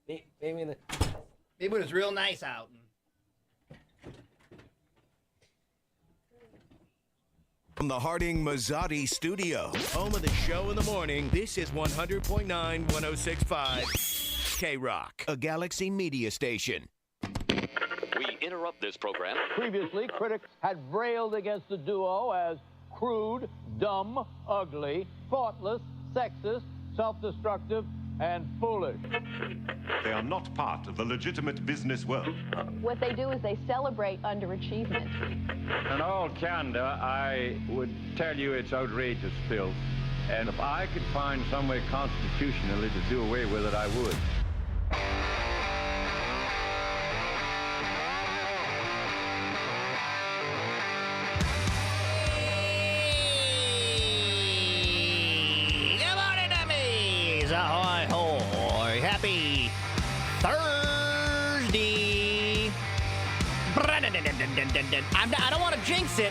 Maybe when it's real nice out. From the Harding Mazzotti studio, home of the show in the morning, this is 100.9 106.5 K-Rock, a Galaxy media station. We interrupt this program. Previously, critics had railed against the duo as crude, dumb, ugly, thoughtless, sexist, self-destructive, and foolish. They are not part of the legitimate business world. What they do is they celebrate underachievement. In all candor, I would tell you it's outrageous filth. And if I could find some way constitutionally to do away with it, I would. Ahoy, hoy. Happy Thursday. I don't want to jinx it,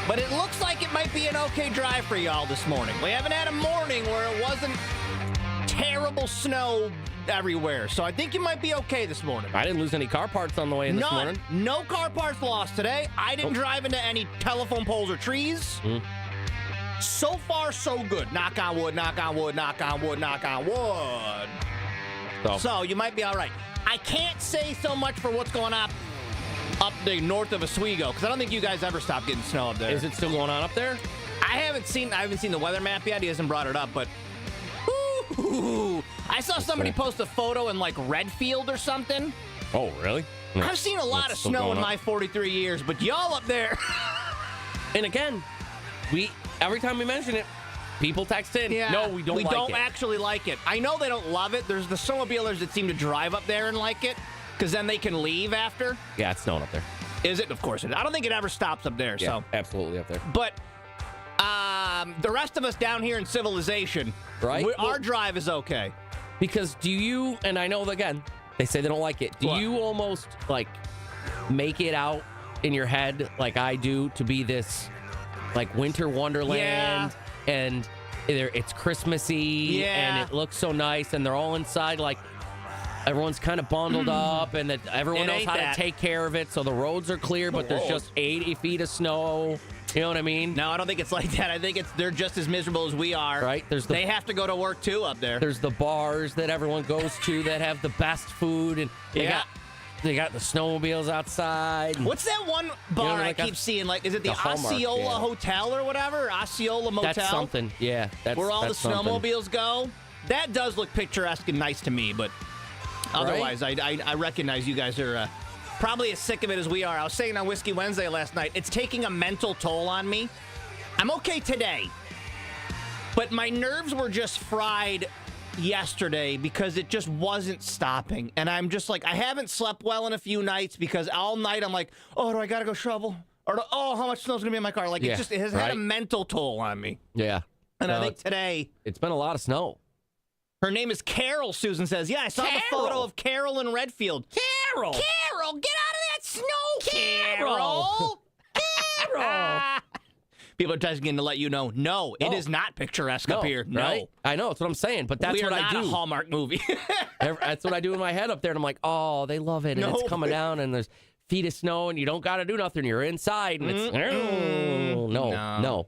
but it looks like it might be an okay drive for y'all this morning. We haven't had a morning where it wasn't terrible snow everywhere, so I think you might be okay this morning. I didn't lose any car parts on the way in this morning. No car parts lost today. I didn't drive into any telephone poles or trees. So far, so good. Knock on wood, knock on wood, knock on wood, knock on wood. So you might be all right. I can't say so much for what's going on up the north of Oswego, because I don't think you guys ever stopped getting snow up there. Is it still going on up there? I haven't seen the weather map yet. He hasn't brought it up, but I saw somebody post a photo in like Redfield or something. Oh, really? I've seen a lot of snow in my 43 years, but y'all up there. And again, every time we mention it, people text in, no, we don't like it. We don't actually like it. I know they don't love it. There's the snowmobilers that seem to drive up there and like it, because then they can leave after. Yeah, it's snowing up there. Is it? Of course it is. I don't think it ever stops up there. Yeah, so absolutely up there. But the rest of us down here in civilization, right? Our drive is okay. Because do you, and I know, again, they say they don't like it. Do you almost, like, make it out in your head, like I do, to be this, like, winter wonderland, and it's Christmassy, and it looks so nice, and they're all inside, like, everyone's kind of bundled up, and that everyone knows how to take care of it, so the roads are clear, but there's just 80 feet of snow. You know what I mean? No, I don't think it's like that. I think they're just as miserable as we are. Right? They have to go to work, too, up there. There's the bars that everyone goes to that have the best food, and they got the snowmobiles outside. What's that one bar I keep seeing? Like, is it the Osceola Hotel or whatever? Osceola Motel? That's something, yeah. Where all the snowmobiles go? That does look picturesque and nice to me, but otherwise, I recognize you guys are probably as sick of it as we are. I was saying on Whiskey Wednesday last night, it's taking a mental toll on me. I'm okay today, but my nerves were just fried yesterday because it just wasn't stopping. And I'm just like, I haven't slept well in a few nights because all night I'm like, oh, do I got to go shovel? Or, how much snow's going to be in my car? Like, it has had a mental toll on me. Yeah. And I think today, it's been a lot of snow. Her name is Carol, Susan says. Yeah, I saw the photo of Carol in Redfield. Carol! Carol, get out of that snow, Carol! Carol! People are texting in to let you know, no, it is not picturesque up here. No. Right? I know, that's what I'm saying, but that's what I do. We are not a Hallmark movie. That's what I do in my head up there, and I'm like, oh, they love it, and it's coming down, and there's feet of snow, and you don't got to do nothing. You're inside, and it's, no.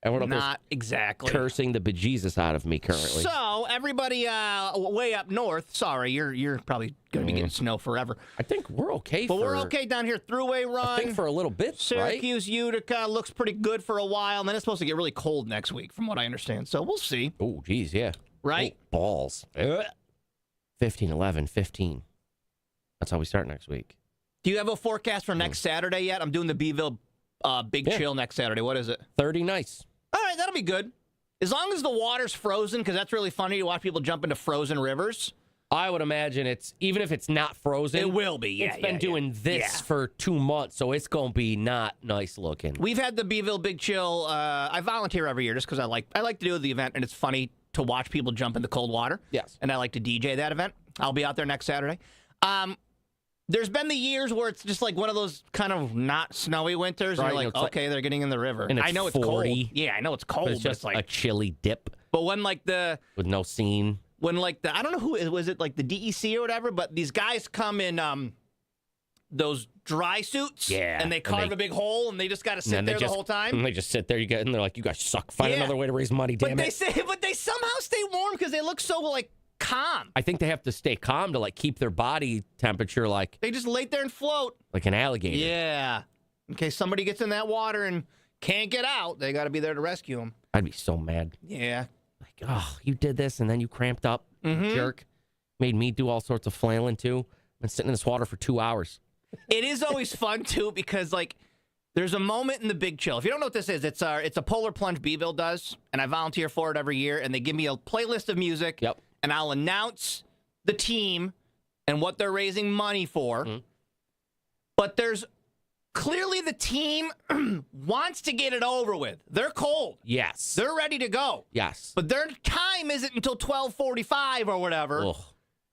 Everyone not exactly cursing the bejesus out of me currently. So everybody way up north, sorry, you're probably going to be getting snow forever. I think we're okay. But we're okay down here. Thruway Run. I think for a little bit. Syracuse, right? Utica looks pretty good for a while, and then it's supposed to get really cold next week, from what I understand. So we'll see. Oh, geez, yeah. Right? Oh, balls. 15, 11, 15. That's how we start next week. Do you have a forecast for next Saturday yet? I'm doing the Beeville Big Chill next Saturday. What is it? 30 nice. All right, that'll be good. As long as the water's frozen, because that's really funny to watch people jump into frozen rivers. I would imagine even if it's not frozen. It will be, yeah. It's been doing this for 2 months, so it's going to be not nice looking. We've had the Beeville Big Chill. I volunteer every year just because I like to do the event, and it's funny to watch people jump into cold water. Yes. And I like to DJ that event. I'll be out there next Saturday. There's been the years where it's just like one of those kind of not snowy winters. Right, and you're like, okay, they're getting in the river. And I know it's 40. cold. Yeah, I know it's cold. But it's just like a chilly dip. But when with no scene. when like I don't know who was it, like the DEC or whatever, but these guys come in those dry suits, Yeah, and they carve a big hole, and they just got to sit there the whole time. And they just sit there. And they're like, "You guys suck. Find another way to raise money, damn it." But they somehow stay warm because they look so like calm. I think they have to stay calm to like keep their body temperature like They just lay there and float like an alligator. Yeah. In case somebody gets in that water and can't get out, they got to be there to rescue them. I'd be so mad. Yeah. Like, oh, you did this and then you cramped up, you jerk. Made me do all sorts of flailing too. Been sitting in this water for 2 hours. It is always fun too because like there's a moment in the Big Chill. If you don't know what this is, it's a polar plunge B-Bill does, and I volunteer for it every year, and they give me a playlist of music. Yep. And I'll announce the team and what they're raising money for. But there's clearly the team wants to get it over with. They're cold. Yes. They're ready to go. Yes. But their time isn't until 12:45 or whatever. Ugh.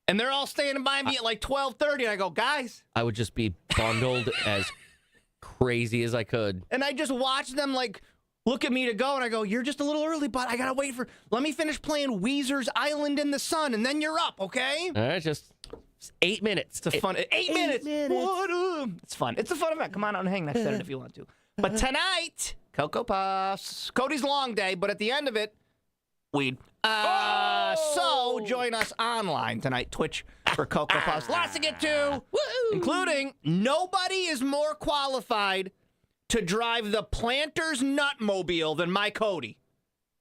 And they're all standing by me at like 12:30, and I go, guys. I would just be bundled as crazy as I could. And I just watch them like look at me to go, and I go, you're just a little early, but I gotta wait let me finish playing Weezer's Island in the Sun, and then you're up, okay? All right, just 8 minutes. It's a fun 8 minutes. What it's fun. It's a fun event. Come on out and hang next Saturday if you want to. But tonight, Cocoa Puffs. Cody's long day, but at the end of it, weed. So join us online tonight, Twitch for Cocoa Puffs. Lots to get to, including nobody is more qualified to drive the Planter's Nutmobile than my Cody.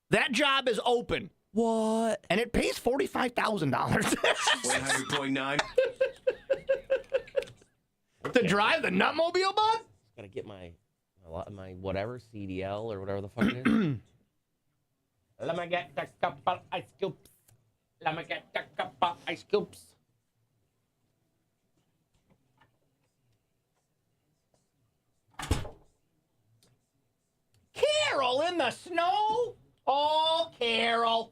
That job is open. What? And it pays $45,000. 100.9. To drive the Nutmobile, bud? Gotta get my whatever, CDL or whatever the fuck it is. Let me get the couple ice cubes. Let me get the couple ice cubes. Carol in the snow? Oh, Carol.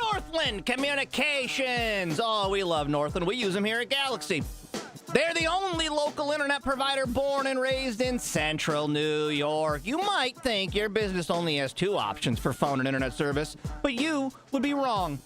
Northland Communications. Oh, we love Northland. We use them here at Galaxy. They're the only local internet provider born and raised in central New York. You might think your business only has two options for phone and internet service, but you would be wrong.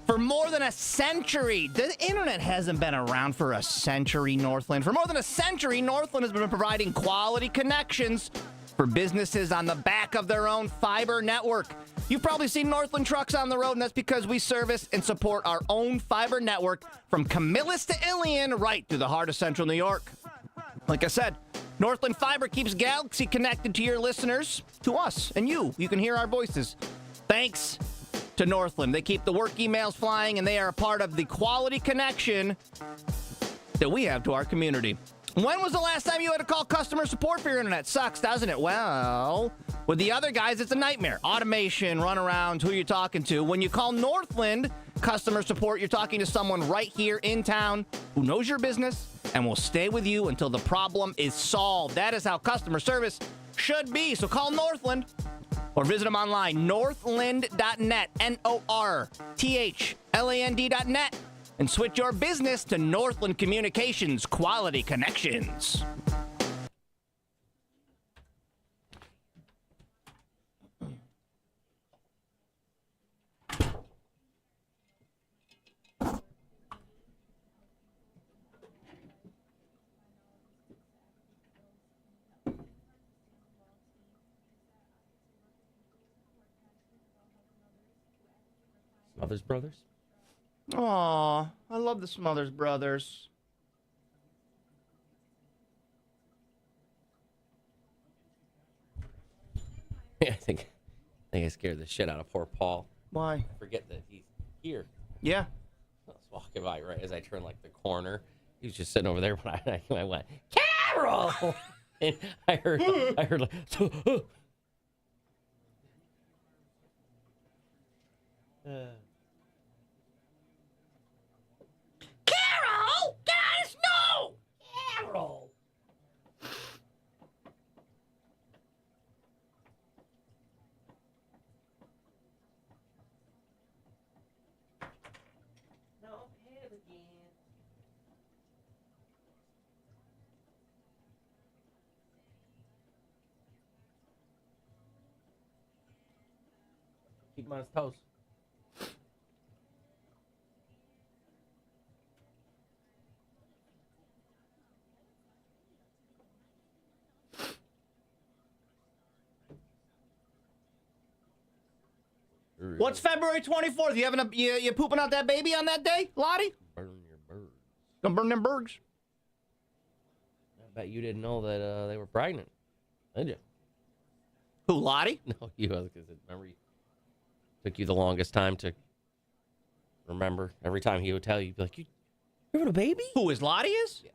For more than a century, the internet hasn't been around for a century, Northland. For more than a century, Northland has been providing quality connections for businesses on the back of their own fiber network. You've probably seen Northland trucks on the road, and that's because we service and support our own fiber network from Camillus to Ilion, right through the heart of central New York. Like I said, Northland Fiber keeps Galaxy connected to your listeners, to us, and you. You can hear our voices. Thanks to Northland. They keep the work emails flying, and they are a part of the quality connection that we have to our community. When was the last time you had to call customer support for your internet? Sucks, doesn't it? Well, with the other guys, it's a nightmare. Automation, runaround, who you're talking to. When you call Northland customer support, you're talking to someone right here in town who knows your business and will stay with you until the problem is solved. That is how customer service should be. So call Northland or visit them online, northland.net, northland.net. And switch your business to Northland Communications Quality Connections. Smothers Brothers. Aw, I love the Smothers Brothers. Yeah, I think I scared the shit out of poor Paul. Why? I forget that he's here. Yeah. I was walking by right as I turned like the corner. He was just sitting over there when I went, Carol! And I heard like, Carol! Guys, no! Carol! No, hit again. Keep him on his toes. What's February 24th? You having you pooping out that baby on that day, Lottie? Burn your birds. Gonna burn them birds. I bet you didn't know that they were pregnant, did you? Who, Lottie? No, you. Because remember, took you the longest time to remember. Every time he would tell you, you'd be like, "You having a baby?" Who is Lottie? Is? Yeah.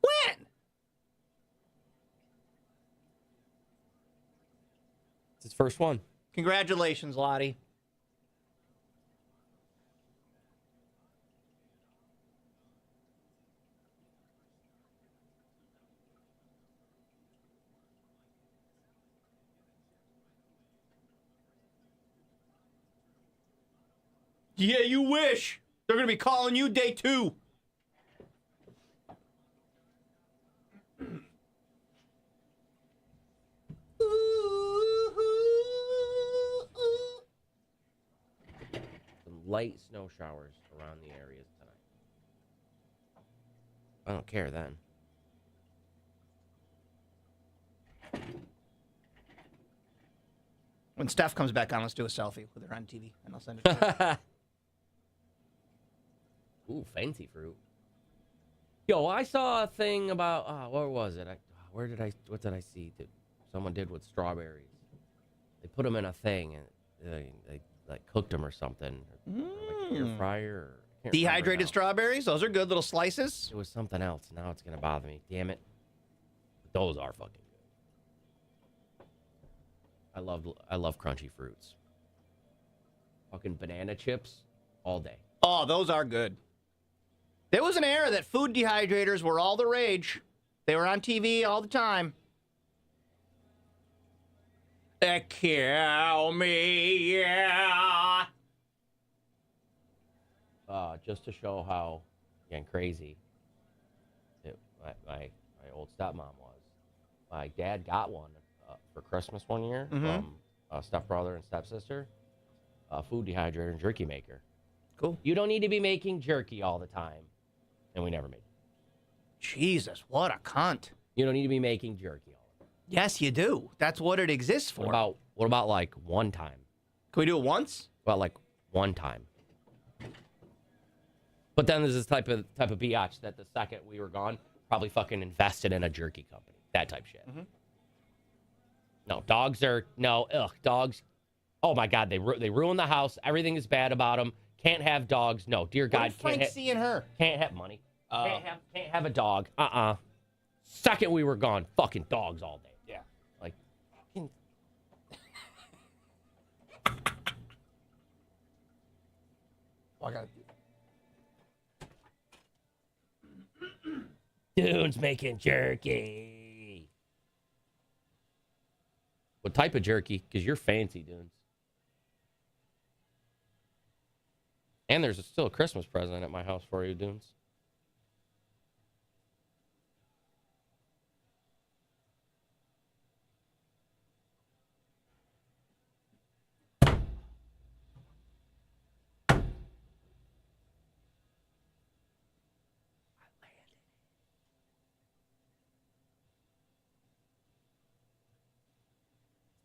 When? It's his first one. Congratulations, Lottie. Yeah, you wish. They're going to be calling you day 2. Some light snow showers around the areas tonight. I don't care then. When Steph comes back on, let's do a selfie with her on TV, and I'll send it to you. Ooh, fancy fruit. Yo, I saw a thing about where was it? What did I see? Someone did with strawberries. They put them in a thing and they like cooked them or something, or like air fryer. Or, I can't remember Dehydrated now. strawberries? Those are good little slices. It was something else. Now it's gonna bother me. Damn it. But those are fucking good. I love crunchy fruits. Fucking banana chips all day. Oh, those are good. There was an era that food dehydrators were all the rage. They were on TV all the time. They kill me, yeah. Just to show how, again, crazy my old stepmom was. My dad got one for Christmas one year from a stepbrother and stepsister. A food dehydrator and jerky maker. Cool. You don't need to be making jerky all the time. And we never made it. Jesus, what a cunt. You don't need to be making jerky all the time. Yes, you do. That's what it exists for. What about like one time? Can we do it once? What about like one time? But then there's this type of biatch that the second we were gone, probably fucking invested in a jerky company. That type shit. No, dogs. Oh my God, they ruin the house. Everything is bad about them. Can't have dogs. No, dear God, Frank seeing her? Can't have money. Can't have a dog. Second we were gone, fucking dogs all day. Yeah. Like, I got Dune's making jerky. What type of jerky? Because you're fancy, Dunes. And there's still a Christmas present at my house for you, Dunes.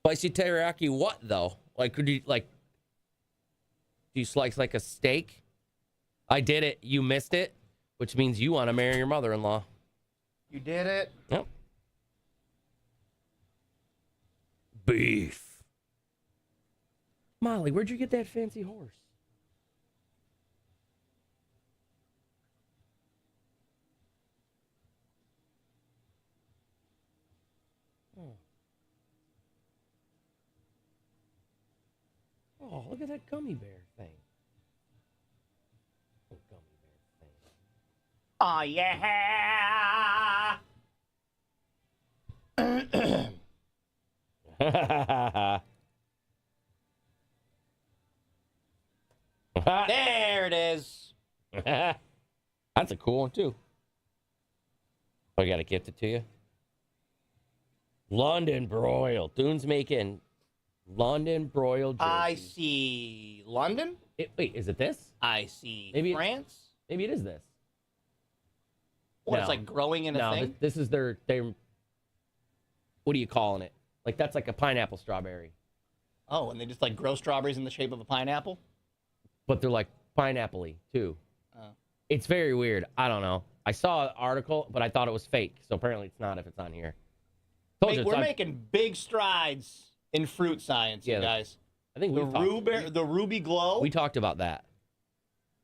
Spicy teriyaki what, though? Like, could you, like, Do you slice like a steak? I did it. You missed it, which means you want to marry your mother-in-law. You did it. Yep. Beef. Molly, where'd you get that fancy horse? Oh, look at that gummy bear thing. Oh, gummy bear thing. Oh, yeah. There it is. That's a cool one, too. I got to gift it to you. London broiled. Dune's making London broiled jerky. I see London. Wait, is it this? I see Maybe France. Maybe it is this. What, No. it's like growing in a thing? This is their, what are you calling it? Like, that's like a pineapple strawberry. Oh, and they just like grow strawberries in the shape of a pineapple? But they're like pineapple-y, too. Oh. It's very weird. I don't know. I saw an article, but I thought it was fake. So apparently it's not if it's on here. We're making big strides in fruit science, you guys. I think the Ruby Glow. We talked about that.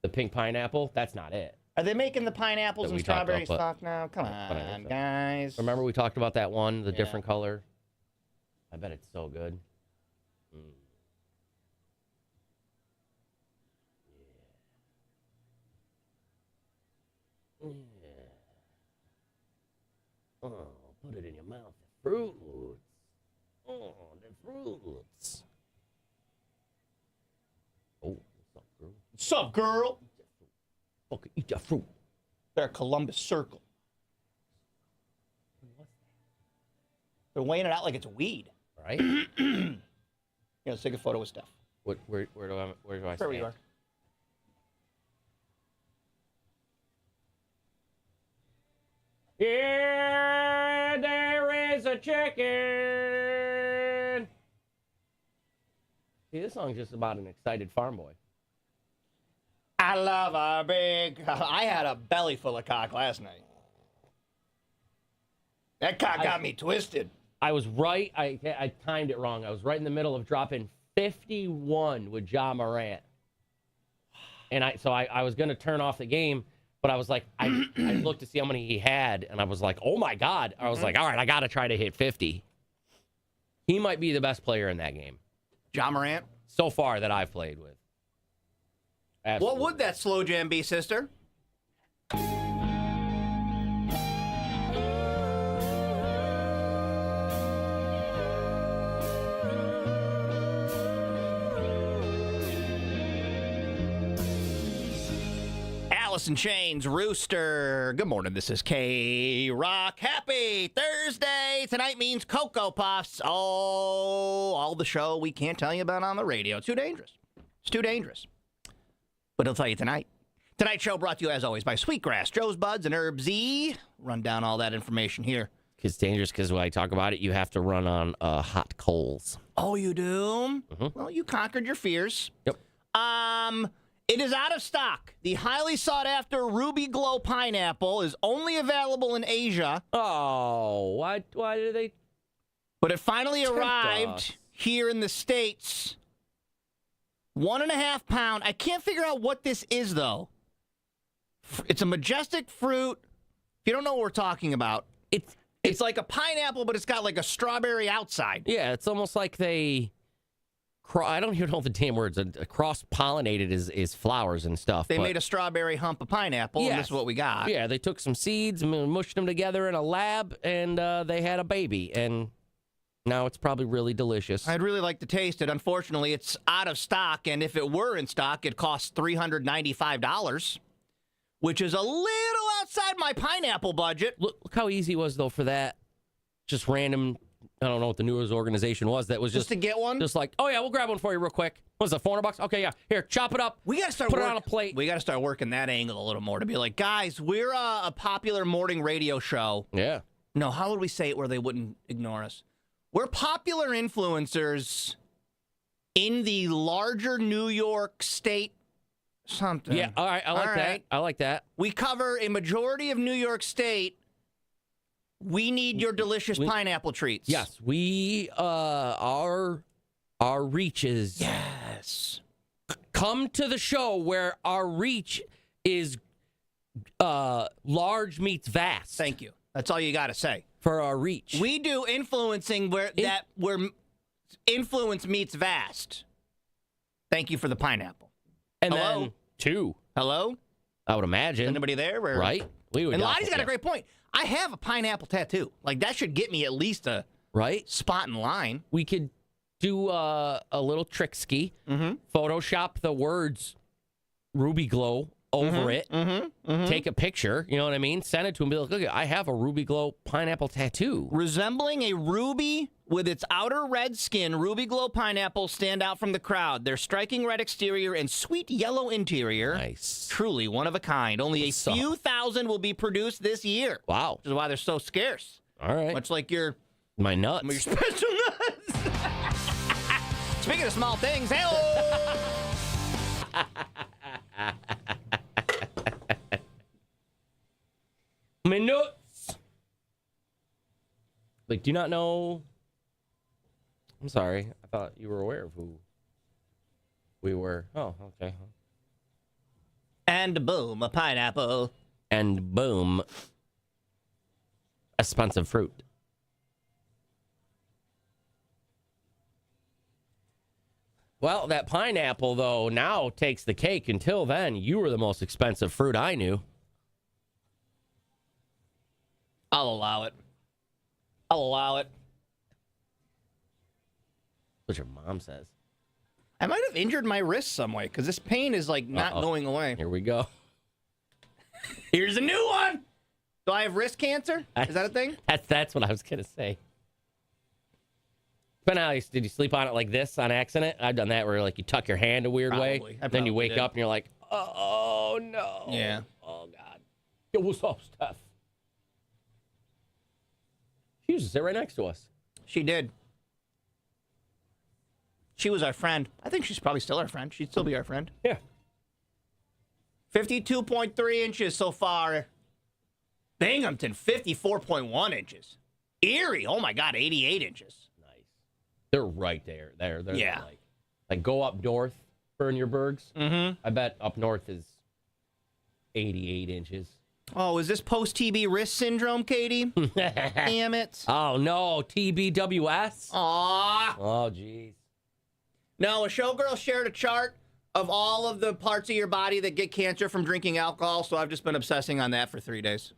The pink pineapple, that's not it. Are they making the pineapples That and we talked strawberry about, stock now? Come on, guys. Remember we talked about that one, the different color? I bet it's so good. Yeah. Oh, put it in your mouth. The fruits. Oh, the fruits. Oh, what's up, girl? What's up, girl? Fucking eat that fruit. They're Columbus Circle. They're weighing it out like it's weed. Right? Let's take a photo with Steph. Where do I Where stand? you are. Yeah, there is a chicken. See, this song's just about an excited farm boy. I love a big... I had a belly full of cock last night. That cock got me twisted. I was right. I timed it wrong. I was right in the middle of dropping 51 with Ja Morant. And I was going to turn off the game, but I was like, I looked to see how many he had, and I was like, oh, my God. I was like, all right, I got to try to hit 50. He might be the best player in that game. Ja Morant? So far that I've played with. Absolutely. What would that slow jam be, sister? Alice in Chains, Rooster. Good morning. This is K-Rock. Happy Thursday. Tonight means Cocoa Puffs. Oh, all the show we can't tell you about on the radio. It's too dangerous. It's too dangerous. But he'll tell you tonight. Tonight's show brought to you, as always, by Sweetgrass, Joe's Buds, and Herb Z. Run down all that information here. It's dangerous because when I talk about it, you have to run on hot coals. Oh, you do? Well, you conquered your fears. Yep. It is out of stock. The highly sought-after Ruby Glow pineapple is only available in Asia. Oh, why did they? But it finally Tempt arrived us. here in the States. 1.5 pound. I can't figure out what this is, though. It's a majestic fruit. If you don't know what we're talking about, it's like a pineapple, but it's got like a strawberry outside. Yeah, it's almost like they. I don't even know the damn words. Cross-pollinated is flowers and stuff. They made a strawberry hump of pineapple, and this is what we got. Yeah, they took some seeds and mushed them together in a lab, and they had a baby, and now it's probably really delicious. I'd really like to taste it. Unfortunately, it's out of stock, and if it were in stock, it costs $395, which is a little outside my pineapple budget. Look how easy it was, though, for that just random... I don't know what the news organization was. That was just to get one? Just like, oh, yeah, we'll grab one for you real quick. What was it, $400? Okay, yeah. Here, chop it up. We got to start put it on a plate. We got to start working that angle a little more to be like, guys, we're a popular morning radio show. Yeah. No, how would we say it where they wouldn't ignore us? We're popular influencers in the larger New York State something. Yeah, all right. I like that. I like that. We cover a majority of New York State. We need your delicious pineapple treats. Yes, we our reach is Yes. come to the show where our reach is large meets vast. Thank you. That's all you got to say. For our reach. We do influencing where influence meets vast. Thank you for the pineapple. And Hello? then 2. Hello? I would imagine. Anybody there? Or- Right? We would And Lottie's got yeah. a great point. I have a pineapple tattoo. Like, that should get me at least a right spot in line. We could do a little trick ski. Photoshop the words Ruby Glow over it. Take a picture. You know what I mean? Send it to him. Be like, look, I have a Ruby Glow pineapple tattoo. Resembling a ruby with its outer red skin, Ruby Glow pineapples stand out from the crowd. Their striking red exterior and sweet yellow interior. Nice. Truly one of a kind. Only a few thousand will be produced this year. Wow. Which is why they're so scarce. All right. Much like your nuts. Your special nuts. Speaking of small things, hey My nuts. Like, do you not know? I'm sorry. I thought you were aware of who we were. Oh, okay. And boom, a pineapple. And boom, expensive fruit. Well, that pineapple, though, now takes the cake. Until then, you were the most expensive fruit I knew. I'll allow it. I'll allow it. What your mom says. I might have injured my wrist some way because this pain is like not going away. Here we go. Here's a new one. Do I have wrist cancer? Is that a thing? That's what I was gonna say. But now, did you sleep on it like this on accident? I've done that where like you tuck your hand a weird way, then you wake up and you're like, oh no. Yeah. Oh God. Yo, what's up, Steph? She used to sit right next to us. She did. She was our friend. I think she's probably still our friend. She'd still be our friend. Yeah. 52.3 inches so far. Binghamton, 54.1 inches. Erie, oh my God, 88 inches. Nice. They're right there. They're Yeah. like go up north for your bergs. Mm-hmm. I bet up north is 88 inches. Oh, is this post-TB wrist syndrome, Katie? Damn it. Oh, no. TBWS? Aw. Oh, jeez. No, a showgirl shared a chart of all of the parts of your body that get cancer from drinking alcohol, so I've just been obsessing on that for 3 days.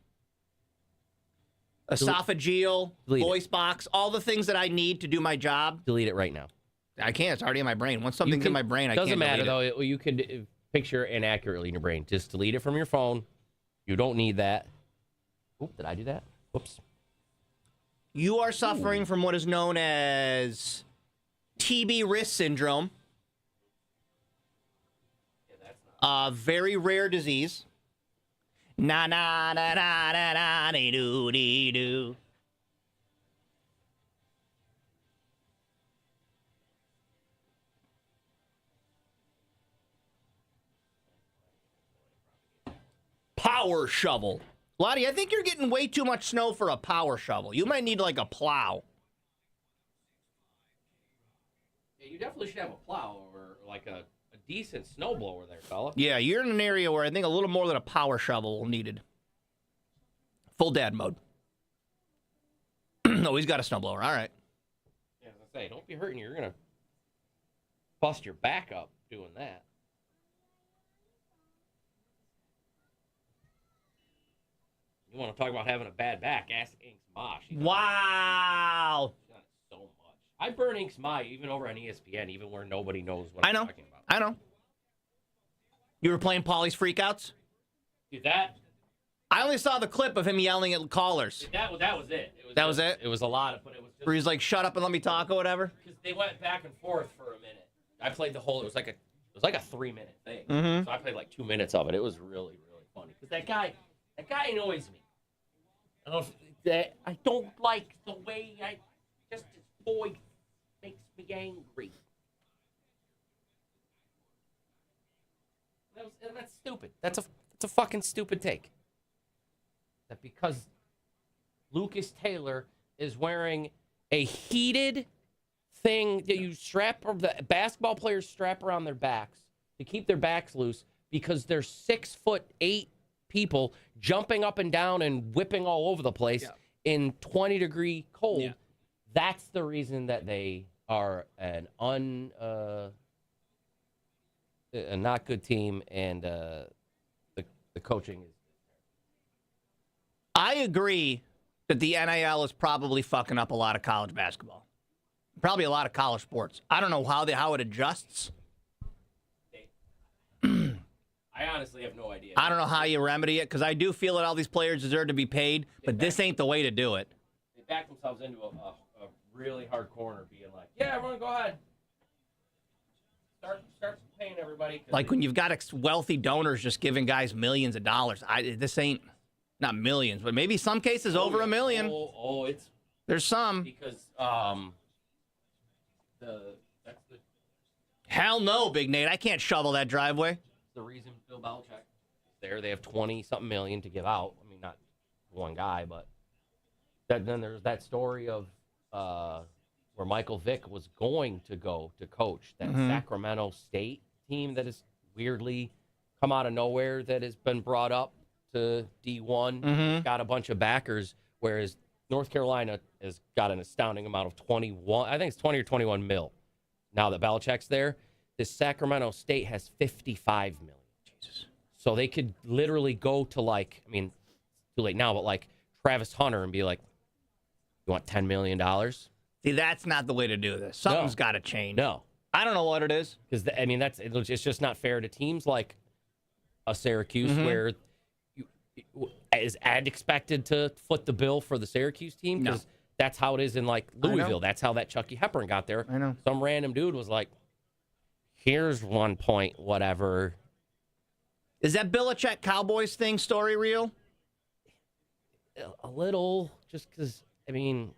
Esophageal, voice box, all the things that I need to do my job. Delete it right now. I can't. It's already in my brain. Once something's in my brain, I can't Doesn't matter, delete it. though. You could picture inaccurately in your brain. Just delete it from your phone. You don't need that. Oop, did I do that? Whoops. You are suffering from what is known as TB wrist syndrome. A very rare disease. Na na na na na na dee dee doo. Power shovel. Lottie, I think you're getting way too much snow for a power shovel. You might need like a plow. Yeah, you definitely should have a plow or like a decent snowblower there, fella. Yeah, you're in an area where I think a little more than a power shovel needed. Full dad mode. Oh, he's got a snowblower. All right. Yeah, as I say, don't be hurting you. You're going to bust your back up doing that. You want to talk about having a bad back? Ask Ink's Ma. Wow. She's done it so much. I burn Ink's Ma even over on ESPN, even where nobody knows what I'm talking about. I know. You were playing Paulie's Freakouts? Dude, that I only saw the clip of him yelling at callers. that was it. That was it? It was a lot of, but it was just Where he's like, shut up and let me talk or whatever? because they went back and forth for a minute. I played the whole. It was like a 3-minute thing. Mhm. So I played like 2 minutes of it. It was really funny because that guy annoys me. I don't like the way his voice makes me angry. stupid. That's a fucking stupid take. That because Lucas Taylor is wearing a heated thing that you strap, or the basketball players strap around their backs to keep their backs loose because they're 6'8" people jumping up and down and whipping all over the place in 20-degree cold. Yeah. That's the reason that they are a not good team, and the coaching is. I agree that the NIL is probably fucking up a lot of college basketball, probably a lot of college sports. I don't know how it adjusts. I honestly have no idea. I don't know how you remedy it, because I do feel that all these players deserve to be paid, but this ain't the way to do it. They back themselves into a really hard corner, being like, "Yeah, everyone, go ahead, start paying everybody." Like when you've got wealthy donors just giving guys millions of dollars. This ain't not millions, but maybe some cases over $1 million. It's there's some because hell no, Big Nate. I can't shovel that driveway. The reason Bill Belichick is there. They have 20-something million to give out. I mean, not one guy, but then there's that story of where Michael Vick was going to go to coach that Sacramento State team that has weirdly come out of nowhere, that has been brought up to D1, got a bunch of backers, whereas North Carolina has got an astounding amount of 21. I think it's 20 or 21 mil. Now that Belichick's there, this Sacramento State has 55 million. Jesus. So they could literally go to, like, I mean, too late now, but like Travis Hunter and be like, "You want $10 million?" See, that's not the way to do this. Something's got to change. No. I don't know what it is. Because, I mean, it's just not fair to teams like a Syracuse, where is Ed expected to foot the bill for the Syracuse team? Because that's how it is in, like, Louisville. That's how that Chucky Hepburn got there. I know. Some random dude was like, "Here's 1 point, whatever." Is that Belichick Cowboys thing story real? A little, just because, I mean.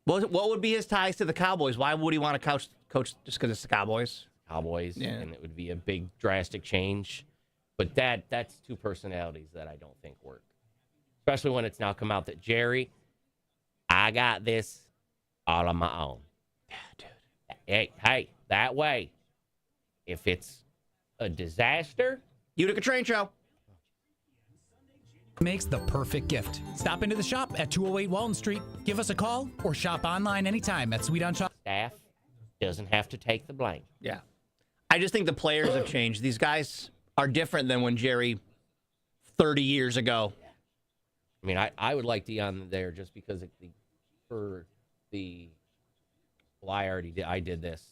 What would be his ties to the Cowboys? Why would he want to coach just because it's the Cowboys? And it would be a big, drastic change. But that's two personalities that I don't think work. Especially when it's now come out that Jerry, I got this all on my own. Yeah, dude. Hey, that way, if it's a disaster. Utica Train Show. Makes the perfect gift. Stop into the shop at 208 Walton Street. Give us a call or shop online anytime at Sweet on Shop. Staff doesn't have to take the blame. Yeah. I just think the players have changed. These guys are different than when Jerry 30 years ago. I mean, I would like Deion there just because I did this.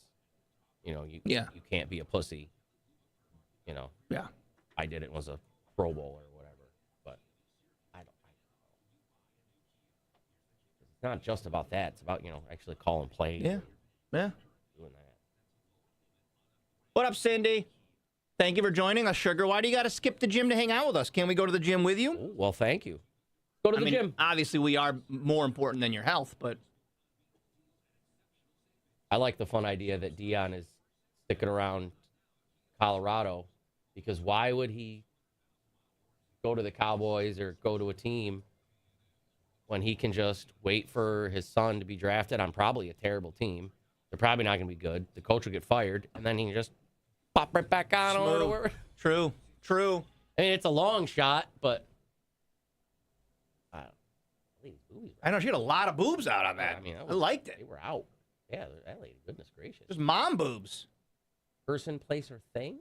You know, you can't be a pussy. You know. Yeah. I did it and was a Pro Bowler. It's not just about that. It's about, actually calling plays. Yeah. Yeah. Doing that. What up, Cindy? Thank you for joining us, Sugar. Why do you got to skip the gym to hang out with us? Can we go to the gym with you? Ooh, well, thank you. Go to the gym. Obviously, we are more important than your health, but. I like the fun idea that Deion is sticking around Colorado, because why would he go to the Cowboys or go to a team when he can just wait for his son to be drafted on probably a terrible team? They're probably not going to be good. The coach will get fired, and then he can just pop right back on over to where. True. I mean, it's a long shot, but I know she had a lot of boobs out on that. I mean, I liked it. They were out. Yeah, that lady, goodness gracious. Just mom boobs. Person, place, or thing?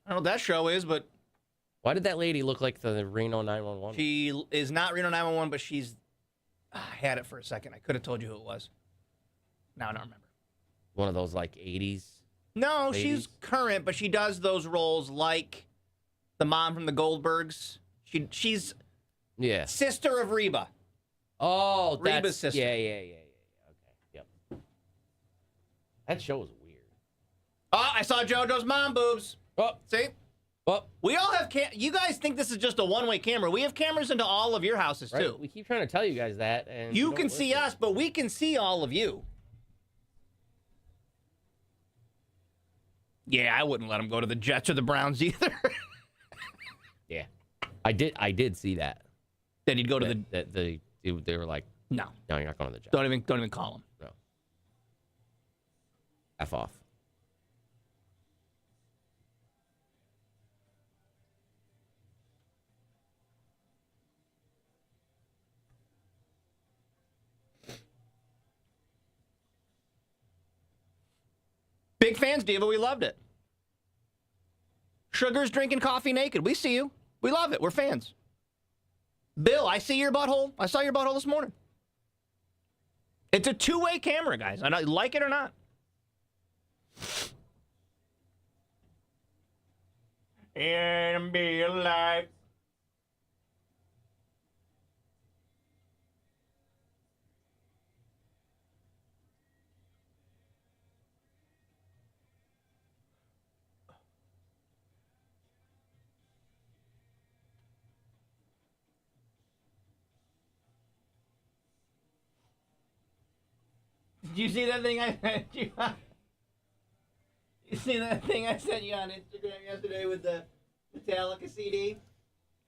I don't know what that show is, but. Why did that lady look like the Reno 911? She is not Reno 911, but she's. I had it for a second. I could have told you who it was. Now I don't remember. One of those, like, 80s? No, ladies? She's current, but she does those roles like the mom from the Goldbergs. She's sister of Reba. Oh, that's... Reba's sister. Yeah. Okay, yep. That show was weird. Oh, I saw JoJo's mom boobs. Oh. See? Well, we all have you guys think this is just a one-way camera. We have cameras into all of your houses, right? too. We keep trying to tell you guys that. And you can see us, but we can see all of you. Yeah, I wouldn't let them go to the Jets or the Browns either. I did see that. That he'd go to They were like, no, you're not going to the job. don't even call him. No. F off. Big fans, Diva. We loved it. Sugar's drinking coffee naked. We see you. We love it. We're fans. Bill, I see your butthole. I saw your butthole this morning. It's a two-way camera, guys. I don't like it or not. And be alive. Did you see that thing I sent you? You see that thing I sent you on Instagram yesterday with the Metallica CD?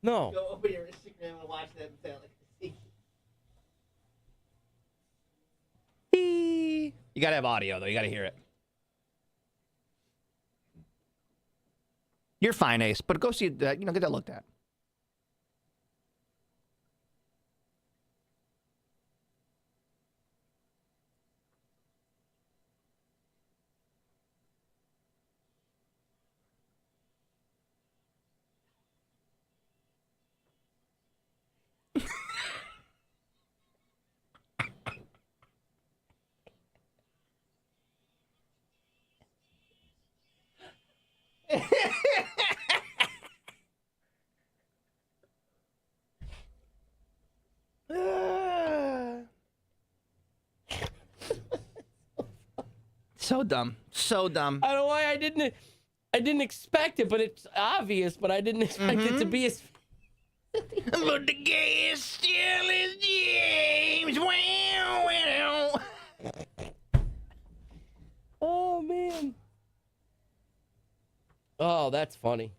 No. Go open your Instagram and watch that Metallica CD. You gotta have audio though. You gotta hear it. You're fine, Ace, but go see that. Get that looked at. So dumb. So dumb. I don't know why I didn't expect it, but it's obvious, but I didn't expect it to be as But the gayest still is James. Wow. Oh man. Oh, that's funny.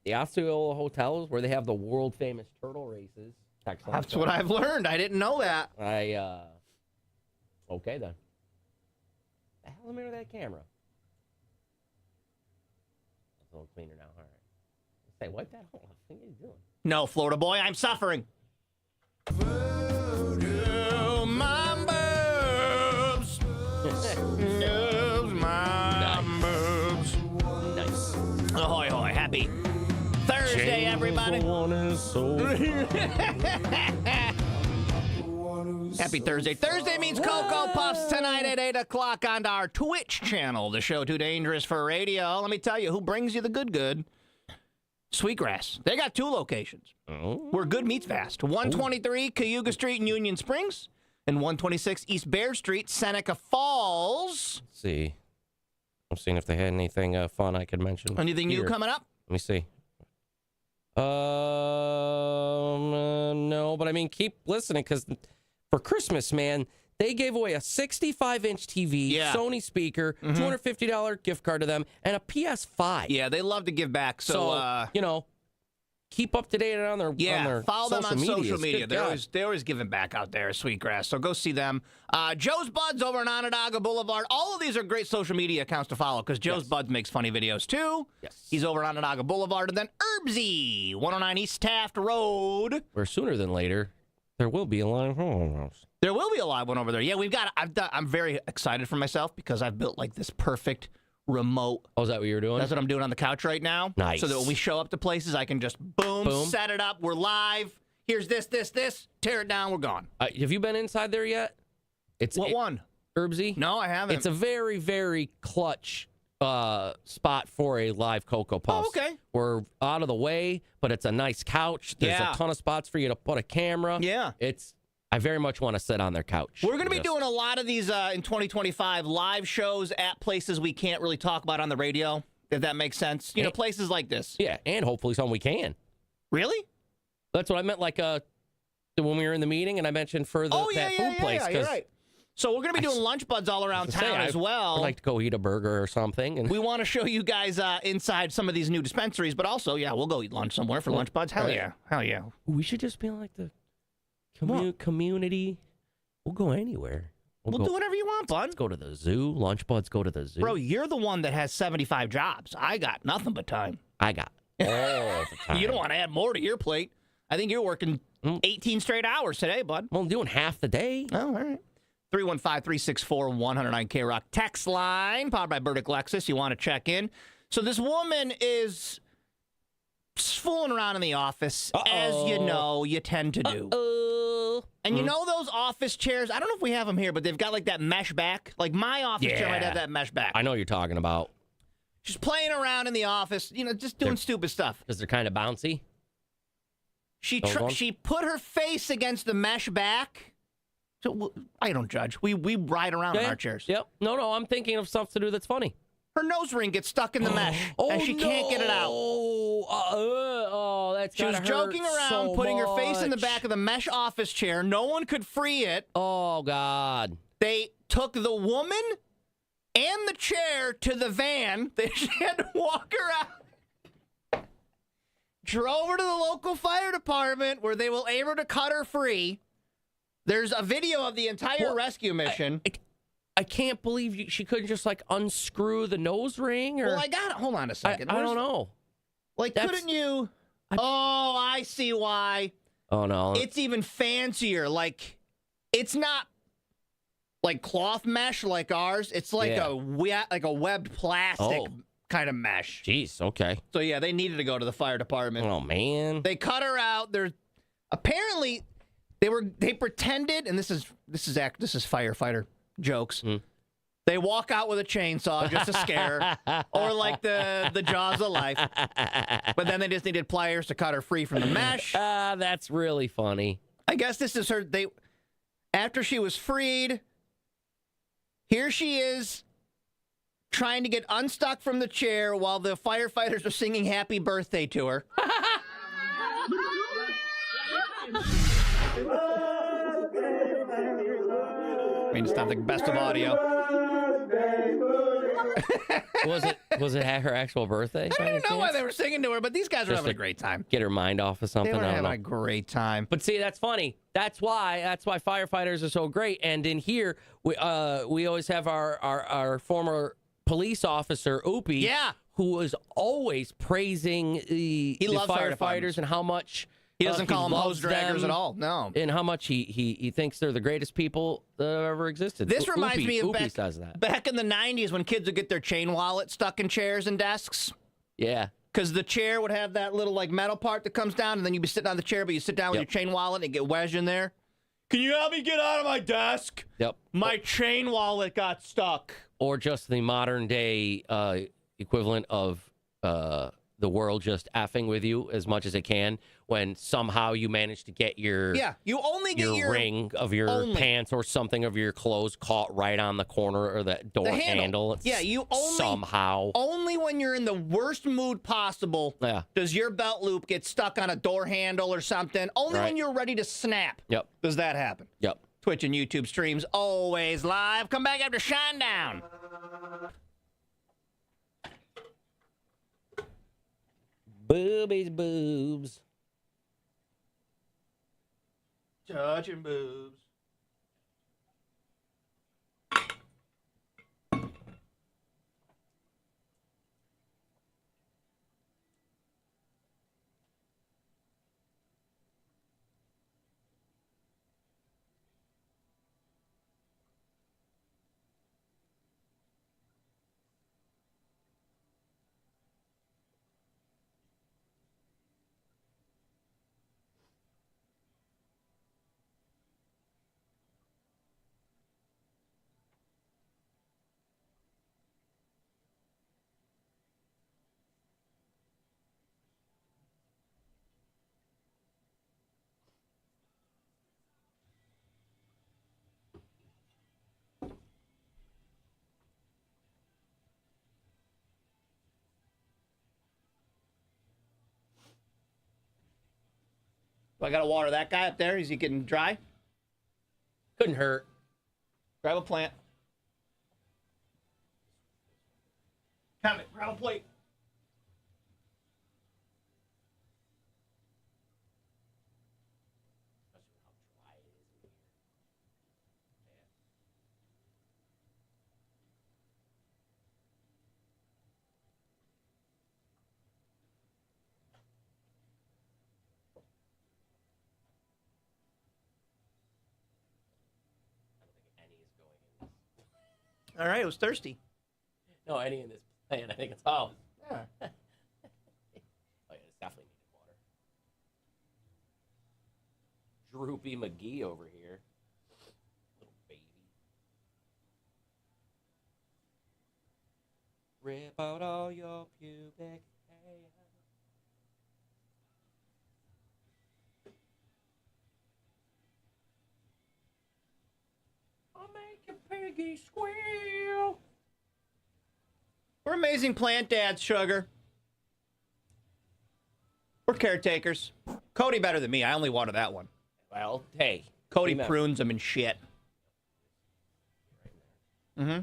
The Osceola Hotels, where they have the world famous turtle races. That's what I've learned. I didn't know that. Okay then. The hell am I with that camera? It's a little cleaner now. All right. Say, wipe that hole. What are you doing? No, Florida boy, I'm suffering. Voodoo, my boobs. Knows my boobs. Nice. Ahoy, hoy. Happy Thursday, everybody. Happy Thursday. Thursday means Cocoa Puffs tonight at 8 o'clock on our Twitch channel. The show Too Dangerous for Radio. Let me tell you, who brings you the good? Sweetgrass. They got 2 locations. Where good meets fast. 123 Cayuga Street in Union Springs and 126 East Bear Street, Seneca Falls. Let's see. I'm seeing if they had anything fun I could mention. Anything new coming up? Let me see. No, but I mean, keep listening because for Christmas, man, they gave away a 65-inch TV, Sony speaker, $250 gift card to them, and a PS5. Yeah, they love to give back. So keep up to date on their follow them on social media. They're always giving back out there, Sweetgrass. So go see them. Joe's Buds over on Onondaga Boulevard. All of these are great social media accounts to follow because Joe's Buds makes funny videos too. Yes. He's over on Onondaga Boulevard. And then Herbsy, 109 East Taft Road. Where sooner than later, there will be a live house. There will be a live one over there. Yeah, I'm very excited for myself because I've built like this perfect remote. Oh, is that what you're doing? That's what I'm doing on the couch right now. Nice. So that when we show up to places, I can just boom, set it up. We're live. Here's this. Tear it down. We're gone. Have you been inside there yet? What one? Herbsy? No, I haven't. It's a very, very clutch spot for a live Cocoa Puffs. Oh, okay. We're out of the way, but it's a nice couch. There's a ton of spots for you to put a camera. Yeah. I very much want to sit on their couch. We're going to be doing a lot of these in 2025 live shows at places we can't really talk about on the radio, if that makes sense. Places like this. Yeah, and hopefully some we can. Really? That's what I meant, like when we were in the meeting and I mentioned for that food place. Yeah, you're right. So we're going to be doing lunch buds all around town as well. I'd like to go eat a burger or something. And we want to show you guys inside some of these new dispensaries, but also, yeah, we'll go eat lunch somewhere for lunch buds. Hell yeah. Hell yeah. We should just be like the community. We'll go anywhere. We'll do whatever you want, bud. Let's go to the zoo. Lunch buds go to the zoo. Bro, you're the one that has 75 jobs. I got nothing but time. I got all the time. You don't want to add more to your plate. I think you're working 18 straight hours today, bud. Well, I'm doing half the day. Oh, all right. 315-364-109 K-Rock text line, powered by Burdick Lexus. You want to check in. So this woman is fooling around in the office, as you know, you tend to do. And you know those office chairs? I don't know if we have them here, but they've got like that mesh back. Like my office chair might have that mesh back. I know what you're talking about. Just playing around in the office, just doing stupid stuff. Because they're kind of bouncy. She put her face against the mesh back. So I don't judge. We ride around in our chairs. Yep. No, I'm thinking of stuff to do that's funny. Her nose ring gets stuck in the mesh, and she can't get it out. That's She was joking around, putting her face in the back of the mesh office chair. No one could free it. Oh, God. They took the woman and the chair to the van. They had to walk her out. Drove her to the local fire department where they were able to cut her free. There's a video of the entire rescue mission. I can't believe she couldn't just like unscrew the nose ring. Or well, I got it. Hold on a second. I don't know. Like, couldn't you? I see why. Oh no, it's even fancier. Like, it's not like cloth mesh like ours. It's like a webbed plastic kind of mesh. Jeez. Okay. So yeah, they needed to go to the fire department. Oh man. They cut her out. They're apparently they pretended, and this is firefighter jokes. They walk out with a chainsaw just to scare her, or like the Jaws of life. But then they just needed pliers to cut her free from the mesh. That's really funny. I guess this is her. After she was freed, here she is trying to get unstuck from the chair while the firefighters are singing "Happy Birthday" to her. I mean, it's not the best of audio. Was it her actual birthday? I don't know why they were singing to her, but these guys were having a great time. Get her mind off of something. They were having a great time. But see, that's funny. That's why firefighters are so great. And in here, we always have our former police officer, Oopie, who was always praising the firefighters and how much. He doesn't call them hose draggers at all. No. And how much he thinks they're the greatest people that have ever existed. This reminds me of back in the 90s when kids would get their chain wallet stuck in chairs and desks. Yeah. Because the chair would have that little like metal part that comes down, and then you'd be sitting on the chair, but you sit down with your chain wallet and it get wedged in there. Can you help me get out of my desk? Yep. My chain wallet got stuck. Or just the modern day equivalent of the world just effing with you as much as it can when somehow you manage to get your you only get your ring of your pants or something of your clothes caught right on the corner or the door handle. You only somehow only when you're in the worst mood possible does your belt loop get stuck on a door handle or something. Only when you're ready to snap does that happen. Yep. Twitch and YouTube streams always live. Come back after Shinedown. Boobies, boobs. Touching boobs. Do I got to water that guy up there? Is he getting dry? Couldn't hurt. Grab a plant. Come it. Grab a plate. All right, it was thirsty. No, any in this plan. I think it's all. Yeah. Oh, yeah, it's definitely needed water. Droopy McGee over here. Little baby. Rip out all your pubic hair. I'll make your piggy squeal. We're amazing plant dads, Sugar. We're caretakers. Cody better than me. I only water that one. Well, hey. Cody remember. prunes them and shit. Mm-hmm.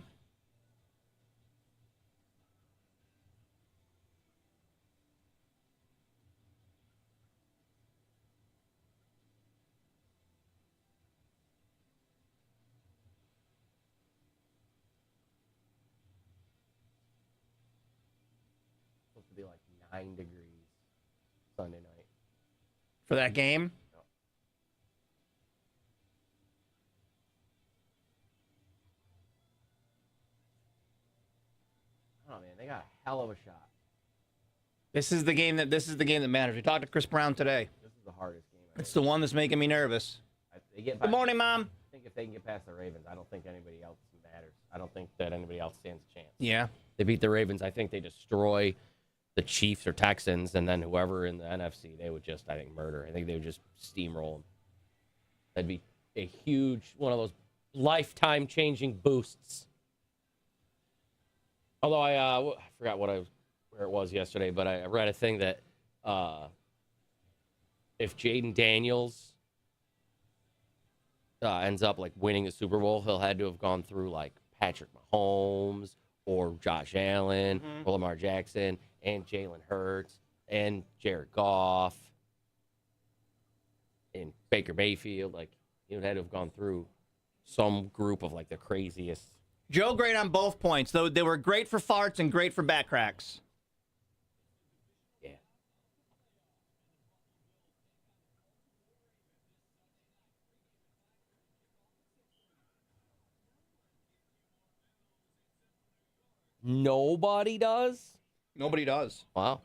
Supposed to be like 9 degrees Sunday night. For that game? Oh man, they got a hell of a shot. This is the game that matters. We talked to Chris Brown today. This is the hardest game. It's the one that's making me nervous. Good morning, Mom. I think if they can get past the Ravens, I don't think anybody else matters. I don't think that anybody else stands a chance. Yeah. They beat the Ravens. I think they destroy the Chiefs or Texans, and then whoever in the NFC, they would just, I think, murder. I think they would just steamroll them. That'd be a huge, one of those lifetime-changing boosts. Although I forgot where it was yesterday, but I read a thing that if Jaden Daniels ends up like winning the Super Bowl, he'll had to have gone through like Patrick Mahomes or Josh Allen or Lamar Jackson and Jalen Hurts and Jared Goff and Baker Mayfield. Like he would have had to have gone through some group of like the craziest. Joe, great on both points, though they were great for farts and great for back cracks. Yeah. Nobody does? Nobody does. Wow.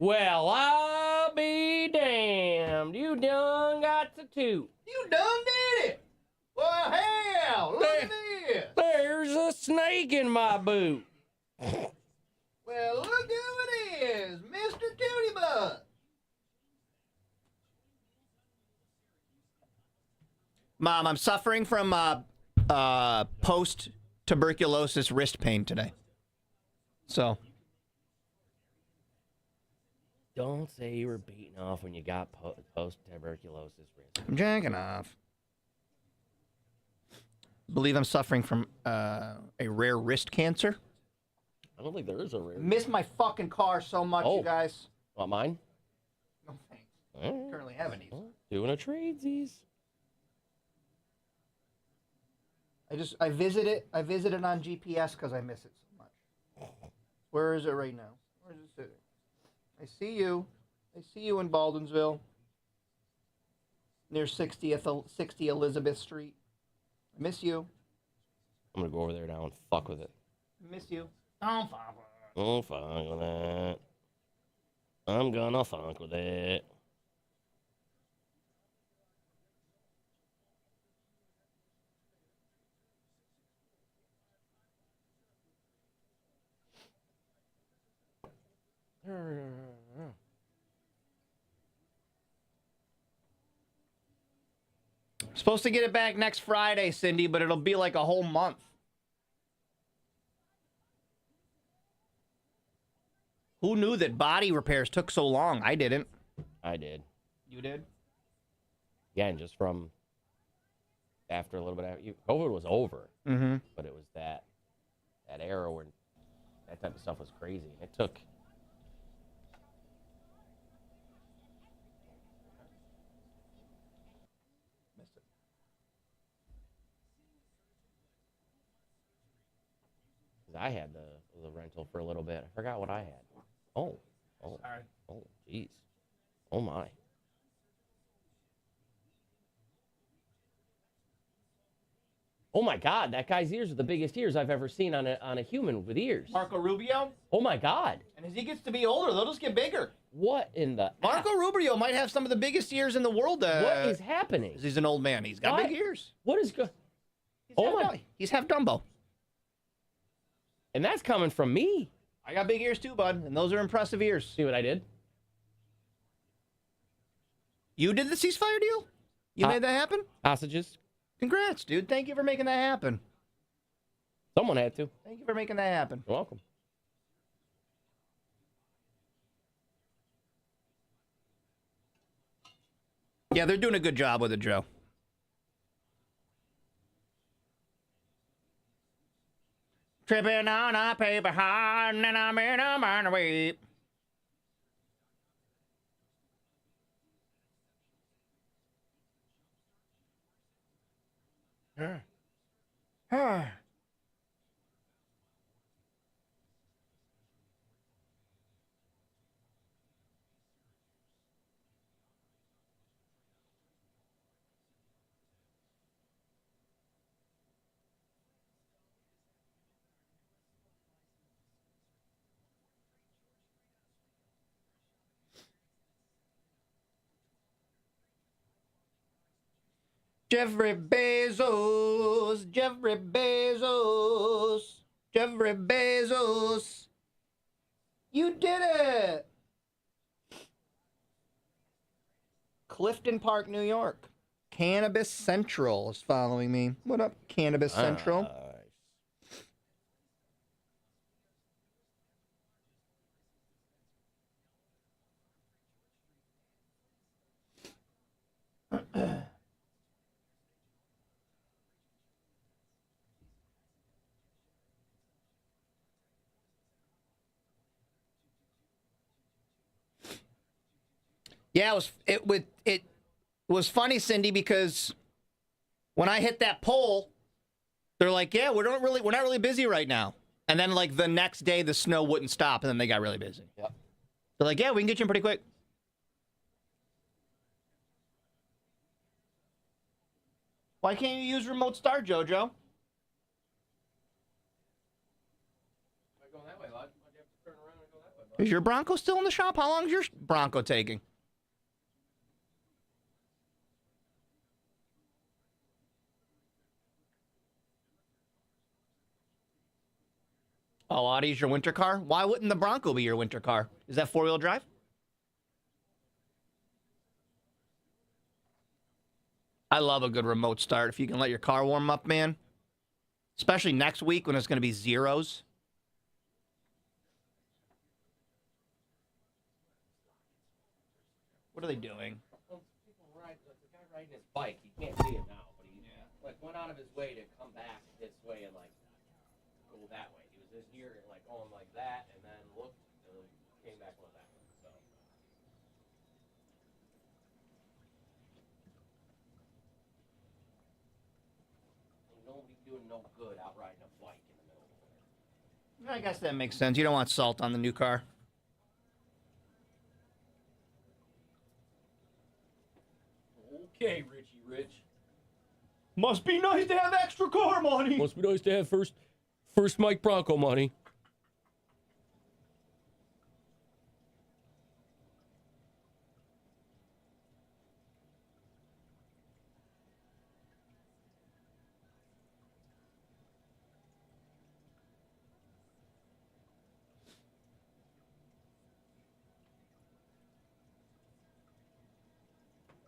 Well, I'll be damned. You done got the toot. You done did it. Well, hell, look at this. There's a snake in my boot. Well, look who it is, Mr. Tootie Butt. Mom, I'm suffering from post-tuberculosis wrist pain today. So. Don't say you were beaten off when you got post-tuberculosis wrist. I'm jacking off. Believe I'm suffering from a rare wrist cancer. I don't think there is a rare. Miss my fucking car so much, you guys. Want mine? No thanks. All right. Currently have any. Doing a tradesies. I visited on GPS because I miss it so much. Where is it right now? Where is it sitting? I see you. I see you in Baldwinsville. Near 60 Elizabeth Street. I miss you. I'm going to go over there now and fuck with it. I miss you. Don't fuck with it. Don't fuck with it. I'm going to fuck with it. Supposed to get it back next Friday, Cindy, but it'll be like a whole month. Who knew that body repairs took so long? I didn't. I did. You did? Yeah, and just from after a little bit after COVID was over, but it was that era where that type of stuff was crazy. And it took. Missed it. 'Cause I had the rental for a little bit. I forgot what I had. Oh, Sorry. oh, jeez, oh my. Oh my God, that guy's ears are the biggest ears I've ever seen on a human with ears. Marco Rubio? Oh my God. And as he gets to be older, they'll just get bigger. What in the Marco Rubio might have some of the biggest ears in the world. What is happening? He's an old man. He's got What? big ears. What is good? He's half Dumbo. And that's coming from me. I got big ears too, bud, and those are impressive ears. See what I did? You did the ceasefire deal? You made that happen? Hostages. Congrats, dude. Thank you for making that happen. Someone had to. Thank you for making that happen. You're welcome. Yeah, they're doing a good job with it, Joe. Tripping on a paper heart, and I'm in a minor way. Jeffrey Bezos, Jeffrey Bezos, Jeffrey Bezos. You did it! Clifton Park, New York. Cannabis Central is following me. What up, Cannabis Central? Yeah, it was funny, Cindy, because when I hit that poll, they're like, "Yeah, we're not really busy right now." And then like the next day, the snow wouldn't stop, and then they got really busy. Yep. They're like, "Yeah, we can get you in pretty quick." Why can't you use remote start, JoJo? Is your Bronco still in the shop? How long is your Bronco taking? Oh, Audi's your winter car? Why wouldn't the Bronco be your winter car? Is that four-wheel drive? I love a good remote start. If you can let your car warm up, man. Especially next week when it's going to be zeros. What are they doing? The guy riding his bike, you can't see it now, but he like went out of his way to come back this way and like go that way. He was just here like going like that and then looked and then came back on that way. So nobody doing no good out riding a bike in the middle of the winter. I guess that makes sense. You don't want salt on the new car. Okay, Richie Rich. Must be nice to have extra car money. Must be nice to have first Mike Bronco money.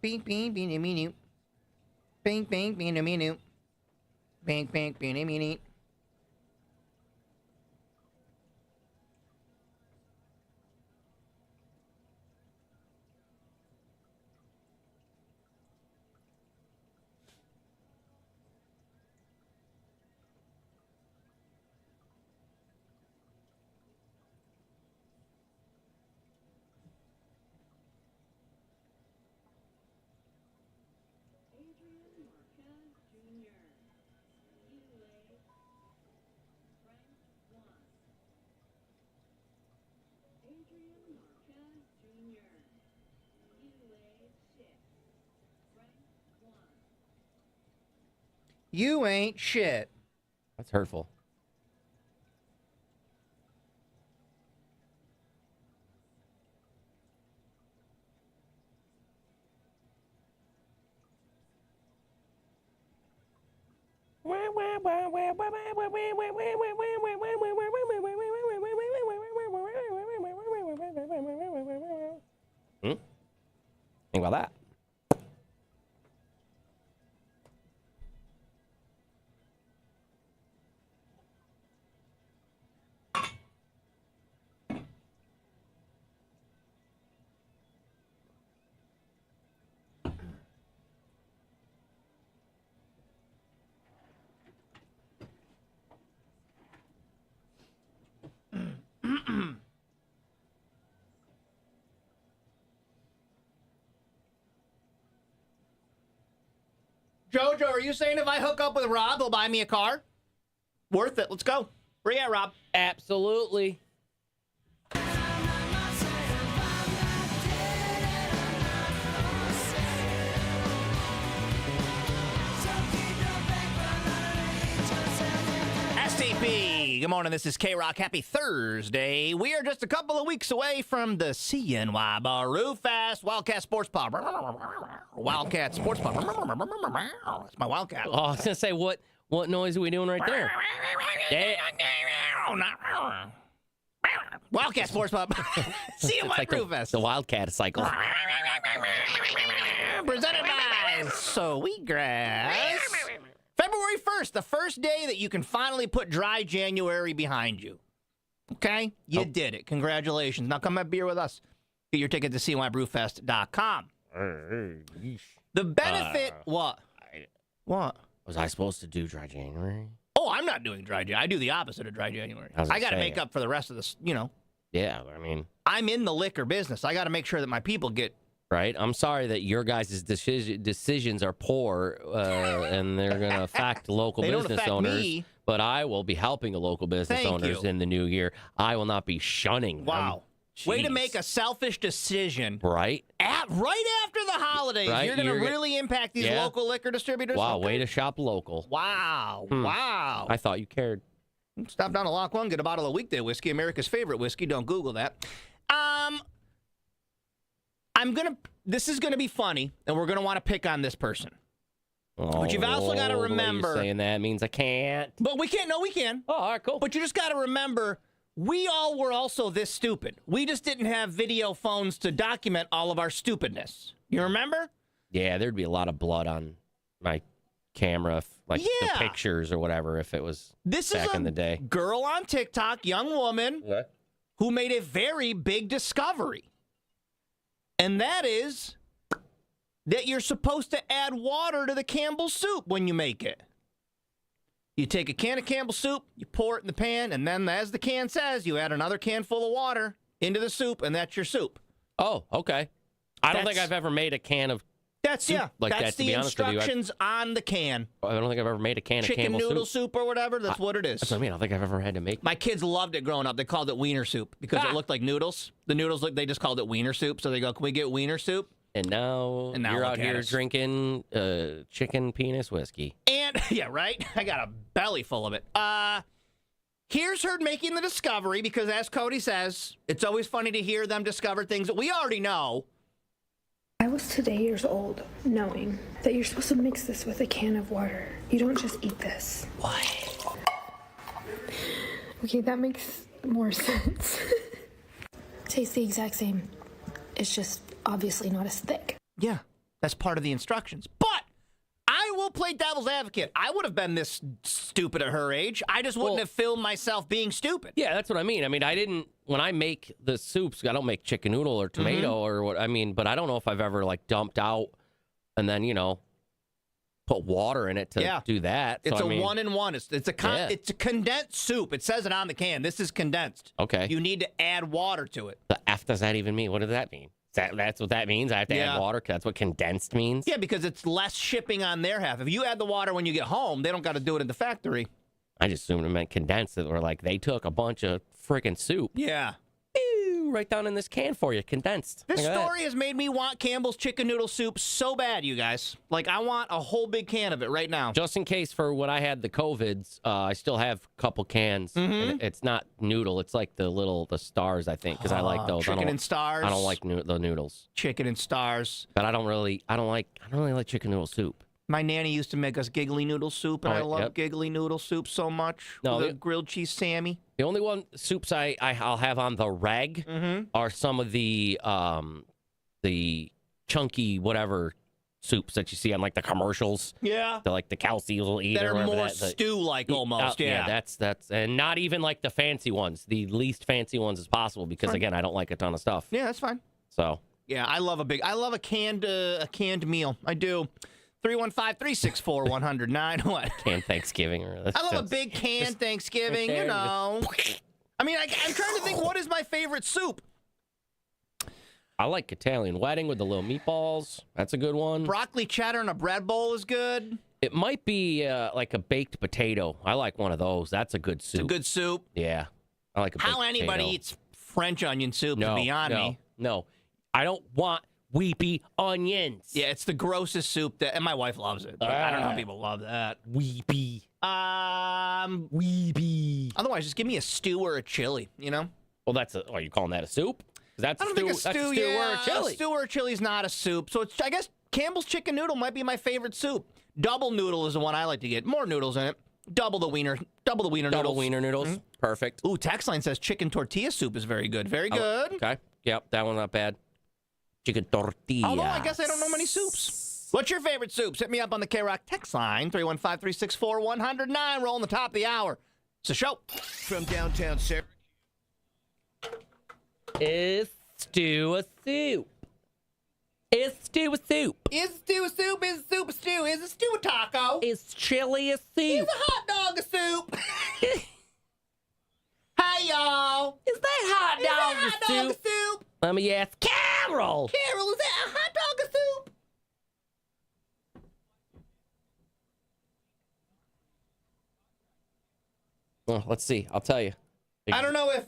Bing, bing, bing, bing, bing. Bing, bing, bing, bing, bing. Bing, bing, bing, bing, bing. You ain't shit. That's hurtful. Think about that. Jojo, are you saying if I hook up with Rob, he'll buy me a car? Worth it. Let's go. Where you at, Rob? Absolutely. STP. Good morning. This is K-Rock. Happy Thursday. We are just a couple of weeks away from the CNY Baru Fest Wildcat Sports Pub. Wildcat Sports Pub. That's my Wildcat. Oh, I was gonna say what noise are we doing right there? Wildcat Sports Pub. CNY It's like Baru Fest. the Wildcat cycle. Presented by Sweetgrass. February 1st, the first day that you can finally put dry January behind you. Okay? You did it. Congratulations. Now come have beer with us. Get your ticket to CNYBrewFest.com. The benefit... what? What? Was I supposed to do dry January? Oh, I'm not doing dry January. I do the opposite of dry January. I got to make up for the rest of this, Yeah, I mean... I'm in the liquor business. I got to make sure that my people get... Right? I'm sorry that your guys' decisions are poor and they're going to affect local business owners. Me. But I will be helping the local business owners in the new year. I will not be shunning them. Way to make a selfish decision. Right? Right after the holidays. Right? You're going to really impact these local liquor distributors? Wow, way to shop local. Wow. Wow. I thought you cared. Stop down to Lock 1, get a bottle of Weekday whiskey, America's favorite whiskey. Don't Google that. This is going to be funny, and we're going to want to pick on this person. But you've also got to remember. Saying that means I can't. But we can't. No, we can. Oh, all right, cool. But you just got to remember, we all were also this stupid. We just didn't have video phones to document all of our stupidness. You remember? Yeah, there'd be a lot of blood on my camera, the pictures or whatever, if it was back in the day. Girl on TikTok, young woman, who made a very big discovery. And that is that you're supposed to add water to the Campbell's soup when you make it. You take a can of Campbell's soup, you pour it in the pan, and then, as the can says, you add another can full of water into the soup, and that's your soup. Oh, okay. I don't think I've ever made a can of soup like that's that, to the be honest with you. instructions on the can. I don't think I've ever made a can of Chicken Campbell's noodle soup or whatever, that's what it is. That's what I mean. I don't think I've ever had to make. My kids loved it growing up. They called it wiener soup because it looked like noodles. The noodles they just called it wiener soup. So they go, can we get wiener soup? And now you're out here drinking chicken penis whiskey. And, yeah, right? I got a belly full of it. Here's her making the discovery because, as Cody says, it's always funny to hear them discover things that we already know. I was today years old, knowing that you're supposed to mix this with a can of water. You don't just eat this. What? Okay, that makes more sense. Tastes the exact same. It's just obviously not as thick. Yeah. That's part of the instructions. But I will play devil's advocate. I would have been this stupid at her age. I just wouldn't have filmed myself being stupid. Yeah, that's what I mean. I mean, I didn't, when I make the soups, I don't make chicken noodle or tomato or what, I mean, but I don't know if I've ever like dumped out and then, you know, put water in it to do that. It's so, a 1-in-1. It's a condensed soup. It says it on the can. This is condensed. Okay. You need to add water to it. The F does that even mean? What does that mean? That's what that means? I have to add water? That's what condensed means? Yeah, because it's less shipping on their half. If you add the water when you get home, they don't got to do it in the factory. I just assumed it meant condensed. Or like they took a bunch of freaking soup. Yeah. Right down in this can for you, condensed. This story has made me want Campbell's chicken noodle soup so bad, you guys. Like, I want a whole big can of it right now. Just in case for when I had the COVIDs, I still have a couple cans. And it's not noodle. It's like the stars, I think, because I like those. Chicken and stars. I don't like the noodles. Chicken and stars. But I don't really like chicken noodle soup. My nanny used to make us giggly noodle soup, and I love giggly noodle soup so much. No, with a grilled cheese Sammy. The only soups I'll have on the reg are some of the chunky whatever soups that you see on like the commercials. Yeah. The like the cow seals will eat that or are whatever. more stew-like almost. Yeah. That's and not even like the fancy ones. The least fancy ones as possible because again I don't like a ton of stuff. Yeah, that's fine. So yeah, I love a canned meal. I do. 315-364-1009. What? Canned Thanksgiving. I love a big canned Thanksgiving, you know. I mean, I'm trying to think, what is my favorite soup? I like Italian wedding with the little meatballs. That's a good one. Broccoli cheddar in a bread bowl is good. It might be like a baked potato. I like one of those. That's a good soup. It's a good soup. Yeah. I like a baked How anybody potato. eats French onion soup is beyond me. No. I don't want weepy onions. Yeah, it's the grossest soup and my wife loves it. But I don't know how people love that. Weepy. Weepy. Otherwise, just give me a stew or a chili, you know? Well, are you calling that a soup? I don't think a stew, or a chili. A stew or a chili is not a soup. So I guess Campbell's chicken noodle might be my favorite soup. Double noodle is the one I like to get. More noodles in it. Double the wiener noodles. Double wiener noodles. Perfect. Ooh, text line says chicken tortilla soup is very good. Very good. Okay. Yep, that one's not bad. Chicken tortilla. Although I guess I don't know many soups. What's your favorite soups? Hit me up on the K-Rock text line, 315-364-1009. Rolling the top of the hour. It's a show. From downtown Syracuse. Is stew a soup? Is stew a soup? Is stew a soup? Is soup a stew? Is a stew a taco? Is chili a soup? Is a hot dog a soup? Hey, y'all. Is that hot dog a soup? Soup? Let me ask Carol. Carol, is that a hot dog a soup? Well, let's see. I'll tell you. I don't know if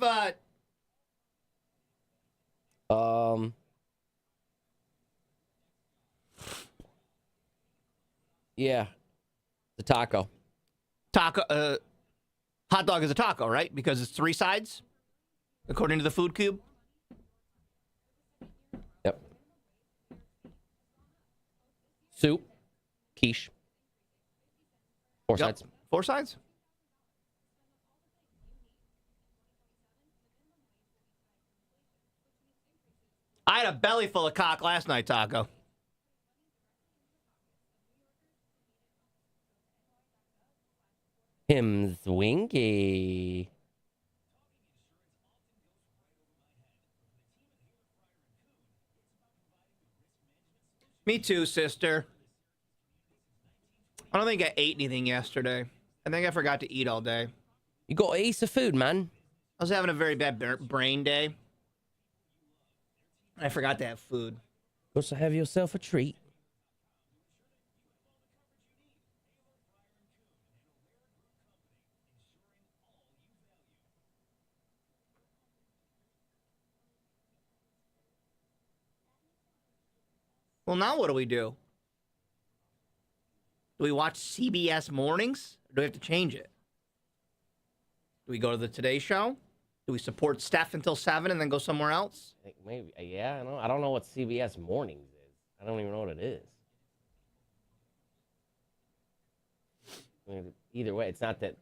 yeah. The taco. Hot dog is a taco, right? Because it's 3 sides, according to the food cube. Yep. Soup. Quiche. 4 sides. 4 sides? I had a belly full of cock last night, Taco. Him's winky. Me too, sister. I don't think I ate anything yesterday. I think I forgot to eat all day. You got to eat some food, man. I was having a very bad brain day. I forgot to have food. Go to have yourself a treat. Well, now what do we do? Do we watch CBS Mornings? Or do we have to change it? Do we go to the Today Show? Do we support Steph until 7 and then go somewhere else? Maybe, yeah. I don't know what CBS Mornings is. I don't even know what it is. I mean, either way, it's not that,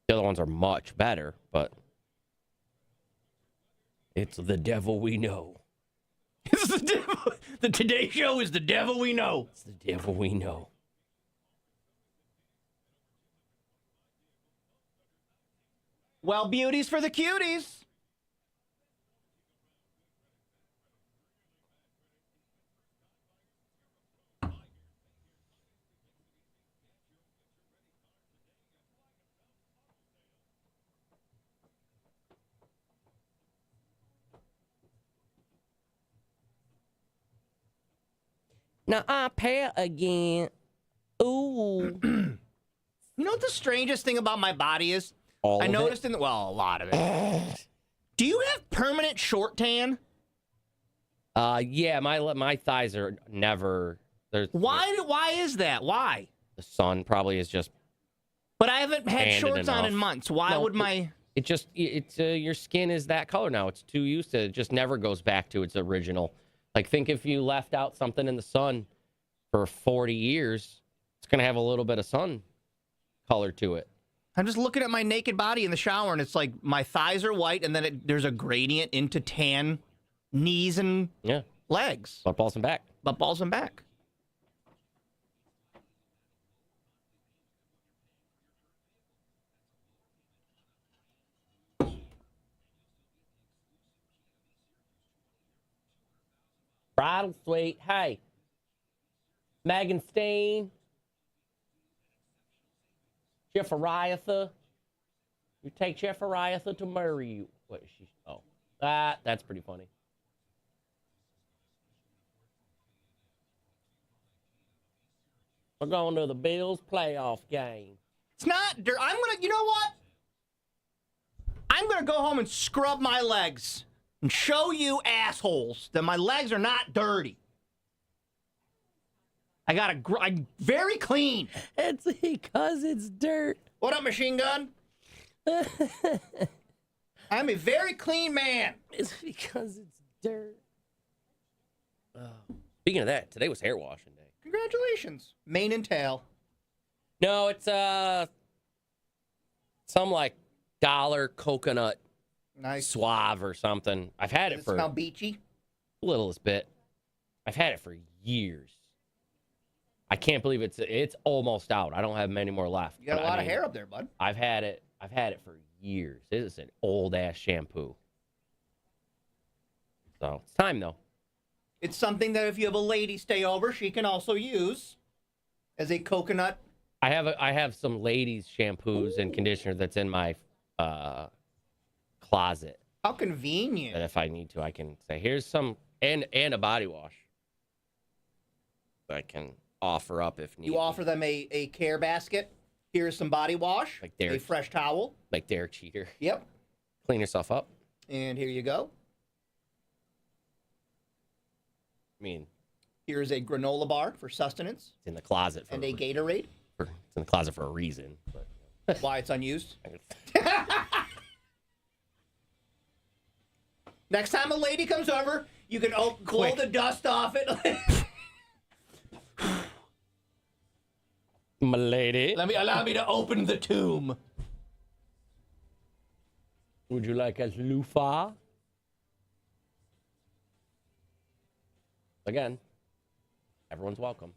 the other ones are much better, but it's the devil we know. It's the devil. The Today Show is the devil we know. It's the devil we know. Well, beauties for the cuties. Now I pair again. Ooh. You know what the strangest thing about my body is? All I of noticed it? a lot of it. Do you have permanent short tan? Yeah, my thighs are never. Why is that? Why? The sun probably is just. But I haven't had Tanned shorts on enough. in months. Why No, would my... It's your skin is that color now. It's too used to it. It just never goes back to its original. Like, think if you left out something in the sun for 40 years, it's going to have a little bit of sun color to it. I'm just looking at my naked body in the shower, and it's like my thighs are white, and then there's a gradient into tan knees and legs. Butt balls and back. Butt balls and back. Bridal suite. Hey, Megan Steen, Jeffariatha. You take Jeffariatha to marry you. What is she? Oh, that's pretty funny. We're going to the Bills playoff game. It's not dirt. You know what? I'm going to go home and scrub my legs and show you assholes that my legs are not dirty. I'm very clean. It's because it's dirt. What up, machine gun? I'm a very clean man. It's because it's dirt. Speaking of that, today was hair washing day. Congratulations. Mane and tail. No, it's some like dollar coconut suave or something. I've had it for smell beachy. Littlest bit. I've had it for years. I can't believe it's almost out. I don't have many more left. You got but a lot of hair up there, bud. I've had it for years. It is an old ass shampoo. So it's time though. It's something that if you have a lady stay over, she can also use as a coconut. I have some ladies shampoos and conditioner that's in my closet. How convenient. That if I need to, I can say, here's some, and a body wash that I can offer up if needed. You offer them a care basket. Here's some body wash, like Derek, a fresh towel. Like Derek Cheater. Yep. Clean yourself up. And here you go. I mean, here's a granola bar for sustenance. It's in the closet. And a Gatorade. It's in the closet for a reason. But. Why it's unused? Next time a lady comes over, you can blow the dust off it. My lady. Allow me to open the tomb. Would you like a loofah? Again, everyone's welcome.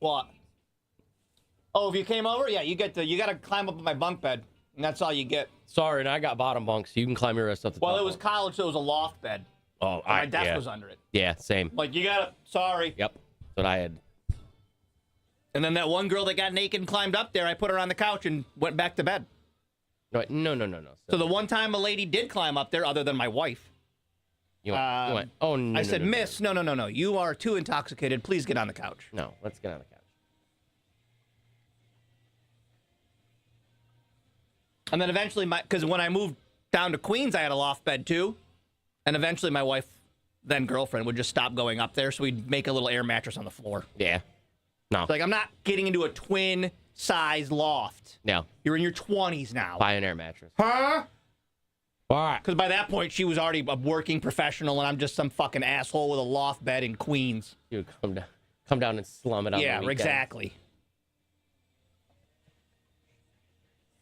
What? Oh, if you came over, yeah, you got to climb up my bunk bed, and that's all you get. Sorry, and I got bottom bunks. So you can climb your rest up the top. Well, it was college, so it was a loft bed. Oh, my desk was under it. Yeah, same. Like, you got to, sorry. Yep, that's what I had. And then that one girl that got naked and climbed up there, I put her on the couch and went back to bed. No. So the one time a lady did climb up there, other than my wife, You went, oh, no. I said, Miss, no. You are too intoxicated. Please get on the couch. No, let's get on the couch. And then eventually, because when I moved down to Queens, I had a loft bed too. And eventually my wife, then girlfriend, would just stop going up there. So we'd make a little air mattress on the floor. Yeah. No. It's like, I'm not getting into a twin size loft. No. You're in your 20s now. Buy an air mattress. Huh? Why? Because by that point, she was already a working professional, and I'm just some fucking asshole with a loft bed in Queens. You come down and slum it on the weekend. Exactly.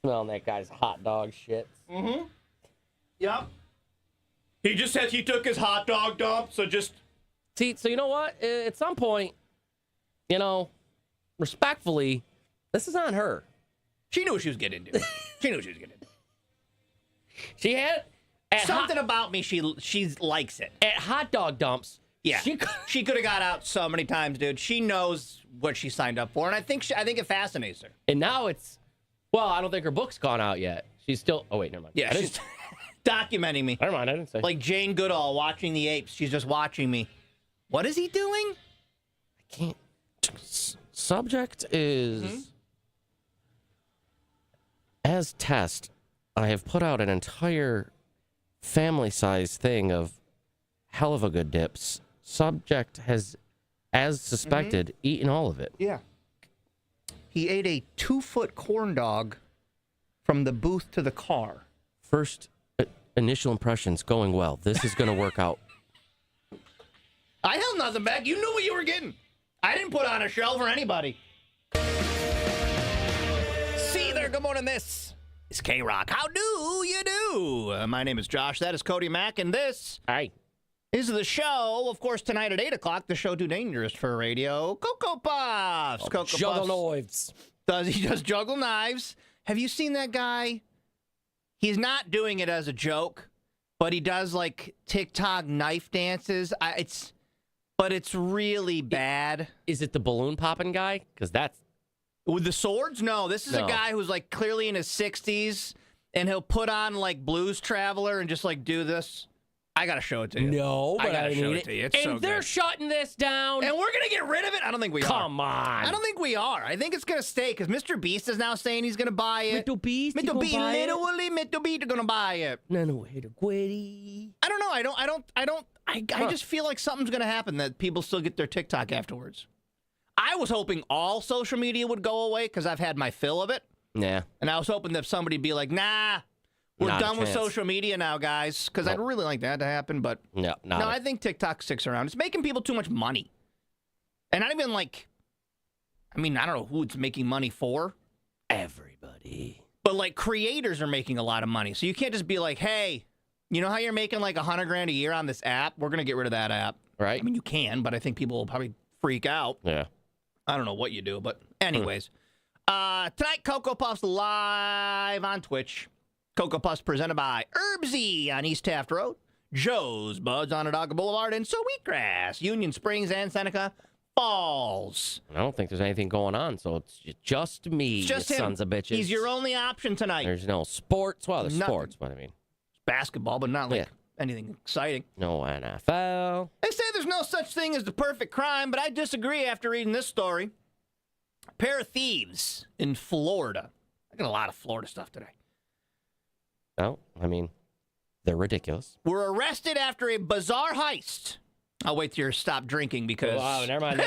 Smelling that guy's hot dog shit. Mm-hmm. Yep. He just says he took his hot dog dump, so just... See, so you know what? At some point, respectfully, this is on her. She knew what she was getting into. She had... Something about me, she likes it. At hot dog dumps. Yeah. She could have got out so many times, dude. She knows what she signed up for, and I think it fascinates her. And now it's... Well, I don't think her book's gone out yet. She's still... Oh, wait, never mind. Yeah, she's documenting me. Never mind, I didn't say. Like Jane Goodall watching the apes. She's just watching me. What is he doing? I can't... Subject is... Mm-hmm. As test, I have put out an entire family-sized thing of hell of a good dips. Subject has, as suspected, eaten all of it. Yeah. He ate a 2-foot corn dog from the booth to the car. First initial impressions going well. This is going to work out. I held nothing back. You knew what you were getting. I didn't put on a show for anybody. See there. Good morning. This is K-Rock. How do you do? My name is Josh. That is Cody Mack. And this is the show. Of course, tonight at 8 o'clock, the show too dangerous for radio. Cocoa Puffs. Cocoa Juggle knives. He does juggle knives. Have you seen that guy? He's not doing it as a joke, but he does like TikTok knife dances. But it's really bad. Is it the balloon popping guy? Because that's... With the swords? No, this is a guy who's like clearly in his 60s, and he'll put on like Blues Traveler and just like do this. I gotta show it to you. No, but I gotta show need it to you. It's and so they're good. shutting this down. And we're gonna get rid of it? I don't think we are. Come on. I don't think we are. I think it's gonna stay because Mr. Beast is now saying he's gonna buy it. Mr. Beast? Mr. Beast, literally, Mr. Beast are gonna buy it. No, hit a quitty. I don't know. I just feel like something's gonna happen that people still get their TikTok afterwards. I was hoping all social media would go away because I've had my fill of it. Yeah. And I was hoping that somebody'd be like, nah, we're Not a done with chance. social media now, guys. Because I'd really like that to happen. But No, I think TikTok sticks around. It's making people too much money. And not even like, I don't know who it's making money for. Everybody. But like creators are making a lot of money. So you can't just be like, hey, you know how you're making like $100,000 a year on this app? We're going to get rid of that app. Right. I mean, you can, but I think people will probably freak out. Yeah. I don't know what you do, but anyways. Tonight, Cocoa Puffs live on Twitch. Cocoa Puffs presented by Herbsy on East Taft Road. Joe's Buds on Onondaga Boulevard in Sweetgrass, Union Springs, and Seneca Falls. I don't think there's anything going on, so it's just me, It's just you him. sons of bitches. He's your only option tonight. There's no sports. Well, there's Nothing. sports, but I mean. Basketball, but not like anything exciting. No NFL. They say there's no such thing as the perfect crime, but I disagree after reading this story. A pair of thieves in Florida. I got a lot of Florida stuff today. No, I mean, they're ridiculous. Were arrested after a bizarre heist. I'll wait till you stop drinking because... Wow, never mind.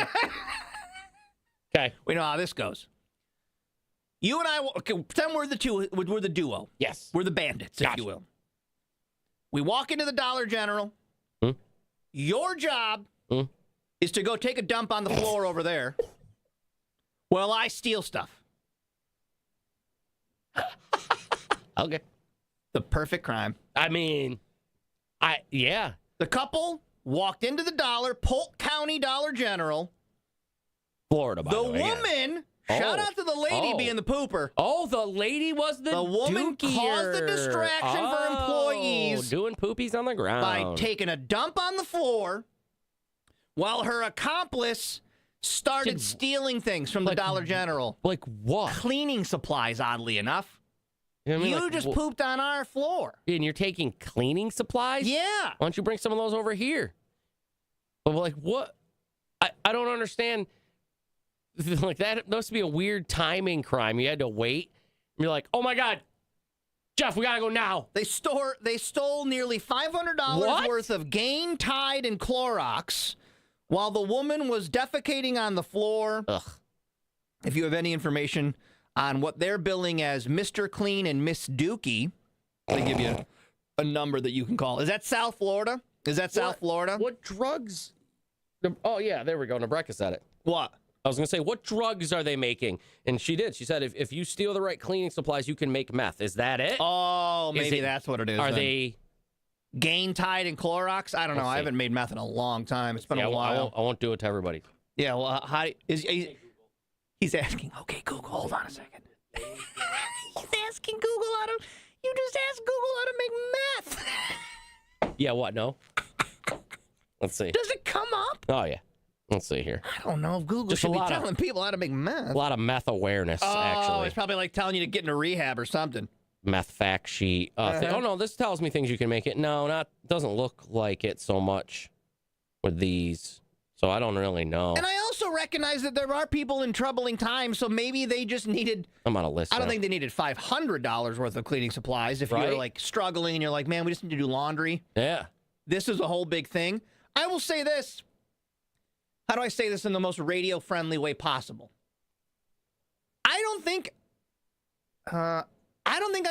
Okay. We know how this goes. You and I... Okay, pretend we're the duo. Yes. We're the bandits, if you will. We walk into the Dollar General. Your job is to go take a dump on the floor over there. Well, I steal stuff. Okay. The perfect crime. I mean, yeah. The couple walked into the Polk County Dollar General. Florida, by the way. The woman, shout out to the lady being the pooper. Oh, the lady was the woman caused the distraction for employees. Doing poopies on the ground. By taking a dump on the floor while her accomplice started stealing things from the Dollar General. Like what? Cleaning supplies, oddly enough. You know what I mean? You Like, just pooped on our floor. And you're taking cleaning supplies? Yeah. Why don't you bring some of those over here? But like, what? I don't understand. Like, that must be a weird timing crime. You had to wait. You're like, oh my God, Jeff, we gotta go now. They stole nearly $500 worth of Gain, Tide, and Clorox while the woman was defecating on the floor. Ugh. If you have any information on what they're billing as Mr. Clean and Miss Dookie, they give you a number that you can call. Is that South Florida? Is that South Florida? What drugs? Oh, yeah, there we go. Nebraska said it. What? I was going to say, what drugs are they making? And she did. She said, if you steal the right cleaning supplies, you can make meth. Is that it? Oh, maybe that's what it is. Are then. they... Gain, Tide, and Clorox? I don't know. I haven't made meth in a long time. It's been a while. I won't do it to everybody. Yeah, well, he's asking, okay, Google, hold on a second. He's asking Google how to, you just asked Google how to make meth. Yeah, what? No? Let's see. Does it come up? Oh, yeah. Let's see here. I don't know if Google should be telling people how to make meth. A lot of meth awareness, actually. Oh, it's probably like telling you to get into rehab or something. Meth fact sheet. Oh, no, this tells me things you can make it. No, doesn't look like it so much with these. So I don't really know. And I also recognize that there are people in troubling times, so maybe they just needed... I'm on a list. I don't think they needed $500 worth of cleaning supplies. If you're like struggling and you're like, man, we just need to do laundry. Yeah. This is a whole big thing. I will say this. How do I say this in the most radio-friendly way possible? I don't think I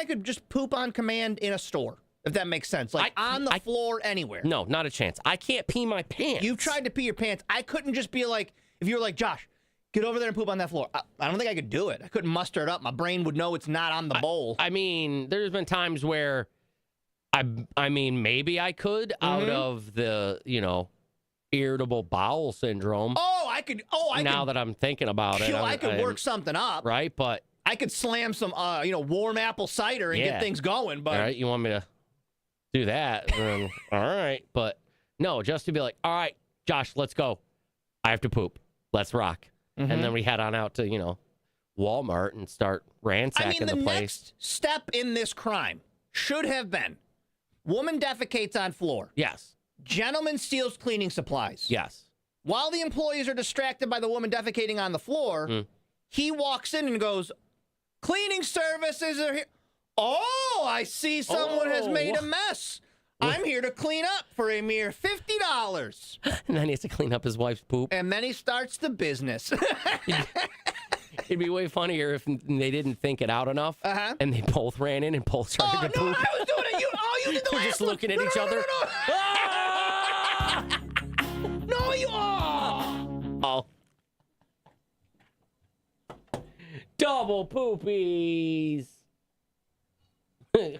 could just poop on command in a store, if that makes sense. Like on the floor anywhere. No, not a chance. I can't pee my pants. You've tried to pee your pants. I couldn't just be like, if you were like, Josh, get over there and poop on that floor. I don't think I could do it. I couldn't muster it up. My brain would know it's not on the bowl. I mean, there's been times where I mean, maybe I could out of the, irritable bowel syndrome. Now that I'm thinking about it. I could work something up. Right, but I could slam some, warm apple cider and get things going. But all right, you want me to do that? Then, all right, but no, just to be like, all right, Josh, let's go. I have to poop. Let's rock. And then we head on out to Walmart and start ransacking the place. Next step in this crime should have been woman defecates on floor. Yes. Gentleman steals cleaning supplies. Yes. While the employees are distracted by the woman defecating on the floor, he walks in and goes, cleaning services are here. Oh, I see someone has made a mess. I'm here to clean up for a mere $50. And then he has to clean up his wife's poop. And then he starts the business. It'd be way funnier if they didn't think it out enough, and they both ran in and both started to poop. I was doing it. You did the They're last just one. looking at each other. No, you are. Oh. Double poopies.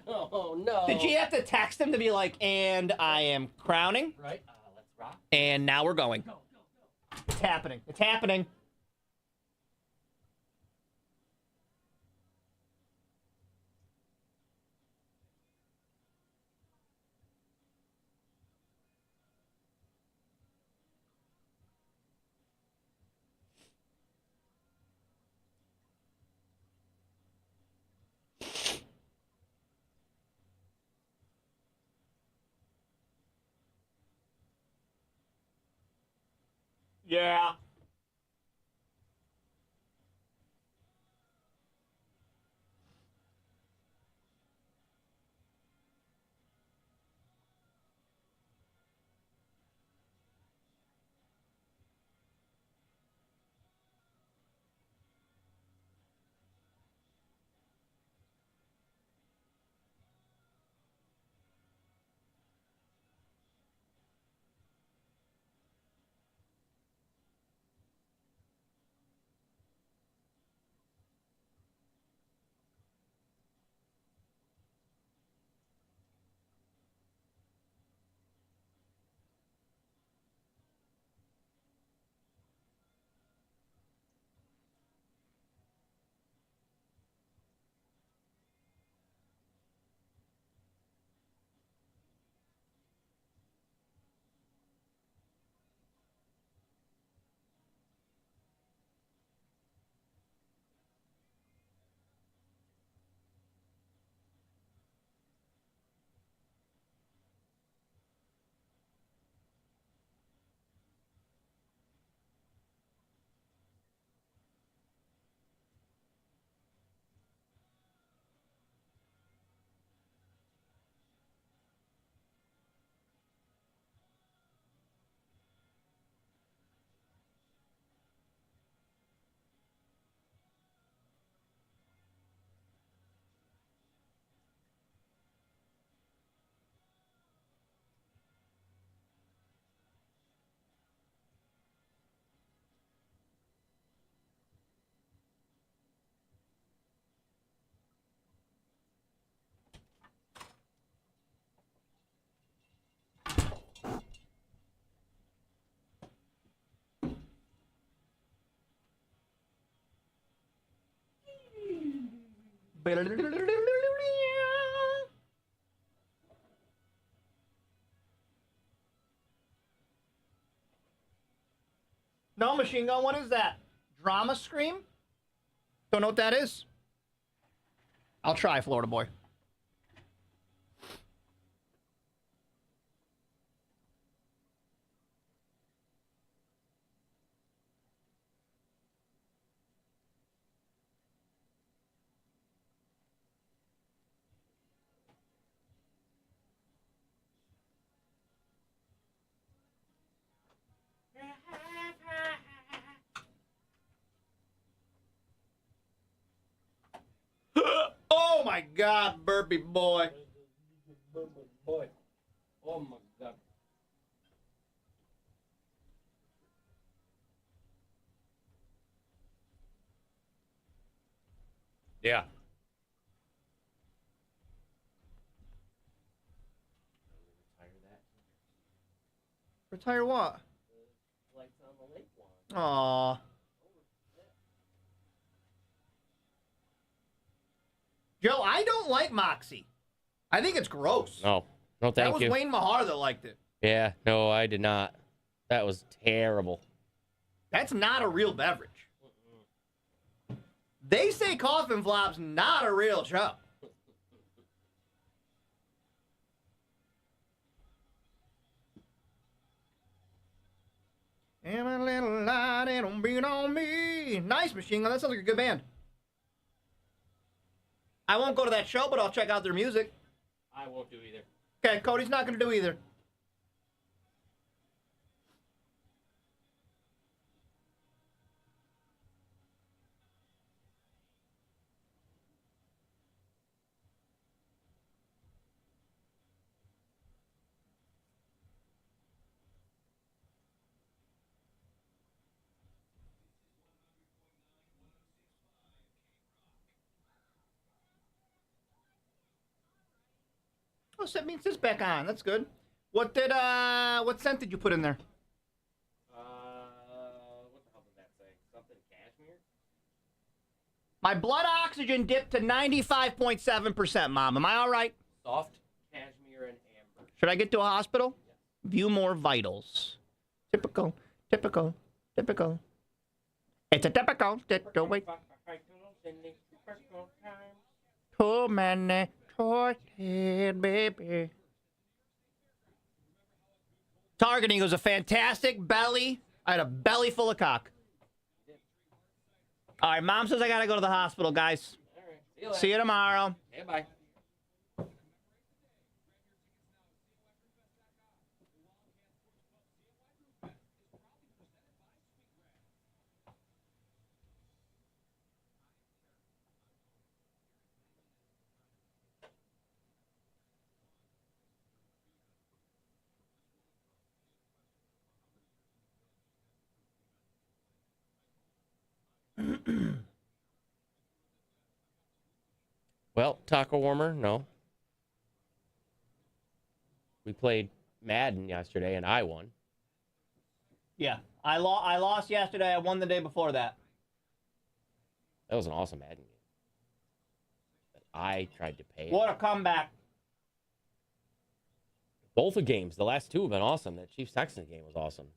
Oh, no. Did you have to text him to be like, and I am crowning? Right. Let's rock. And now we're going. Go. It's happening. It's happening. Yeah. No, Machine Gun, what is that? Drama Scream? Don't know what that is. I'll try, Florida boy. Oh my God, Burpee boy. Oh my God. Yeah. Retire what? Aw. Joe, I don't like Moxie. I think it's gross. No, that thank was you. Wayne Mahar that liked it. Yeah, no, I did not. That was terrible. That's not a real beverage. They say Coffin Flop's not a real show. And a little light, it don't beat on me. Nice, Machine Gun. That sounds like a good band. I won't go to that show, but I'll check out their music. I won't do either. Okay, Cody's not going to do either. Oh, so that means this back on. That's good. What scent did you put in there? What the hell did that say? Something cashmere? My blood oxygen dipped to 95.7%, Mom. Am I all right? Soft cashmere and amber. Should I get to a hospital? View more vitals. Typical, typical, typical. It's a typical situation. Too many choices, baby. Targeting was a fantastic belly. I had a belly full of cock. All right, Mom says I gotta go to the hospital, guys. All right. See you tomorrow. Okay, bye. Well, taco warmer, no. We played Madden yesterday, and I won. Yeah, I lost yesterday. I won the day before that. That was an awesome Madden game. But I tried to pay it. What a comeback. Both the games, the last two have been awesome. That Chiefs-Texans game was awesome.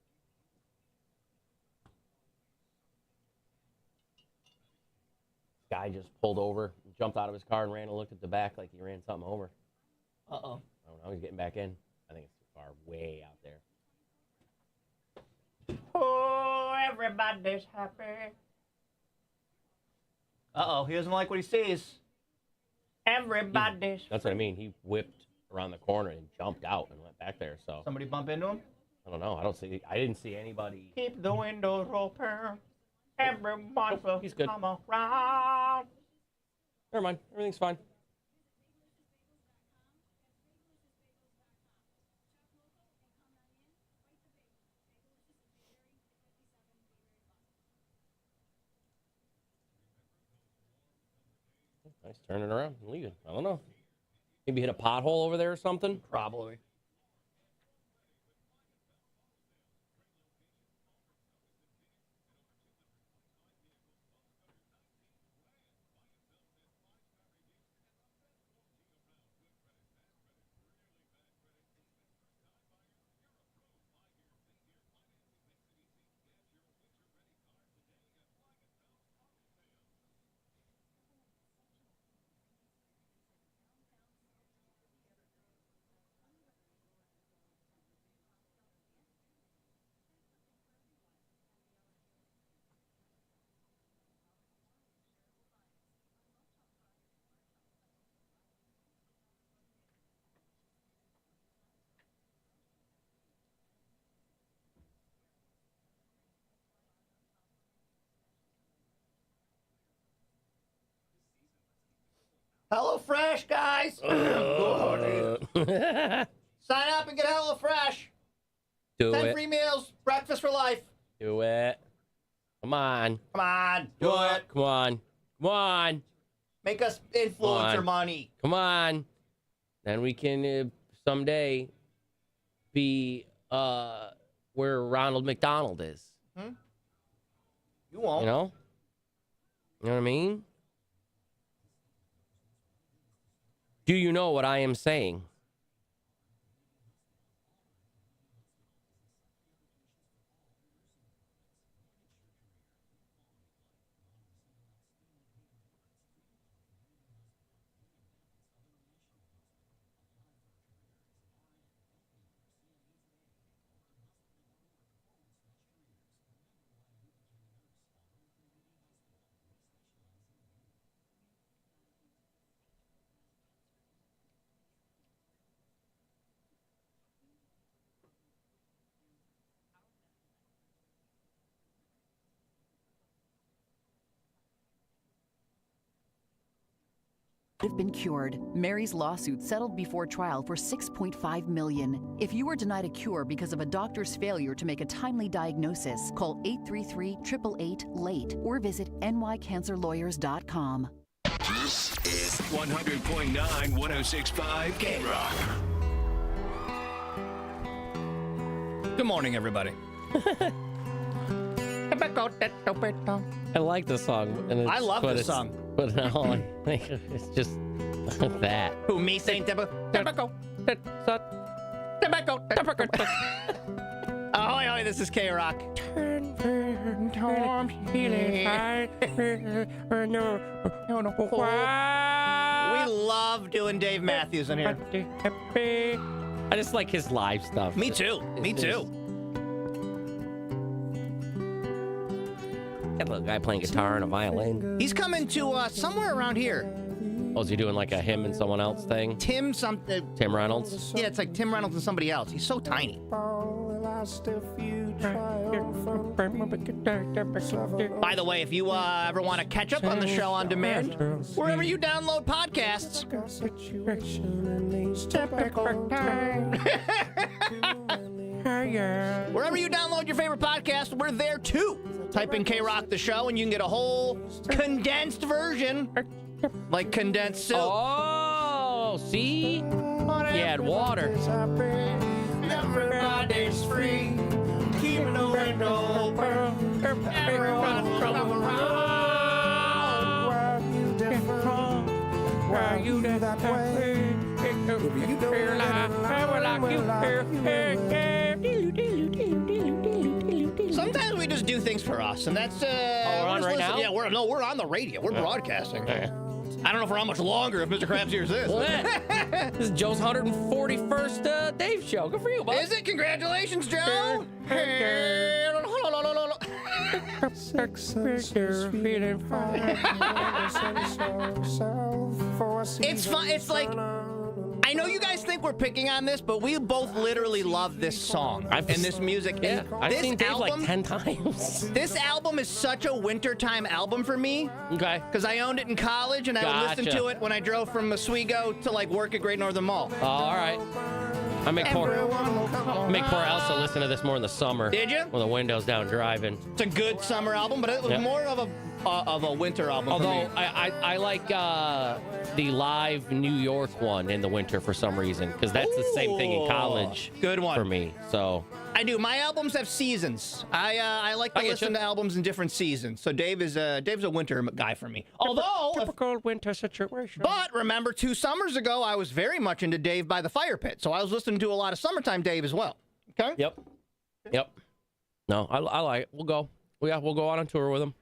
Guy just pulled over, jumped out of his car, and ran and looked at the back like he ran something over. Uh-oh. I don't know. He's getting back in. I think it's too far, way out there. Oh, everybody's happy. Uh-oh, he doesn't like what he sees. Everybody's That's what I mean. He whipped around the corner and jumped out and went back there. So Somebody bump into him? I don't know. I didn't see anybody. Keep the windows open. Everyone will he's good. come around. Never mind. Everything's fine. Nice turning around and leaving. I don't know. Maybe hit a pothole over there or something. Probably. HelloFresh, guys. Sign up and get HelloFresh. Do 10 it. free meals, breakfast for life. Do it. Come on. Come on, do it. Come on. Come on. Make us influencer money. Come on. Then we can someday be where Ronald McDonald is. You won't. You know? You know what I mean? Do you know what I am saying? Have been cured. Mary's lawsuit settled before trial for $6.5 million. If you were denied a cure because of a doctor's failure to make a timely diagnosis, call 833-888-LATE or visit nycancerlawyers.com. This is 100.9, 106.5 K-Rock. Good morning, everybody. I like this song. And I love this song. But no, it's just that. Who, me saying tobacco? Ahoy, this is K-Rock. We love doing Dave Matthews in here. I just like his live stuff. Me too. Me too. Got a little guy playing guitar and a violin. He's coming to somewhere around here. Oh, is he doing like a him and someone else thing? Tim something. Tim Reynolds? Yeah, it's like Tim Reynolds and somebody else. He's so tiny. By the way, if you ever want to catch up on the show on demand, wherever you download podcasts. Wherever you download your favorite podcast, we're there too. Type in K-Rock the show and you can get a whole condensed version. Like condensed soup. Oh, see? He had water. Everybody's free. Keeping the window open. Everyone's coming around. Why you that way? If you don't sometimes we just do things for us, and that's we're on right now? Yeah, we're on the radio. We're broadcasting. Okay. I don't know for how much longer if Mr. Krabs hears this. This is Joe's 141st Dave show. Good for you, bud. Is it? Congratulations, Joe. It's fun. It's like, I know you guys think we're picking on this, but we both literally love this song and this music. Yeah, I've this seen Dave album, like 10 times. This album is such a wintertime album for me. Okay. Because I owned it in college, and I would listen to it when I drove from Oswego to like work at Great Northern Mall. Oh, all right. I make poor Elsa listen to this more in the summer. Did you? When the window's down driving. It's a good summer album, but it was more of a winter album. Although for me. I like the live New York one in the winter for some reason, because that's the same thing in college. Good one for me. So I do. My albums have seasons. I like to listen to albums in different seasons. So Dave's a winter guy for me. Although typical winter situation. But remember, 2 summers ago, I was very much into Dave by the Fire Pit. So I was listening to a lot of summertime Dave as well. Okay. Yep. No, I like it. We'll go. We'll go out on tour with him.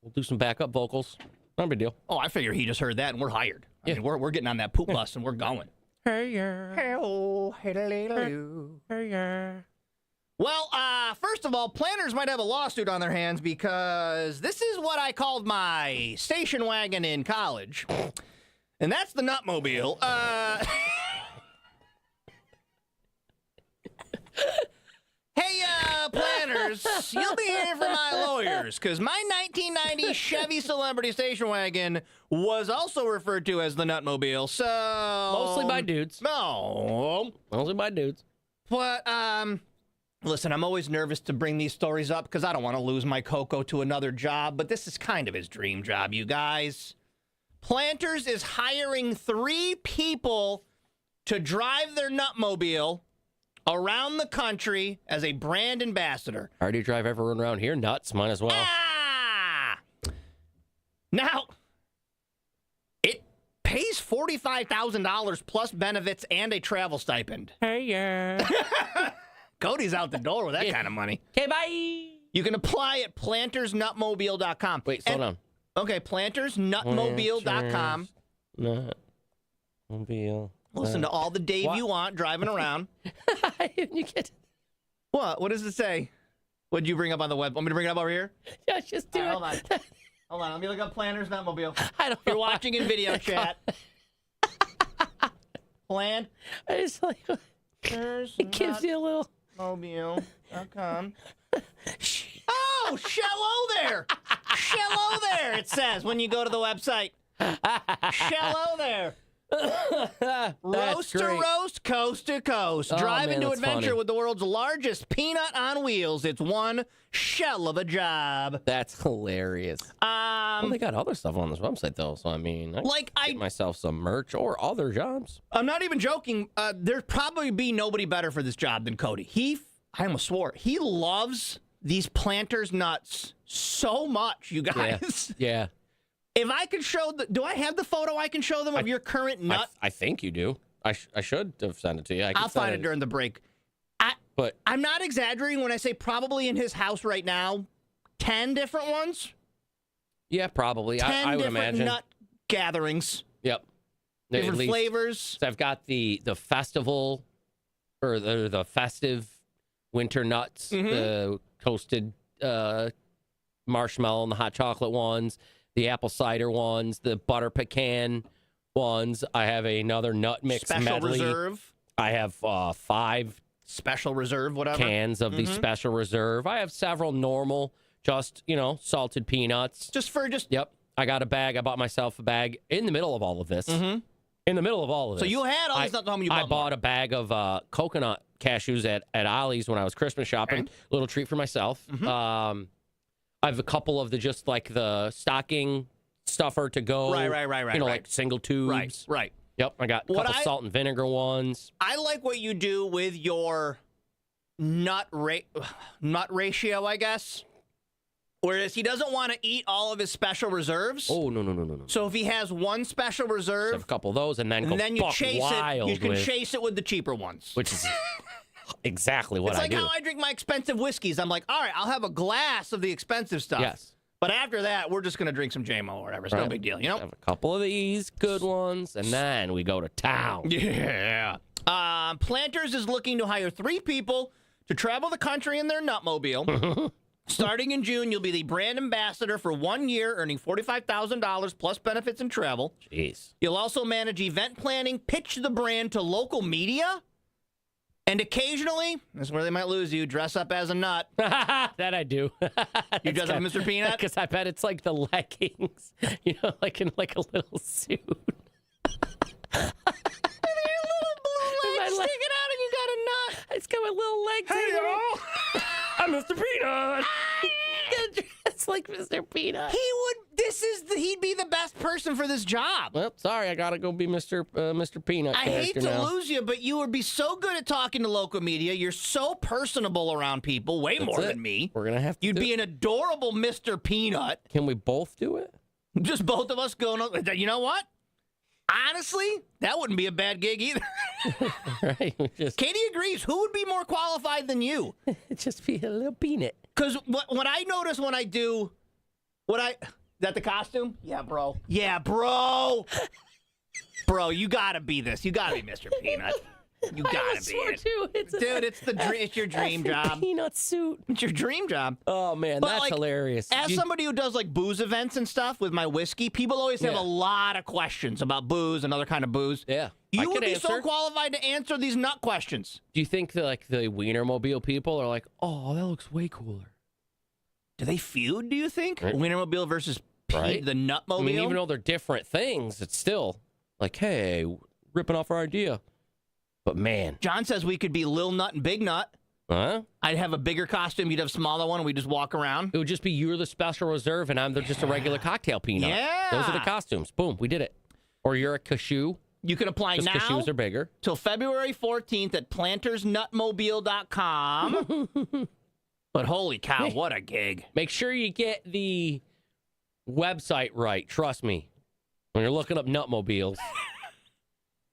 We'll do some backup vocals. Not a big deal. Oh, I figure he just heard that and we're hired. I mean, we're getting on that poop bus and we're going. Hey, yeah. Hey, yeah. Well, first of all, planners might have a lawsuit on their hands because this is what I called my station wagon in college. And that's the Nutmobile. Hey, planners. lawyers, you'll be hearing from my lawyers, because my 1990 Chevy Celebrity station wagon was also referred to as the Nutmobile. So Mostly by dudes. No. Mostly by dudes. But, listen, I'm always nervous to bring these stories up because I don't want to lose my Coco to another job, but this is kind of his dream job, you guys. Planters is hiring 3 people to drive their Nutmobile around the country as a brand ambassador. I already drive everyone around here nuts. Might as well. Now, it pays $45,000 plus benefits and a travel stipend. Hey, yeah. Cody's out the door with that kind of money. Okay, bye. You can apply at plantersnutmobile.com. Wait, slow down. Okay, plantersnutmobile.com. Nutmobile. Listen to all the Dave you want driving around. You get What? What does it say? What did you bring up on the web? Want me to bring it up over here? Yeah, just do it. Hold on. Hold on. Let me look up Planters Nutmobile. I don't know. You're watching in video chat. Plan. It's like it gives you a little Mobile.com. Oh, shallow there. Shallow there, it says when you go to the website. Shallow there. Roast to roast, coast to coast. Oh, Drive man, into that's adventure funny. with the world's largest peanut on wheels. It's one shell of a job. That's hilarious. Well, they got other stuff on this website though, so I mean, I get myself some merch or other jobs. I'm not even joking. There'd probably be nobody better for this job than Cody. I almost swore. He loves these Planters nuts so much, you guys. Yeah. If I could show do I have the photo I can show them of your current nut? I think you do. I should have sent it to you. I'll find it during the break. But I'm not exaggerating when I say probably in his house right now, 10 different ones. Yeah, probably. 10 I would different imagine. nut gatherings. Yep. Different flavors. So I've got the festival or the festive winter nuts, the toasted marshmallow and the hot chocolate ones, the apple cider ones, the butter pecan ones. I have another nut mix Special medley. Reserve. I have 5 Special Reserve, whatever. cans of the Special Reserve. I have several normal, just, salted peanuts. Yep. I got a bag. I bought myself a bag in the middle of all of this. In the middle of all of this. So you had all this stuff at home. I bought a bag of coconut cashews at Ollie's when I was Christmas shopping. Okay. Little treat for myself. I have a couple of the stocking stuffer to go. Right. Like single tubes. Right. Yep. I got a couple salt and vinegar ones. I like what you do with your nut ratio, I guess. Whereas he doesn't want to eat all of his Special Reserves. Oh, no. So if he has one Special Reserve, have a couple of those, and then you chase wild it. You can with, chase it with the cheaper ones, which is exactly what it's I like do. how I drink my expensive whiskeys. I'm like, all right, I'll have a glass of the expensive stuff. Yes. But after that, we're just going to drink some JMO or whatever. It's no big deal, Have a couple of these good ones, and then we go to town. Yeah. Planters is looking to hire 3 people to travel the country in their Nutmobile. Starting in June, you'll be the brand ambassador for 1 year, earning $45,000 plus benefits and travel. Jeez. You'll also manage event planning, pitch the brand to local media, and occasionally, this is where they might lose you, dress up as a nut. That I do. You dress up as Mr. Peanut? Because I bet it's like the leggings, like in like a little suit. Legs sticking out and you got a nut. It's got my little legs. Hey, y'all. I'm Mr. Peanut. It's like Mr. Peanut. He'd be the best person for this job. Well, sorry, I gotta go be Mr. Peanut. I hate to lose you, but you would be so good at talking to local media. You're so personable around people, way more than me. We're gonna have to. You'd be an adorable Mr. Peanut. Can we both do it? Just both of us going. You know what? Honestly, that wouldn't be a bad gig either. Right? Katie agrees. Who would be more qualified than you? Just be a little peanut. Because what I notice when I do, is that the costume? Yeah, bro. Yeah, bro. Bro, you gotta be this. You gotta be Mr. Peanut. You gotta be it. Dude, it's it's your dream job. Peanut suit. It's your dream job. Oh, man, But, that's like, hilarious. As somebody who does like booze events and stuff with my whiskey, people always have a lot of questions about booze and other kind of booze. Yeah. You would be so qualified to answer these nut questions. Do you think that, like, the Wienermobile people are like, oh, that looks way cooler? Do they feud, do you think? Right. Wienermobile versus the Nutmobile? I mean, even though they're different things, it's still like, hey, ripping off our idea. But, man. John says we could be Lil Nut and Big Nut. Huh? I'd have a bigger costume. You'd have a smaller one, and we just walk around. It would just be you're the special reserve, and I'm just a regular cocktail peanut. Yeah. Those are the costumes. Boom, we did it. Or you're a cashew. You can apply now. Cashews are bigger. Till February 14th at plantersnutmobile.com. But holy cow, what a gig. Make sure you get the website right. Trust me. When you're looking up nutmobiles,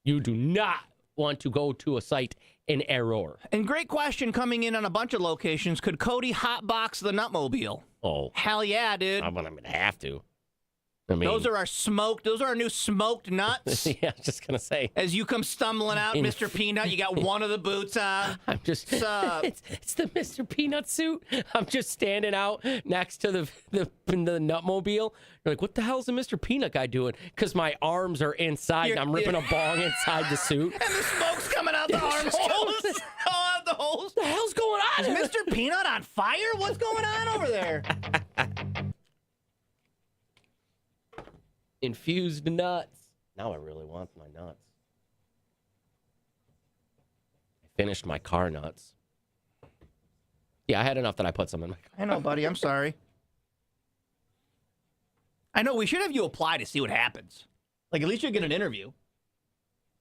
you do not want to go to a site in error. And great question coming in on a bunch of locations. Could Cody hotbox the Nutmobile? Oh. Hell yeah, dude. I'm going to have to. I mean, those are our new smoked nuts. Yeah, I was just going to say. As you come stumbling out, Mr. Peanut, you got one of the boots on. I'm just, it's the Mr. Peanut suit. I'm just standing out next to the Nutmobile. You're like, what the hell is the Mr. Peanut guy doing? Because my arms are inside and I'm ripping a bong inside the suit. And the smoke's coming out the armholes. Out the holes. What the hell's going on? Is Mr. Peanut on fire? What's going on over there? Infused nuts. Now I really want my nuts. I finished my car nuts. Yeah, I had enough that I put some in my car. I know, buddy. I'm sorry. I know. We should have you apply to see what happens. Like, at least you get an interview.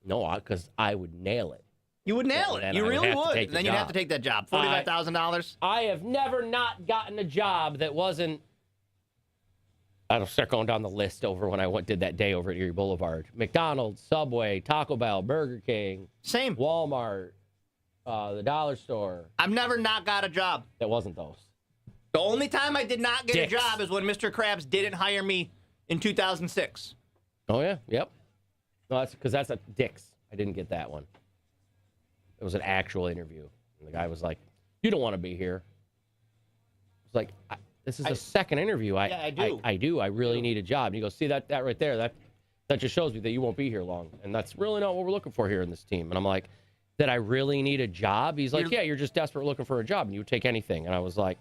No, because I would nail it. You would nail it. You really would. And then you'd have to take that job. $45,000. I have never not gotten a job that wasn't. I don't start going down the list over when I did that day over at Erie Boulevard. McDonald's, Subway, Taco Bell, Burger King. Same. Walmart, the dollar store. I've never not got a job. That wasn't those. The only time I did not get Dick's. a job is when Mr. Krabs didn't hire me in 2006. Oh, yeah? Yep. No, that's because that's a Dick's. I didn't get that one. It was an actual interview. And the guy was like, you don't want to be here. I was like, this is a second interview. I do. I do. I really need a job. And he goes, see that right there? That just shows me that you won't be here long. And that's really not what we're looking for here in this team. And I'm like, that I really need a job? He's like, yeah, you're just desperate looking for a job and you would take anything. And I was like,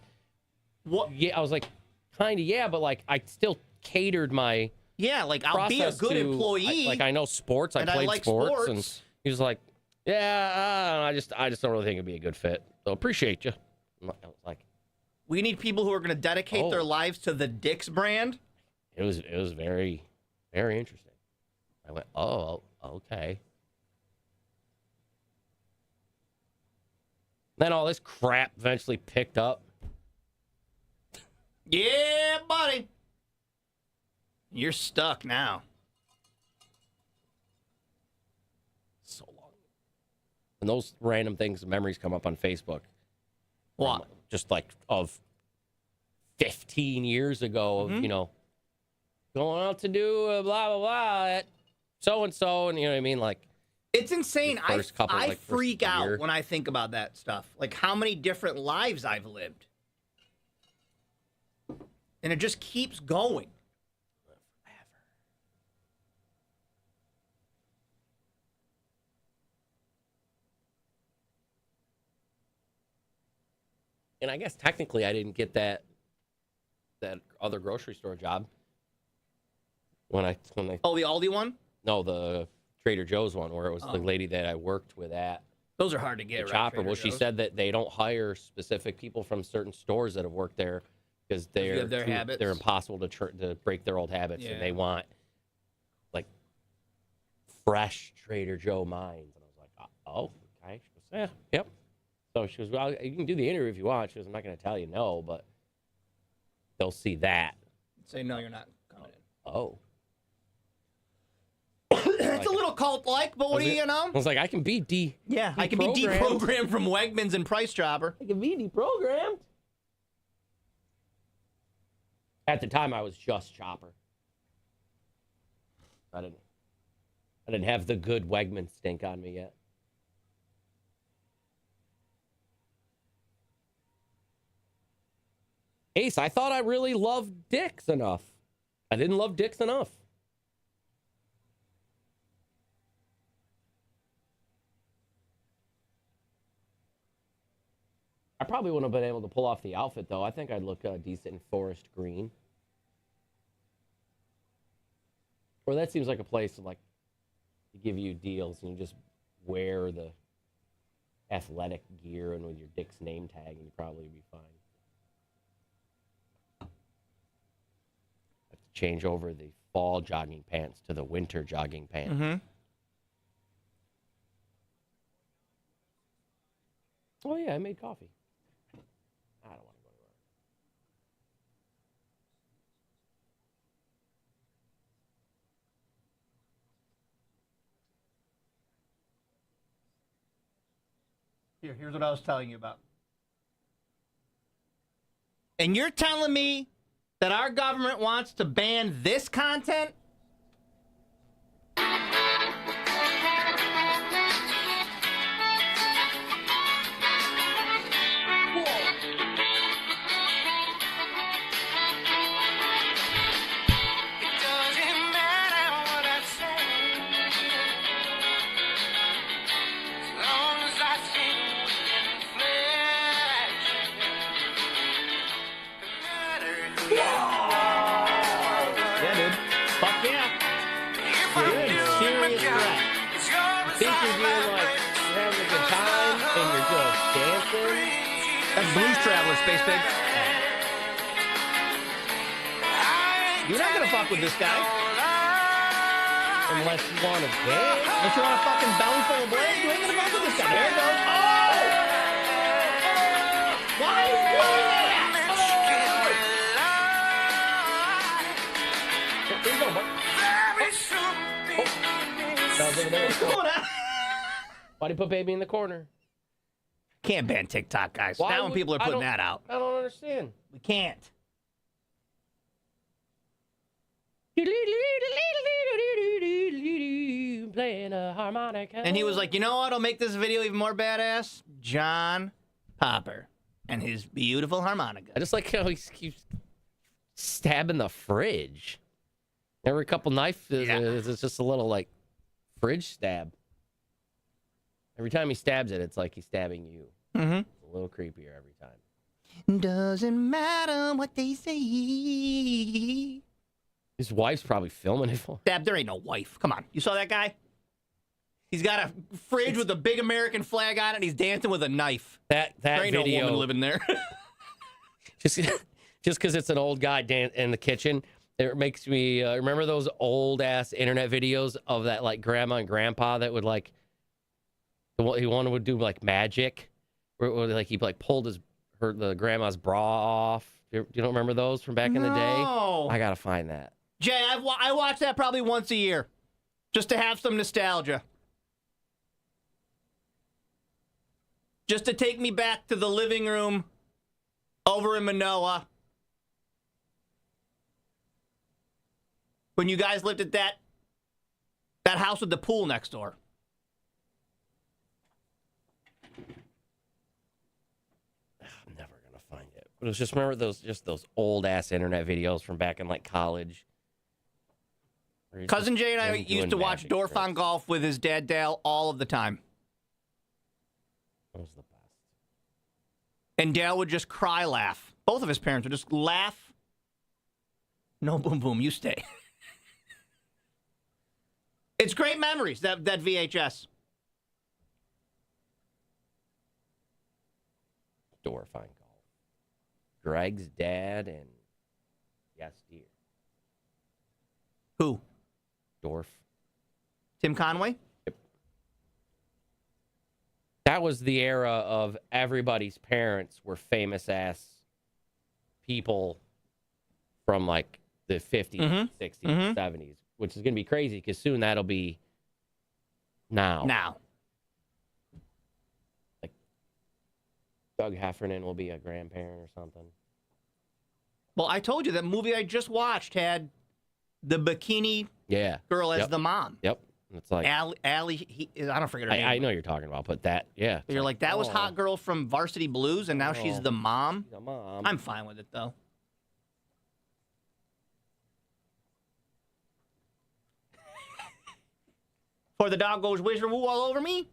what? Yeah, I was like, kind of, yeah, but like I still catered my like I'll be a good employee. I know sports. I played like sports. And he was like, yeah, I just don't really think it'd be a good fit. So appreciate you. I was like, we need people who are going to dedicate their lives to the Dick's brand. It was very, very interesting. I went, oh, okay. Then all this crap eventually picked up. Yeah, buddy. You're stuck now. So long. And those random things, memories come up on Facebook. What? Just like of 15 years ago of, going out to do blah, blah, blah at so-and-so. And you know what I mean? Like, it's insane. I freak out year. when I think about that stuff. Like how many different lives I've lived. And it just keeps going. And I guess technically I didn't get that other grocery store job when they the Aldi one? No, the Trader Joe's one where it was the lady that I worked with at. Those are hard to get, right? Chopper. Well, she said that they don't hire specific people from certain stores that have worked there because they're impossible to break their old habits, and they want like fresh Trader Joe minds. And I was like, oh, okay. She goes, yep. So she goes, well, you can do the interview if you want. She goes, I'm not going to tell you no, but they'll see that. Say, no, you're not coming in. Oh. It's a little cult-like, but what do you know? I was like, I can be I can be deprogrammed from Wegmans and Price Chopper. I can be deprogrammed. At the time, I was just Chopper. I didn't have the good Wegman stink on me yet. Ace, I thought I really loved dicks enough. I didn't love dicks enough. I probably wouldn't have been able to pull off the outfit, though. I think I'd look decent in forest green. Or that seems like a place to, like, to give you deals and you just wear the athletic gear and with your dick's name tag and you'd probably be fine. Have to change over the fall jogging pants to the winter jogging pants. Mm-hmm. Oh, yeah, I made coffee. I don't want to go to work. Here's what I was telling you about. And you're telling me that our government wants to ban this content? Yeah, dude. Fuck yeah. Good, serious threat. Think you're doing like you're having a good time and you're just dancing. That's Blues Traveler, Space Pig. You're not gonna fuck with this guy. Unless you want to dance. Unless you want a fucking belly full of blades, you ain't gonna fuck with this guy. There it goes. Oh! Why is he doing that? Here you go, bud. What's going on? Why'd you put baby in the corner? Can't ban TikTok, guys. Why Now when would- people are I putting don't- that out. I don't understand. We can't. Playing a harmonica. And he was like, you know what'll make this video even more badass? John Popper and his beautiful harmonica. I just like how he keeps stabbing the fridge. Every couple knife is just a little like fridge stab. Every time he stabs it, it's like he's stabbing you. Mm-hmm. It's a little creepier every time. Doesn't matter what they say. His wife's probably filming it for him. Dab, there ain't no wife. Come on. You saw that guy? He's got a fridge with a big American flag on it, and he's dancing with a knife. That There ain't video, no woman living there. just because it's an old guy in the kitchen, it makes me remember those old ass internet videos of that like grandma and grandpa that would like he one would do like magic, where like he like pulled the grandma's bra off. You don't remember those from back in the day? No. I gotta find that. Jay, I watch that probably once a year, just to have some nostalgia. Just to take me back to the living room over in Manoa. When you guys lived at that house with the pool next door. I'm never gonna find it. But it was just remember those old ass internet videos from back in like college. Where you're Cousin just Jay and I doing used to watch magic Dorf on tricks. Golf with his dad Dale all of the time. That was the best. And Dale would just cry laugh. Both of his parents would just laugh. No, boom, boom, you stay. It's great memories, that VHS. Dorf on Golf. Greg's dad and yes, dear. Who? Dorf. Tim Conway? That was the era of everybody's parents were famous ass people from like the 50s, 60s, 70s, which is going to be crazy because soon that'll be now. Like Doug Heffernan will be a grandparent or something. Well, I told you that movie I just watched had the bikini girl as the mom. Yep. It's like Allie, I don't forget her name. I know you're talking about, but that, You're like, that was oh. Hot Girl from Varsity Blues, and now she's the mom. She's a mom. I'm fine with it, though. Before the dog goes whiz-woo all over me.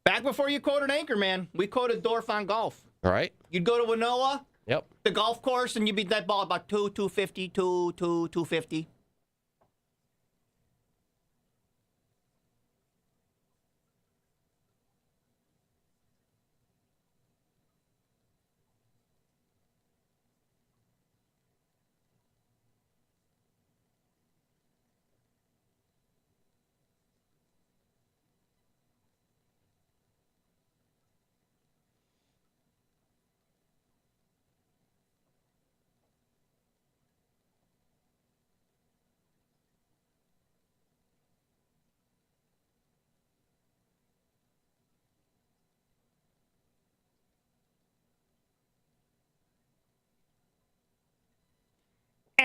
Back before you quoted Anchorman, we quoted Dorf on golf. All right. You'd go to Winoa, Yep. the golf course, and you'd beat that ball about 250, 250.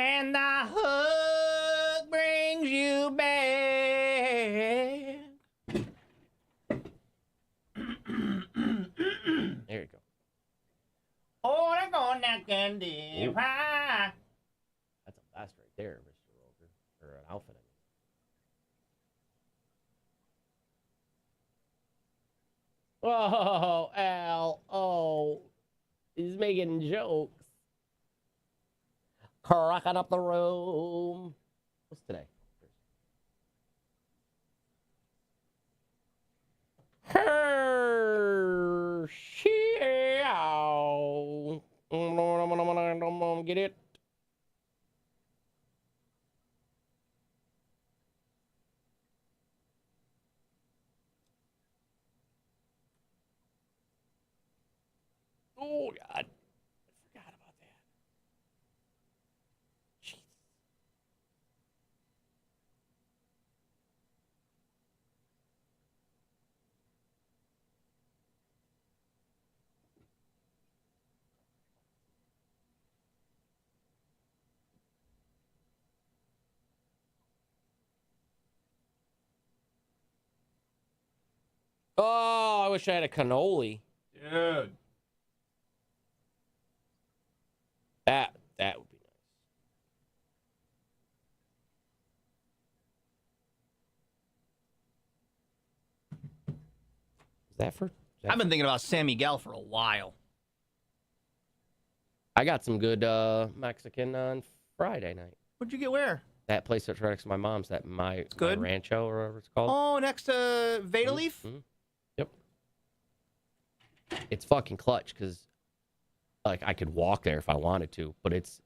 And the hook brings you back. There you go. Oh, they're going that candy. Ooh. That's a vest right there, Mr. Roker. Or an outfit, I mean. Oh, Al. Oh. He's making jokes. Cracking up the room. What's today? Get it? Oh, God. I forgot about that. Jeez. Oh, I wish I had a cannoli. Dude. That would be nice. Is that for? I've been thinking about San Miguel for a while. I got some good Mexican on Friday night. What'd you get where? That place that's right next to my mom's, that my good. Rancho or whatever it's called. Oh, next to Veda Leaf? Mm-hmm. Yep. It's fucking clutch because, like, I could walk there if I wanted to, but it's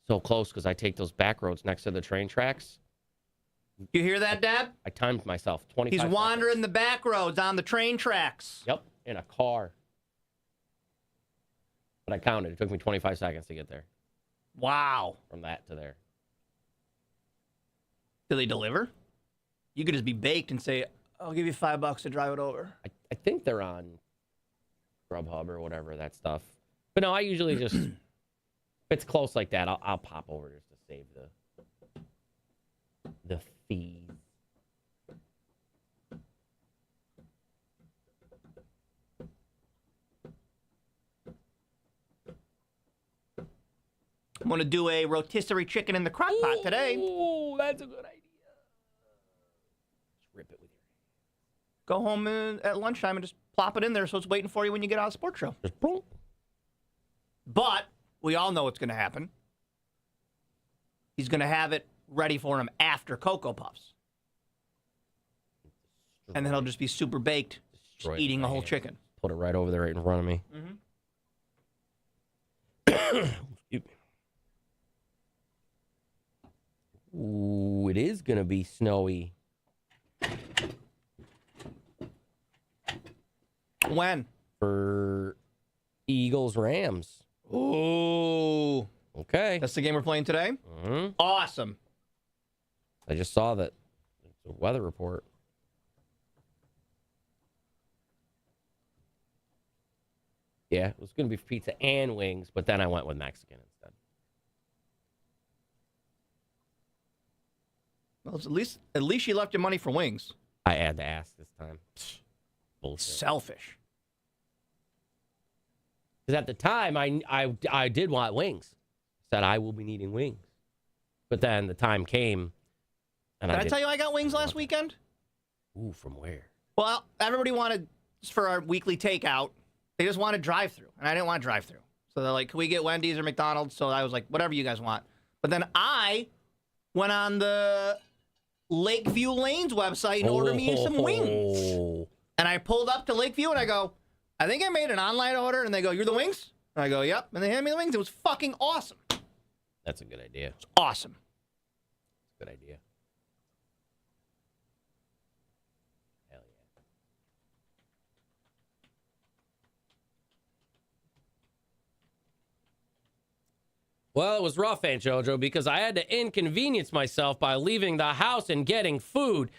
so close because I take those back roads next to the train tracks. You hear that, Dad? I timed myself 25 He's wandering seconds. the back roads on the train tracks. Yep, in a car. But I counted. It took me 25 seconds to get there. Wow. From that to there. Do they deliver? You could just be baked and say, I'll give you $5 to drive it over. I think they're on Grubhub or whatever, that stuff. But no, I usually just, if it's close like that, I'll pop over just to save the fees. I'm going to do a rotisserie chicken in the crock pot today. Oh, that's a good idea. Just rip it with your hand. Go home at lunchtime and just plop it in there so it's waiting for you when you get out of the sports show. Just boom. But we all know what's going to happen. He's going to have it ready for him after Cocoa Puffs. And then he'll just be super baked, just eating a whole chicken. Put it right over there right in front of me. Mm-hmm. Excuse me. Ooh, it is going to be snowy. When? For Eagles-Rams. Ooh. Okay. That's the game we're playing today? Mm-hmm. Awesome. I just saw that. It's a weather report. Yeah, it was going to be pizza and wings, but then I went with Mexican instead. Well, at least you left your money for wings. I had to ask this time. Bullshit. Selfish. Because at the time, I did want wings. Said I will be needing wings. But then the time came, and Did I tell you I got wings last weekend? Ooh, from where? Well, everybody wanted, for our weekly takeout, they just wanted drive-through, and I didn't want drive-through. So they're like, can we get Wendy's or McDonald's? So I was like, whatever you guys want. But then I went on the Lakeview Lanes website and ordered me some wings. And I pulled up to Lakeview, and I go, I think I made an online order. And they go, you're the wings? And I go, yep. And they handed me the wings. It was fucking awesome. That's a good idea. It's awesome. Good idea. Hell yeah. Well, it was rough, Aunt JoJo, because I had to inconvenience myself by leaving the house and getting food.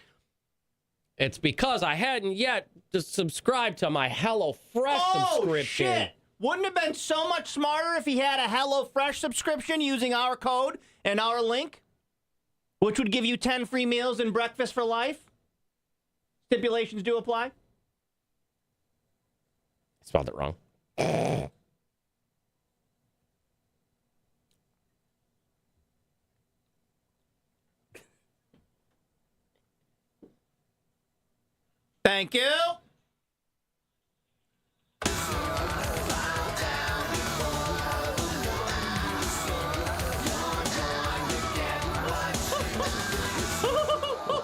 It's because I hadn't yet subscribed to my HelloFresh subscription. Shit. Wouldn't it have been so much smarter if he had a HelloFresh subscription using our code and our link, which would give you 10 free meals and breakfast for life? Stipulations do apply. I spelled it wrong. Thank you.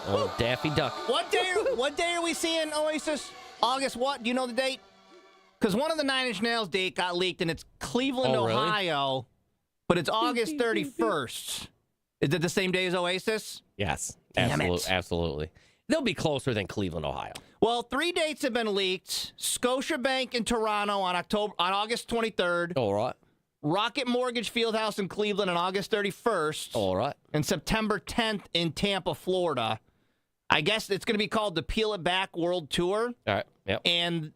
Oh, Daffy Duck. What day are we seeing Oasis? August what? Do you know the date? Because one of the Nine Inch Nails date got leaked, and it's Cleveland, really? Ohio, but it's August 31st. Is it the same day as Oasis? Yes, Damn it. absolutely. They'll be closer than Cleveland, Ohio. Well, 3 dates have been leaked. Scotiabank in Toronto on August 23rd. All right. Rocket Mortgage Fieldhouse in Cleveland on August 31st. All right. And September 10th in Tampa, Florida. I guess it's going to be called the Peel It Back World Tour. All right. Yep. And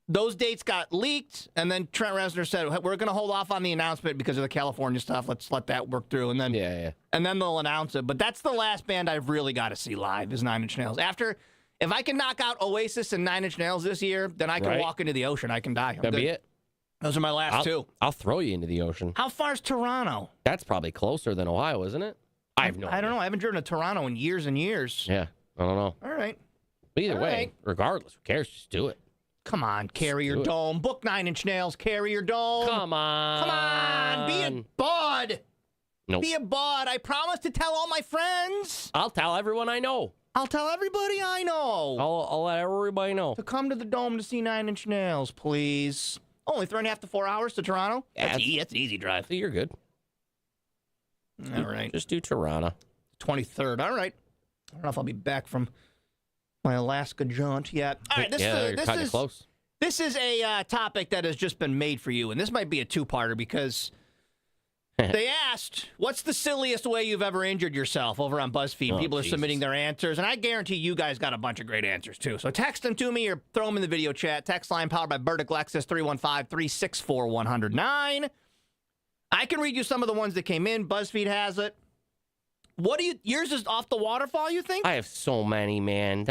those dates got leaked, and then Trent Reznor said, we're going to hold off on the announcement because of the California stuff. Let's let that work through, and then and then they'll announce it. But that's the last band I've really got to see live is Nine Inch Nails. If I can knock out Oasis and Nine Inch Nails this year, then I can walk into the ocean. I can die. That'd be it. Those are my last two. I'll throw you into the ocean. How far is Toronto? That's probably closer than Ohio, isn't it? I have no idea. I don't know. I haven't driven to Toronto in years and years. Yeah, I don't know. All right. Either way, regardless, who cares? Just do it. Come on, carry your dome. Book Nine Inch Nails, carry your dome. Come on. Come on, be a bud. Nope. Be a bud. I promise to tell all my friends. I'll tell everyone I know. I'll tell everybody I know. I'll let everybody know. To come to the dome to see Nine Inch Nails, please. Only 3.5 to 4 hours to Toronto? That's an easy drive. You're good. All right. Just do Toronto. 23rd. All right. I don't know if I'll be back from my Alaska jaunt yet. All right. You're kind of close. This is a topic that has just been made for you, and this might be a two-parter because they asked, what's the silliest way you've ever injured yourself over on BuzzFeed? People are submitting their answers, and I guarantee you guys got a bunch of great answers, too. So text them to me or throw them in the video chat. Text line powered by Burdick Lexus 315-364-109. I can read you some of the ones that came in. BuzzFeed has it. Yours is off the waterfall, you think? I have so many, man.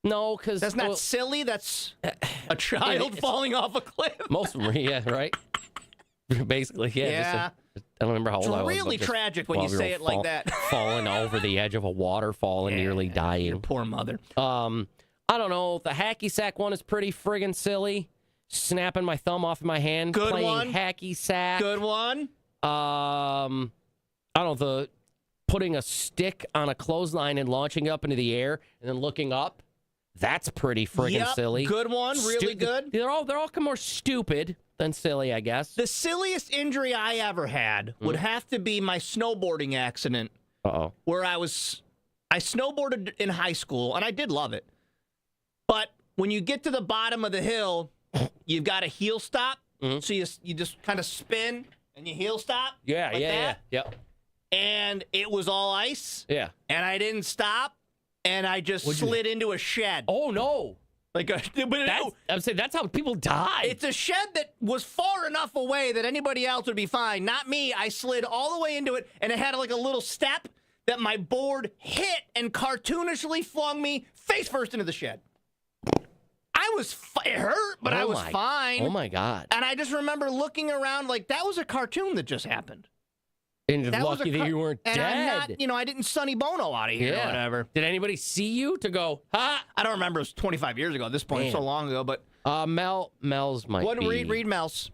No, because that's not silly. That's a child falling off a cliff. Most of them, yeah, right. Basically, yeah. I don't remember how old I was. It's really tragic when you say it like that. Falling over the edge of a waterfall and nearly dying. Your poor mother. I don't know. The hacky sack one is pretty friggin' silly. Snapping my thumb off of my hand. Good playing one. Hacky sack. Good one. I don't know. Putting a stick on a clothesline and launching up into the air and then looking up. That's pretty friggin' silly. Good one. Really good. They're all more stupid than silly, I guess. The silliest injury I ever had would have to be my snowboarding accident. Where I snowboarded in high school, and I did love it. But when you get to the bottom of the hill, you've got a heel stop. So you just kind of spin and you heel stop. Yeah. And it was all ice. Yeah. And I didn't stop. And I just slid into a shed. Oh, no. I'm saying that's how people die. It's a shed that was far enough away that anybody else would be fine. Not me. I slid all the way into it, and it had like a little step that my board hit and cartoonishly flung me face first into the shed. It hurt, but I was fine. Oh, my God. And I just remember looking around like that was a cartoon that just happened. And you're lucky that you weren't and dead. I'm not, I didn't Sonny Bono out of here or whatever. Did anybody see you to go, ha? I don't remember. It was 25 years ago at this point, so long ago. But Mel's might be. Read Mel's.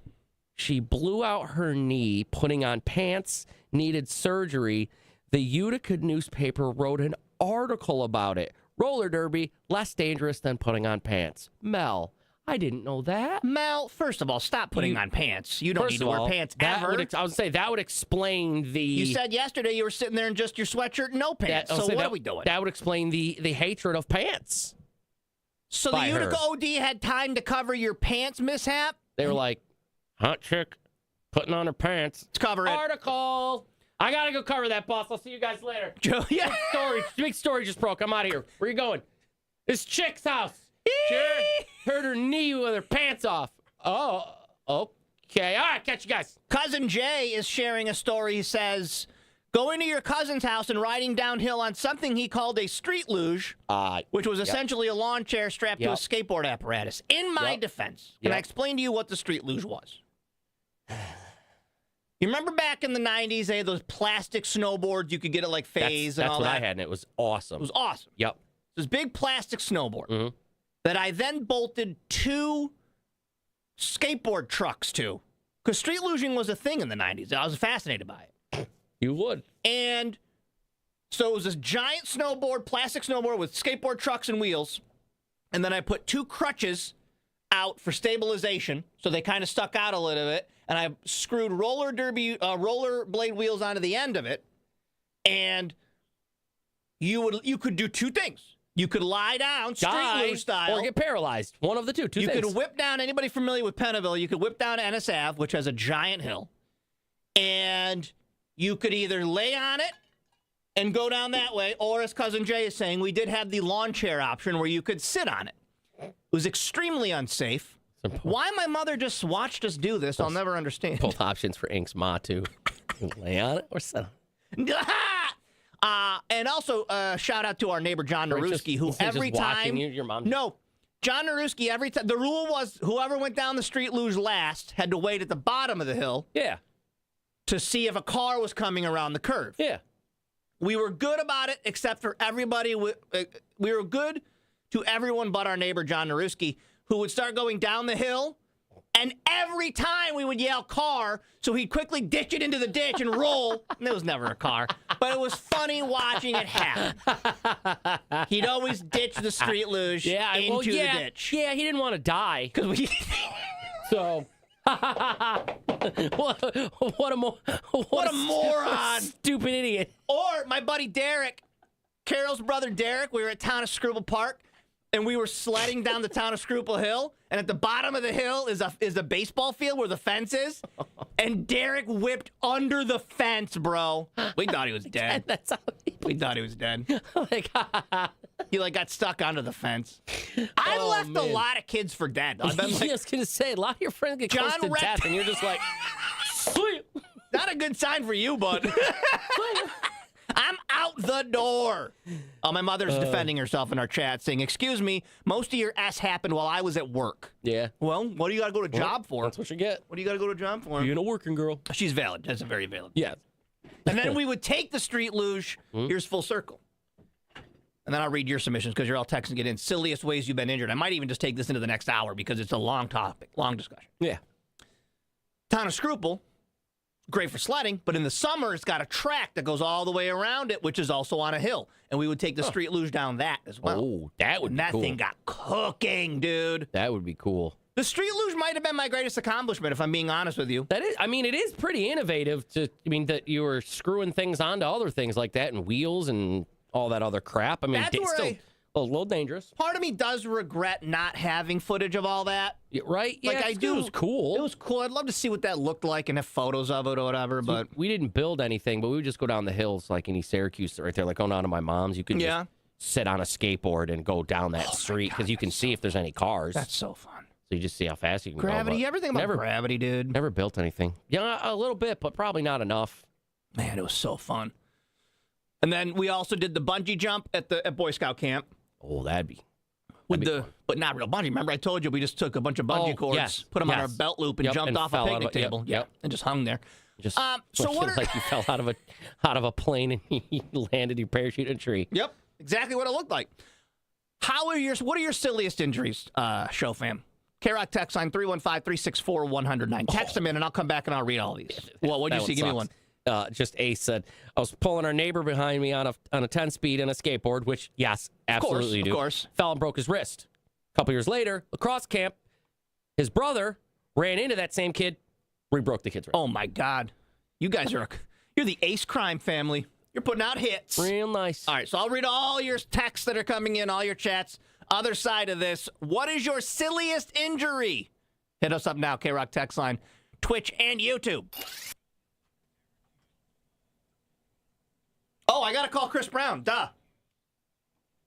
She blew out her knee putting on pants, needed surgery. The Utica newspaper wrote an article about it. Roller derby, less dangerous than putting on pants. Mel, I didn't know that. Mel, first of all, stop putting on pants. You don't need to wear pants ever. I would say that would explain the... You said yesterday you were sitting there in just your sweatshirt and no pants. So what are we doing? That would explain the hatred of pants. So the Utica OD had time to cover your pants mishap? They were like, hot chick putting on her pants. Let's cover it. Article. I got to go cover that, boss. I'll see you guys later. Joe, yeah. Big story just broke. I'm out of here. Where you going? This chick's house. Sure. Hurt her knee with her pants off. Oh, okay. All right, catch you guys. Cousin Jay is sharing a story. He says, going to your cousin's house and riding downhill on something he called a street luge, which was essentially a lawn chair strapped to a skateboard apparatus. In my defense, can I explain to you what the street luge was? You remember back in the 90s, they had those plastic snowboards you could get at like Phase and all that? That's what I had, and it was awesome. It was awesome. Yep. This big plastic snowboard that I then bolted 2 skateboard trucks to. Because street luging was a thing in the 90s. I was fascinated by it. You would. And so it was this giant snowboard, plastic snowboard with skateboard trucks and wheels. And then I put 2 crutches out for stabilization, so they kind of stuck out a little bit. And I screwed roller blade wheels onto the end of it. And you could do 2 things. You could lie down, street luge style. Or get paralyzed. One of the two. Two things. You could whip down, anybody familiar with Pennaville, you could whip down Ennis Ave, which has a giant hill. And you could either lay on it and go down that way, or as Cousin Jay is saying, we did have the lawn chair option where you could sit on it. It was extremely unsafe. Why my mother just watched us do this, I'll never understand. Both options for Ink's ma, too. Lay on it or sit on it. And also, shout out to our neighbor, John Naruski, who every time... your mom? No. John Naruski, every time... The rule was whoever went down the street luge last had to wait at the bottom of the hill. Yeah. To see if a car was coming around the curve. Yeah. We were good about it, except for everybody. We were good to everyone but our neighbor, John Naruski, who would start going down the hill, and every time we would yell car, so he'd quickly ditch it into the ditch and roll. And there was never a car, but it was funny watching it happen. He'd always ditch the street luge into the ditch. Yeah, he didn't want to die. So... what a moron. Stupid idiot. Or my buddy Derek, Carol's brother Derek, we were at Town of Screwball Park, and we were sledding down the Town of Screwball Hill, and at the bottom of the hill is a baseball field where the fence is, and Derek whipped under the fence, bro. We thought he was dead. We thought he was dead. He got stuck onto the fence. I've left a lot of kids for dead. I've been I was going to say, a lot of your friends get close to death, and you're just like, sleep. Not a good sign for you, bud. I'm out the door. Oh, my mother's defending herself in our chat, saying, excuse me, most of your S happened while I was at work. Yeah. Well, what do you got to go to job for? That's what you get. What do you got to go to job for? Being a working girl. She's valid. That's a very valid. Yeah. And then we would take the street luge. Here's full circle. And then I'll read your submissions because you're all texting it in. Silliest ways you've been injured. I might even just take this into the next hour because it's a long topic, long discussion. Yeah. Town of Screwball. Great for sledding, but in the summer, it's got a track that goes all the way around it, which is also on a hill. And we would take the street luge down that as well. Oh, that would be cool. That thing got cooking, dude. That would be cool. The street luge might have been my greatest accomplishment, if I'm being honest with you. That is, it is pretty innovative that you were screwing things onto other things like that and wheels and all that other crap. That's it's still a little dangerous. Part of me does regret not having footage of all that. Right? Yeah, I do. It was cool. It was cool. I'd love to see what that looked like and have photos of it or whatever. But we didn't build anything, but we would just go down the hills like in East Syracuse right there, like going down to my mom's. You could just sit on a skateboard and go down that street because you can see if there's any cars. That's so fun. So you just see how fast you can Gravity. go. You ever think about gravity, dude? Never built anything. Yeah, a little bit, but probably not enough. Man, it was so fun. And then we also did the bungee jump at Boy Scout camp. Oh, that'd be but not real bungee. Remember I told you we just took a bunch of bungee cords, put them on our belt loop, and jumped off a picnic table. Yep. And just hung there. Just so what like you fell out of a plane and you landed your parachute in a tree. Yep, exactly what it looked like. What are your silliest injuries, show fam? K-Rock text line 315-364-109. Text them in, and I'll come back and I'll read all these. Well, what'd you see? Give me one. Just Ace said, I was pulling our neighbor behind me on a 10-speed and a skateboard, which, yes, absolutely do. Of course. Fell and broke his wrist. A couple years later, lacrosse camp, his brother ran into that same kid, re-broke the kid's wrist. Oh, my God. You guys you're the Ace crime family. You're putting out hits. Real nice. All right, so I'll read all your texts that are coming in, all your chats. Other side of this, what is your silliest injury? Hit us up now, K-Rock text line, Twitch, and YouTube. Oh, I got to call Chris Brown. Duh.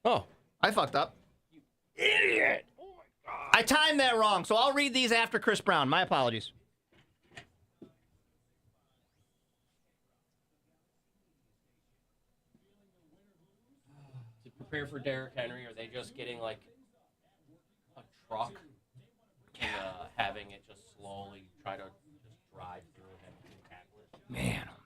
Oh. I fucked up. You idiot. Oh, my God. I timed that wrong, so I'll read these after Chris Brown. My apologies. To prepare for Derrick Henry, are they just getting, like, a truck and having it just slowly try to just drive through him and tackle it? Man, oh, man.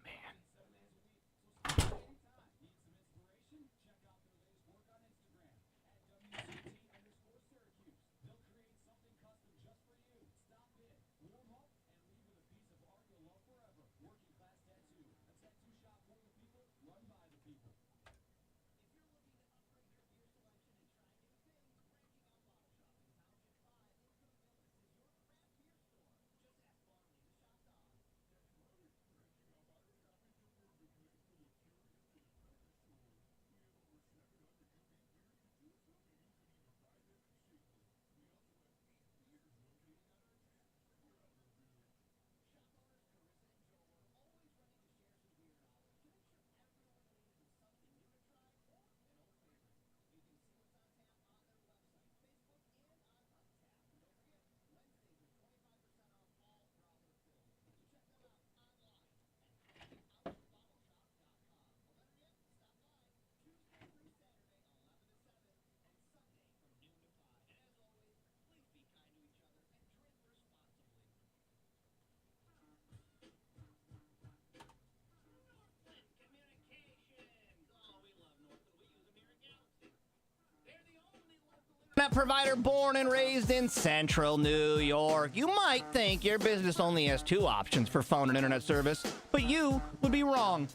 Internet provider born and raised in central New York. You might think your business only has two options for phone and internet service, but you would be wrong.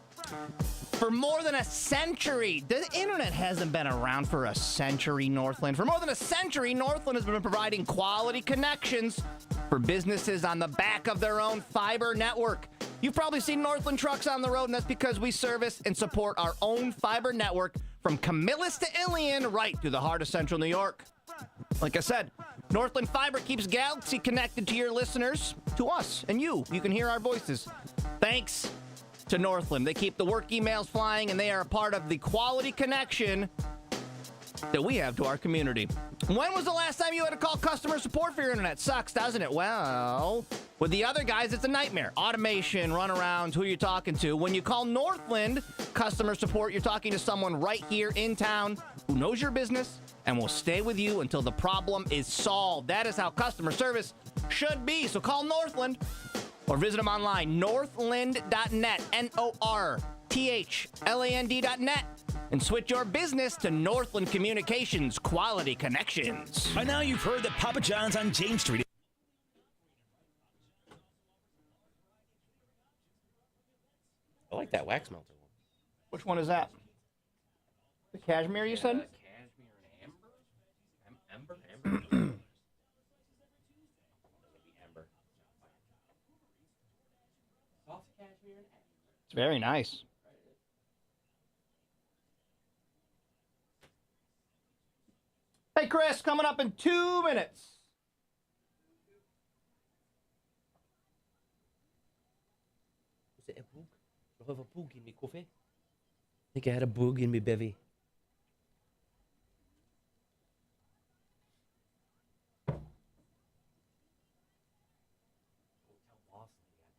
For more than a century, the internet hasn't been around for a century, Northland. For more than a century, Northland has been providing quality connections for businesses on the back of their own fiber network. You've probably seen Northland trucks on the road, and that's because we service and support our own fiber network from Camillus to Ilion, right through the heart of central New York. Like I said, Northland Fiber keeps Galaxy connected to your listeners, to us, and you. You can hear our voices. Thanks to Northland. They keep the work emails flying, and they are a part of the quality connection that we have to our community. When was the last time you had to call customer support for your internet? Sucks, doesn't it? Well, with the other guys, it's a nightmare. Automation, runarounds, who you're talking to. When you call Northland customer support, you're talking to someone right here in town who knows your business and will stay with you until the problem is solved. That is how customer service should be. So call Northland or visit them online, northland.net, northland.net, and switch your business to Northland Communications Quality Connections. By now, you've heard that Papa John's on James Street. I like that wax melter one. Which one is that? The cashmere, you said? Cashmere and amber? Amber? Amber. Soft cashmere and amber. It's very nice. Hey, Chris, coming up in 2 minutes. Is it a boog? I have a boog in me coffee. I think I had a boog in me bevy.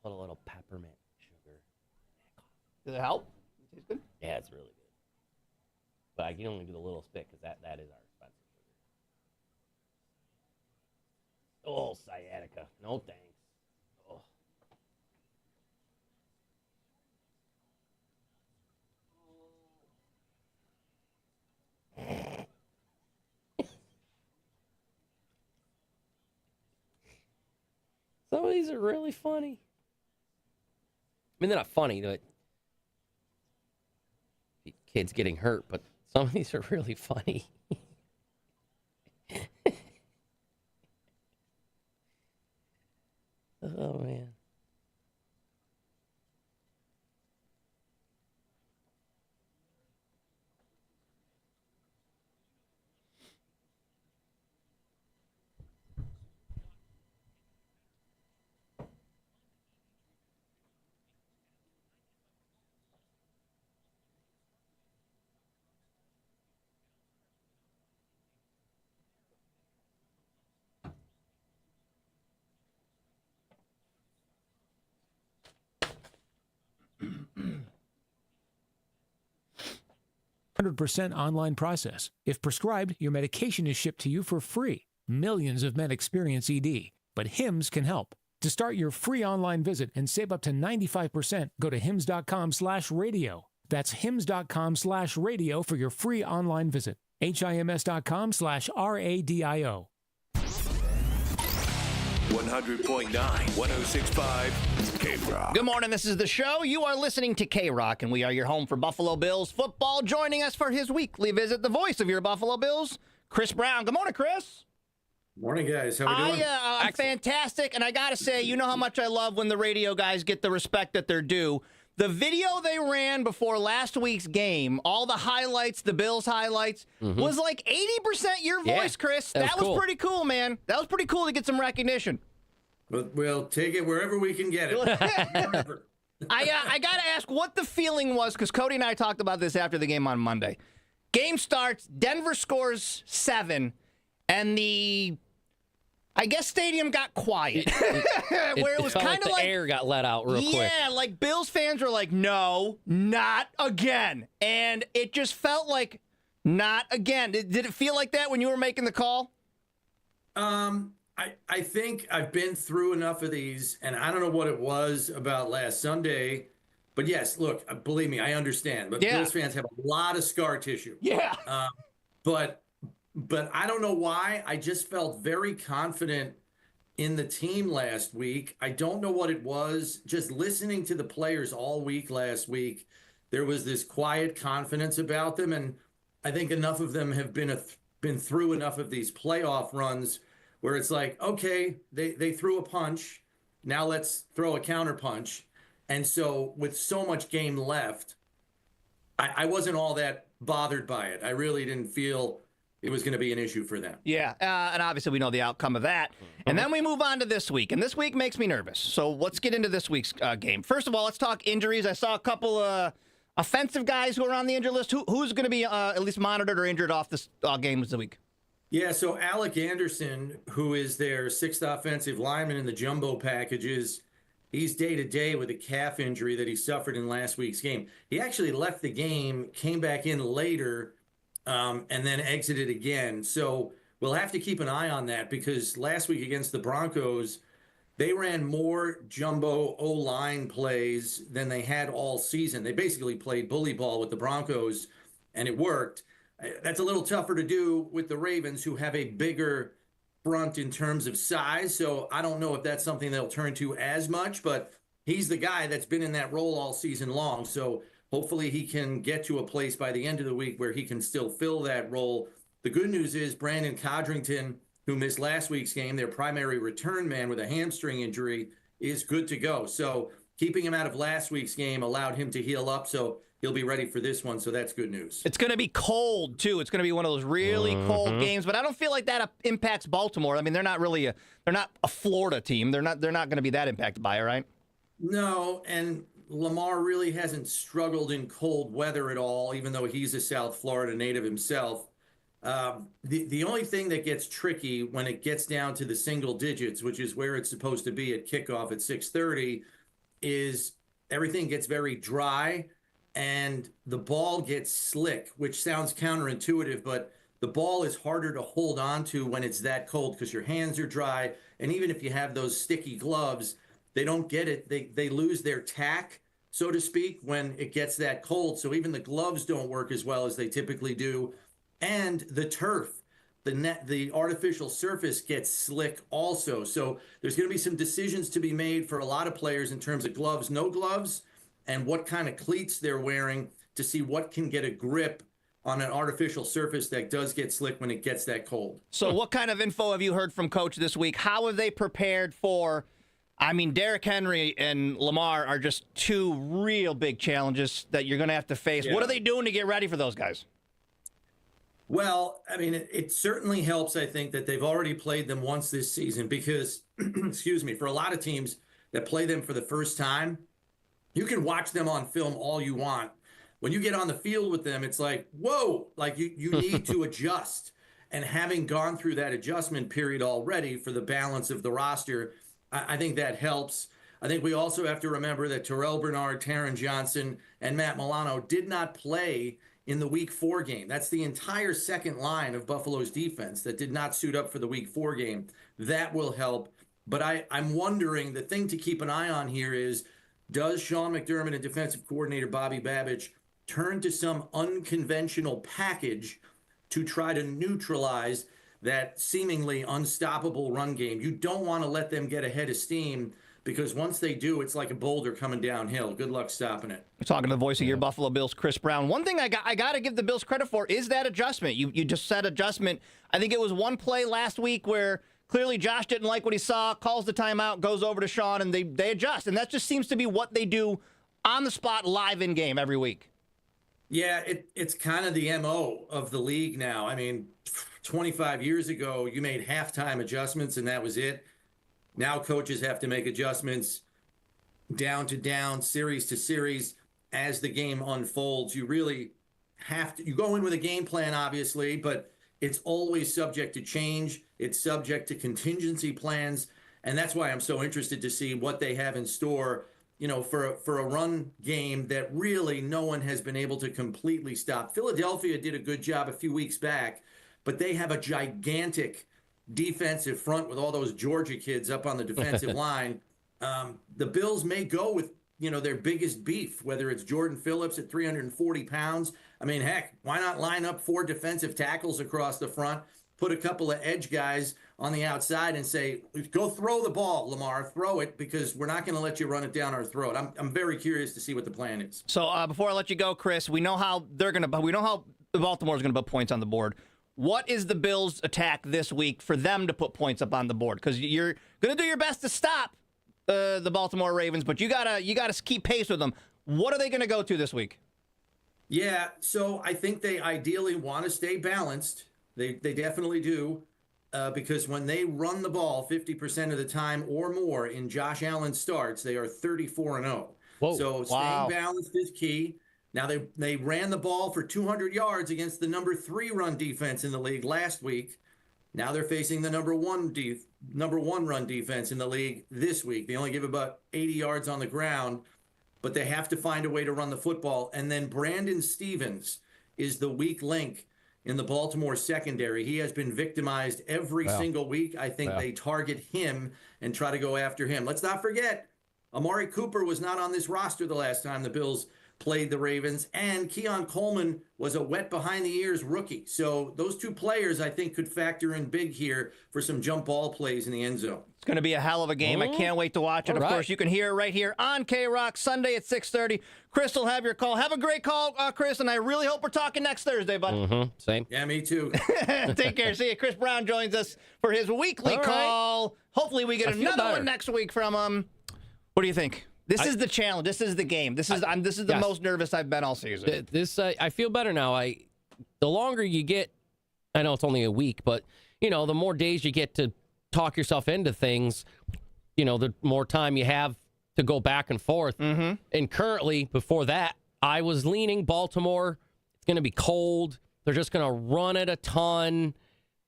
Put a little peppermint sugar. Does it help? It tastes good? Yeah, it's really good. But I can only do the little spit because that is our expensive sugar. Oh, sciatica. No thanks. Oh. Some of these are really funny. I mean, they're not funny, but kids getting hurt, but some of these are really funny. Oh, man. %, online process. If prescribed, your medication is shipped to you for free. Millions of men experience ED, but Hims can help. To start your free online visit and save up to 95%, go to hims.com/radio. That's hims.com/radio for your free online visit. HIMS.com/RADIO. 100.9, 106.5, K-Rock. Good morning. This is the show. You are listening to K-Rock, and we are your home for Buffalo Bills football. Joining us for his weekly visit, the voice of your Buffalo Bills, Chris Brown. Good morning, Chris. Morning, guys. How are we doing? I'm fantastic, and I got to say, you know how much I love when the radio guys get the respect that they're due. The video they ran before last week's game, all the highlights, the Bills highlights, was like 80% your voice, Chris. That was pretty cool, man. That was pretty cool to get some recognition. We'll take it wherever we can get it. I got to ask what the feeling was, because Cody and I talked about this after the game on Monday. Game starts, Denver scores 7, and I guess stadium got quiet. Where it was kind of like the air got let out real quick. Yeah, like Bills fans were like, no, not again. And it just felt like, not again. Did it feel like that when you were making the call? I think I've been through enough of these, and I don't know what it was about last Sunday. But yes, look, believe me, I understand. But Bills fans have a lot of scar tissue. Yeah. But I don't know why. I just felt very confident in the team last week. I don't know what it was. Just listening to the players all week last week, there was this quiet confidence about them. And I think enough of them have been through enough of these playoff runs where it's like, okay, they threw a punch. Now let's throw a counter punch. And so with so much game left, I wasn't all that bothered by it. I really didn't feel it was going to be an issue for them. Yeah, and obviously we know the outcome of that. And then we move on to this week, and this week makes me nervous. So let's get into this week's game. First of all, let's talk injuries. I saw a couple offensive guys who are on the injured list. Who's going to be at least monitored or injured off this game this week? Yeah, so Alec Anderson, who is their 6th offensive lineman in the jumbo packages, he's day-to-day with a calf injury that he suffered in last week's game. He actually left the game, came back in later, and then exited again. So we'll have to keep an eye on that because last week against the Broncos, they ran more jumbo O-line plays than they had all season. They basically played bully ball with the Broncos, and it worked. That's a little tougher to do with the Ravens, who have a bigger front in terms of size. So I don't know if that's something they'll turn to as much, but he's the guy that's been in that role all season long. So hopefully he can get to a place by the end of the week where he can still fill that role. The good news is Brandon Codrington, who missed last week's game, their primary return man with a hamstring injury, is good to go. So keeping him out of last week's game allowed him to heal up. So he'll be ready for this one, so that's good news. It's going to be cold, too. It's going to be one of those really cold games, but I don't feel like that impacts Baltimore. I mean, they're not a Florida team. They're not going to be that impacted by it, right? No, and Lamar really hasn't struggled in cold weather at all, even though he's a South Florida native himself. The only thing that gets tricky when it gets down to the single digits, which is where it's supposed to be at kickoff at 6:30, is everything gets very dry and the ball gets slick, which sounds counterintuitive, but the ball is harder to hold on to when it's that cold because your hands are dry. And even if you have those sticky gloves, they don't get it. They lose their tack, so to speak, when it gets that cold. So even the gloves don't work as well as they typically do. And the turf. the artificial surface gets slick also. So there's going to be some decisions to be made for a lot of players in terms of gloves, no gloves, and what kind of cleats they're wearing to see what can get a grip on an artificial surface that does get slick when it gets that cold. So what kind of info have you heard from Coach this week? How have they prepared for, I mean, Derrick Henry and Lamar are just two real big challenges that you're going to have to face. Yeah. What are they doing to get ready for those guys? Well, I mean, it certainly helps, I think, that they've already played them once this season because, excuse me, for a lot of teams that play them for the first time, you can watch them on film all you want. When you get on the field with them, it's like, whoa, like you need to adjust. And having gone through that adjustment period already for the balance of the roster, I think that helps. I think we also have to remember that Terrell Bernard, Taron Johnson, and Matt Milano did not play in the Week 4 game. That's the entire second line of Buffalo's defense that did not suit up for the Week 4 game. That will help. But I'm wondering, the thing to keep an eye on here is, does Sean McDermott and defensive coordinator Bobby Babich turn to some unconventional package to try to neutralize that seemingly unstoppable run game? You don't want to let them get ahead of steam, because once they do, it's like a boulder coming downhill. Good luck stopping it. We're talking to the voice of your Buffalo Bills, Chris Brown. One thing I got to give the Bills credit for is that adjustment. You just said adjustment. I think it was one play last week where clearly Josh didn't like what he saw, calls the timeout, goes over to Sean, and they adjust. And that just seems to be what they do on the spot, live in game every week. Yeah, it's kind of the MO of the league now. I mean, 25 years ago, you made halftime adjustments and that was it. Now coaches have to make adjustments down to down, series to series as the game unfolds. You really have to, you go in with a game plan, obviously, but it's always subject to change. It's subject to contingency plans. And that's why I'm so interested to see what they have in store, you know, for a run game that really no one has been able to completely stop. Philadelphia did a good job a few weeks back, but they have a gigantic defensive front with all those Georgia kids up on the defensive line. The Bills may go with, you know, their biggest beef, whether it's Jordan Phillips at 340 pounds. I mean, heck, why not line up 4 defensive tackles across the front, put a couple of edge guys on the outside and say, go throw the ball, Lamar, throw it, because we're not going to let you run it down our throat. I'm very curious to see what the plan is. So before I let you go, Chris, we know how Baltimore's going to put points on the board. What is the Bills' attack this week for them to put points up on the board? Because you're going to do your best to stop the Baltimore Ravens, but you gotta keep pace with them. What are they going to go to this week? Yeah, so I think they ideally want to stay balanced. They definitely do, because when they run the ball 50% of the time or more in Josh Allen starts, they are 34-0. So staying balanced is key. Now, they ran the ball for 200 yards against the number 3 run defense in the league last week. Now they're facing the number one run defense in the league this week. They only give about 80 yards on the ground, but they have to find a way to run the football. And then Brandon Stevens is the weak link in the Baltimore secondary. He has been victimized every single week. I think they target him and try to go after him. Let's not forget, Amari Cooper was not on this roster the last time the Bills played the Ravens, and Keon Coleman was a wet behind-the-ears rookie. So those two players, I think, could factor in big here for some jump ball plays in the end zone. It's going to be a hell of a game. I can't wait to watch it. Of course, you can hear it right here on K-Rock, Sunday at 6:30. Chris will have your call. Have a great call, Chris, and I really hope we're talking next Thursday, bud. Same. Yeah, me too. Take care. See you. Chris Brown joins us for his weekly call. Hopefully we get another one next week from him. What do you think? This is the challenge. This is the game. This is the most nervous I've been all season. I feel better now. The longer you get, I know it's only a week, but you know, the more days you get to talk yourself into things, you know, the more time you have to go back and forth. And currently, before that, I was leaning Baltimore. It's going to be cold. They're just going to run it a ton.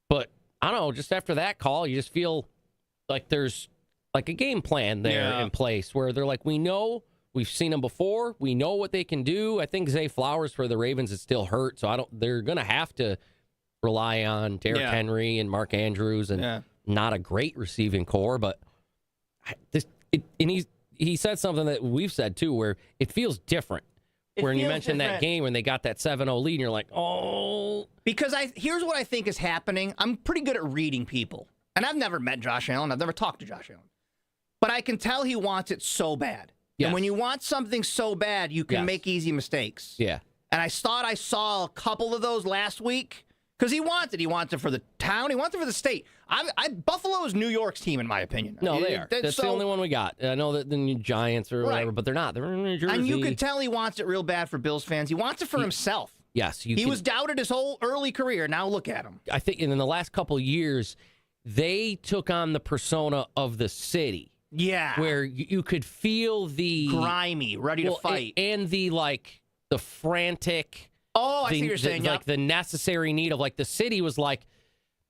But I don't know. Just after that call, you just feel like there's like a game plan there in place where they're like, we know, we've seen them before, we know what they can do. I think Zay Flowers for the Ravens is still hurt, so they're gonna have to rely on Derrick Henry and Mark Andrews and not a great receiving core, but he said something that we've said too, where it feels different. When you mentioned that game when they got that 7-0 lead, and you're like, oh, Because here's what I think is happening. I'm pretty good at reading people. And I've never met Josh Allen. I've never talked to Josh Allen. But I can tell he wants it so bad. Yes. And when you want something so bad, you can make easy mistakes. Yeah. And I thought I saw a couple of those last week because he wants it. He wants it for the town. He wants it for the state. Buffalo is New York's team, in my opinion. No, they are. That's the only one we got. I know that the New Giants or whatever, but they're not. They're in New Jersey. And you could tell he wants it real bad for Bills fans. He wants it for himself. Yes. He was doubted his whole early career. Now look at him. I think in the last couple of years, they took on the persona of the city. Yeah. Where you could feel the... grimy, ready to fight. And the, the frantic... Oh, I see what you're saying. Like the necessary need of the city was like,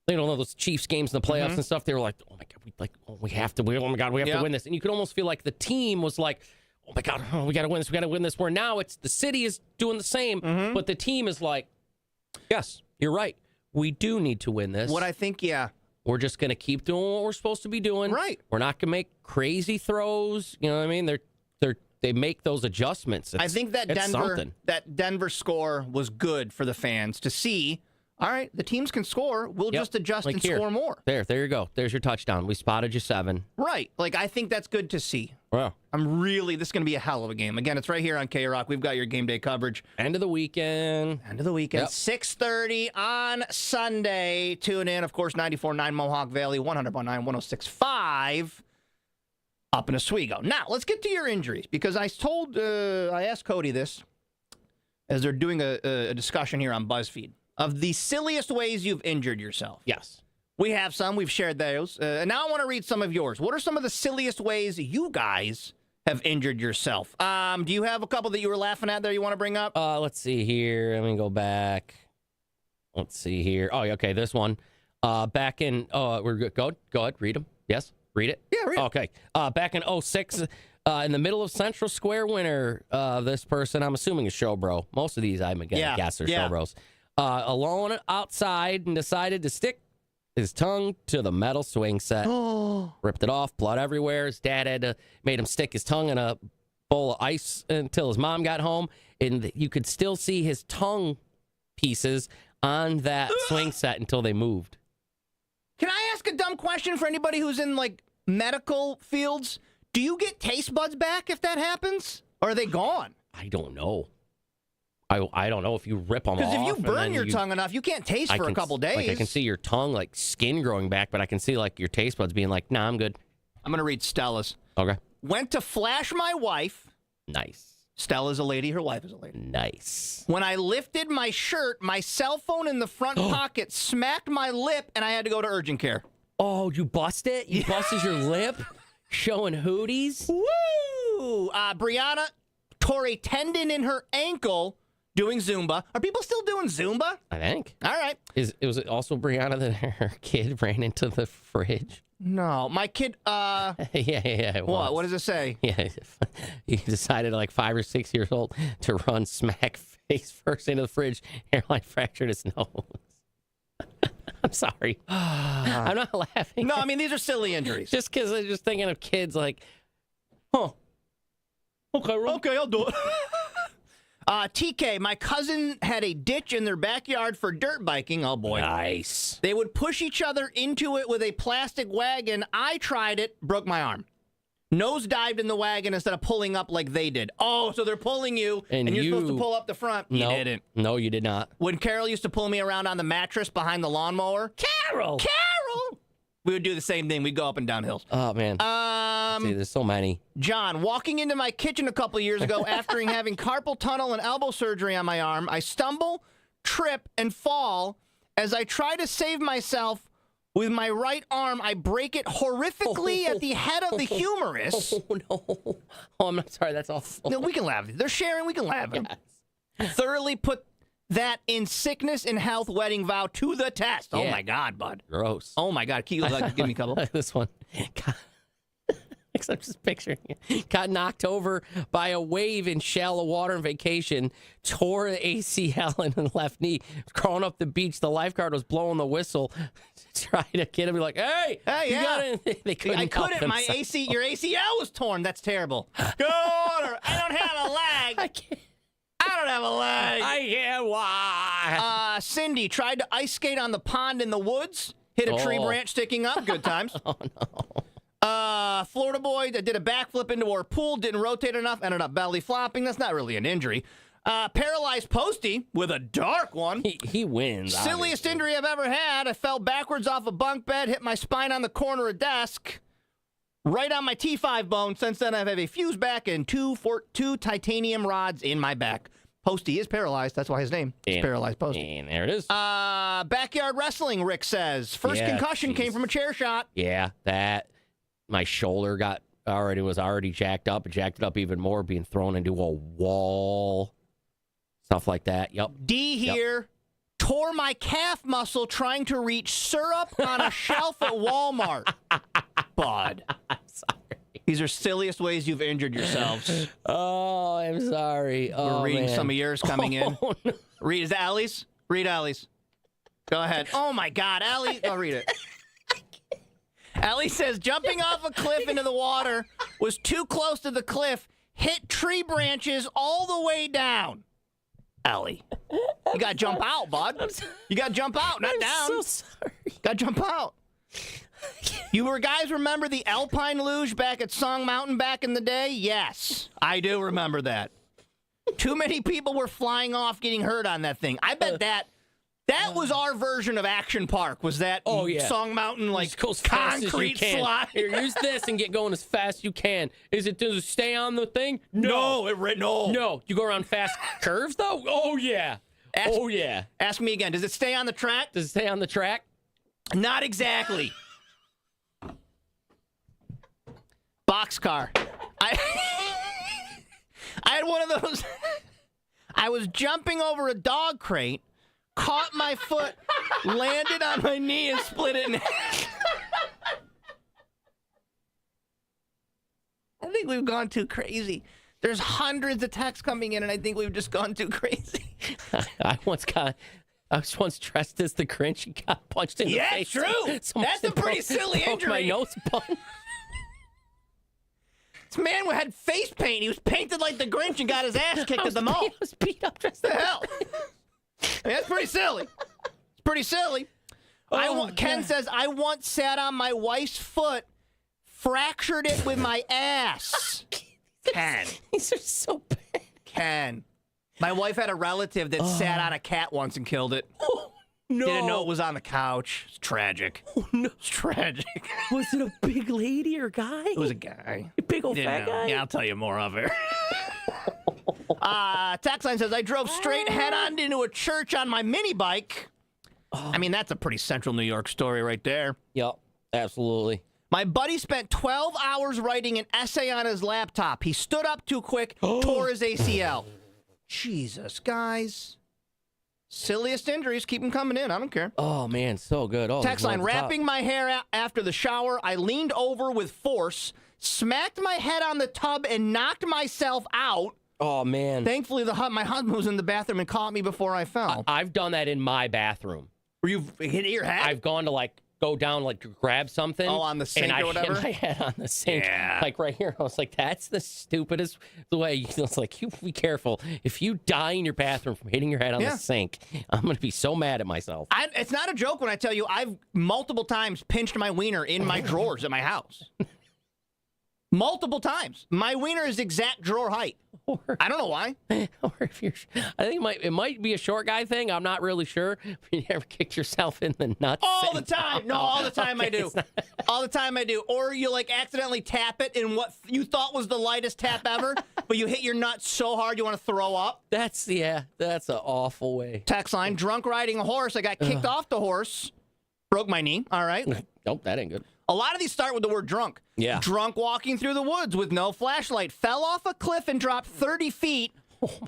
they don't know those Chiefs games in the playoffs and stuff. They were like, oh my God, we have to win this. And you could almost feel like the team was like, oh my God, we got to win this. We got to win this. Where now it's the city is doing the same, but the team is like, yes, you're right. We do need to win this. What I think, we're just going to keep doing what we're supposed to be doing. Right. We're not going to make crazy throws. You know what I mean? They make those adjustments. I think that Denver score was good for the fans to see. All right, the teams can score. We'll just adjust and score more. There you go. There's your touchdown. We spotted you 7. Right. I think that's good to see. Wow. This is going to be a hell of a game. Again, it's right here on K-Rock. We've got your game day coverage. End of the weekend. Yep. 6:30 on Sunday. Tune in, of course, 94.9 Mohawk Valley, 100.9, 106.5 up in Oswego. Now, let's get to your injuries, because I asked Cody this as they're doing a discussion here on BuzzFeed of the silliest ways you've injured yourself. Yes. We have some. We've shared those. And now I want to read some of yours. What are some of the silliest ways you guys have injured yourself? Do you have a couple that you were laughing at there you want to bring up? Let's see here. Let me go back. Let's see here. Oh, okay, this one. Back in, we're good. Go ahead, read them. Yes, read it. Yeah, read it. Okay. Back in 06, in the middle of Central Square winter, this person, I'm assuming is Showbro. Most of these I'm going to guess are Showbros. Alone outside and decided to stick his tongue to the metal swing set. Ripped it off, blood everywhere. His dad had made him stick his tongue in a bowl of ice until his mom got home, and you could still see his tongue pieces on that swing set until they moved. Can I ask a dumb question for anybody who's in medical fields? Do you get taste buds back if that happens? Or are they gone? I don't know. I don't know if you rip them off. Because if you burn your tongue enough, you can't taste for a couple days. I can see your tongue, skin growing back, but I can see, your taste buds being like, nah, I'm good. I'm going to read Stella's. Okay. Went to flash my wife. Nice. Stella's a lady. Her wife is a lady. Nice. When I lifted my shirt, my cell phone in the front pocket smacked my lip, and I had to go to urgent care. Oh, you bust it? You busted your lip? Showing hooties? Woo! Brianna tore a tendon in her ankle doing Zumba. Are people still doing Zumba? I think. All right. Was it also Brianna that her kid ran into the fridge? No, my kid, yeah, it was. What does it say? Yeah, he decided 5 or 6 years old to run smack face first into the fridge. Hairline fractured his nose. I'm sorry. I'm not laughing. No, I mean, these are silly injuries. Just because I'm just thinking of kids okay, I'll do it. TK, my cousin had a ditch in their backyard for dirt biking. Oh, boy. Nice. They would push each other into it with a plastic wagon. I tried it, broke my arm. Nose dived in the wagon instead of pulling up like they did. Oh, so they're pulling you, and you're supposed to pull up the front. You didn't. No, you did not. When Carol used to pull me around on the mattress behind the lawnmower. Carol! We would do the same thing. We'd go up and down hills. Oh, man. See, there's so many. John, walking into my kitchen a couple of years ago after having carpal tunnel and elbow surgery on my arm, I stumble, trip, and fall. As I try to save myself with my right arm, I break it horrifically at the head of the humerus. Oh, no. Oh, I'm not sorry. That's awful. No, we can laugh. They're sharing. We can laugh. Yes. Thoroughly put that in sickness and health wedding vow to the test. Yeah. Oh, my God, bud. Gross. Oh, my God. Can you give me a couple? This one. I'm just picturing it. Got knocked over by a wave in shallow water on vacation, tore the ACL in the left knee, crawling up the beach. The lifeguard was blowing the whistle, trying to get him. Be like, hey, you got it. They couldn't. I couldn't. Your ACL was torn. That's terrible. Go water. I don't have a leg. I can't. I don't have a leg. I can't walk. Cindy tried to ice skate on the pond in the woods. Hit a tree branch sticking up. Good times. Oh, no. Florida boy that did a backflip into our pool. Didn't rotate enough. Ended up belly flopping. That's not really an injury. Paralyzed Posty with a dark one. He wins. Silliest injury I've ever had. I fell backwards off a bunk bed, hit my spine on the corner of a desk, right on my T5 bone. Since then, I have a fused back and two titanium rods in my back. Posty is paralyzed. That's why his name is Paralyzed Posty. And there it is. Backyard wrestling, Rick says. First concussion came from a chair shot. Yeah, my shoulder was already jacked up. It jacked it up even more, being thrown into a wall. Stuff like that. Yep. D here. Tore my calf muscle trying to reach syrup on a shelf at Walmart. Bud. I'm sorry. These are silliest ways you've injured yourselves. Oh, I'm sorry. We're reading some of yours coming in. No. Read, is that Allie's? Read Allie's. Go ahead. Oh, my God. Allie, I'll read it. Allie says, jumping off a cliff into the water, was too close to the cliff, hit tree branches all the way down. Allie, you got to jump out, bud. You got to jump out, not down. I'm so sorry. Got to jump out. You guys remember the Alpine Luge back at Song Mountain back in the day? Yes, I do remember that. Too many people were flying off getting hurt on that thing. I bet that was our version of Action Park, was that Song Mountain, like, concrete slide. Here, use this and get going as fast as you can. Does it stay on the thing? No. No. You go around fast curves, though? Oh, yeah. Ask me again. Does it stay on the track? Does it stay on the track? Not exactly. Boxcar. I had one of those. I was jumping over a dog crate, caught my foot, landed on my knee, and split it in half. I think we've gone too crazy. There's hundreds of texts coming in, and I think we've just gone too crazy. I was once dressed as the Grinch and got punched in the face. Yeah, true. That's a pretty silly injury. My nose bun. This man had face paint. He was painted like the Grinch and got his ass kicked at the mall. He was beat up dressed the hell. I mean, that's pretty silly. It's pretty silly. Ken says, I once sat on my wife's foot, fractured it with my ass. Ken. These are so bad. Ken. My wife had a relative that sat on a cat once and killed it. No. Didn't know it was on the couch. It's tragic. Oh, no. It's tragic. Was it a big lady or guy? It was a guy. A big old fat guy? Yeah, I'll tell you more of it. Tax line says, I drove straight head-on into a church on my mini bike. I mean, that's a pretty central New York story right there. Yep, absolutely. My buddy spent 12 hours writing an essay on his laptop. He stood up too quick, tore his ACL. Jesus, guys. Silliest injuries, keep them coming in. I don't care. Oh, man, so good. Oh, text line, wrapping my hair after the shower, I leaned over with force, smacked my head on the tub, and knocked myself out. Oh, man. Thankfully, my husband was in the bathroom and caught me before I fell. I've done that in my bathroom. Where you've hit your head? I've gone to, go down, grab something. Oh, on the sink or whatever? And I hit my head on the sink. Yeah. Right here. I was like, that's the stupidest way. It's like, you be careful. If you die in your bathroom from hitting your head on the sink, I'm going to be so mad at myself. It's not a joke when I tell you I've multiple times pinched my wiener in my drawers at my house. Multiple times. My wiener is exact drawer height. I don't know why. Or if you're, I think it might be a short guy thing. I'm not really sure. You ever kicked yourself in the nuts? All the time. No, all the time I do. All the time I do. Or you accidentally tap it in what you thought was the lightest tap ever, but you hit your nuts so hard you want to throw up. That's an awful way. Text line, drunk riding a horse. I got kicked off the horse. Broke my knee. All right. Nope, that ain't good. A lot of these start with the word drunk. Yeah. Drunk walking through the woods with no flashlight. Fell off a cliff and dropped 30 feet.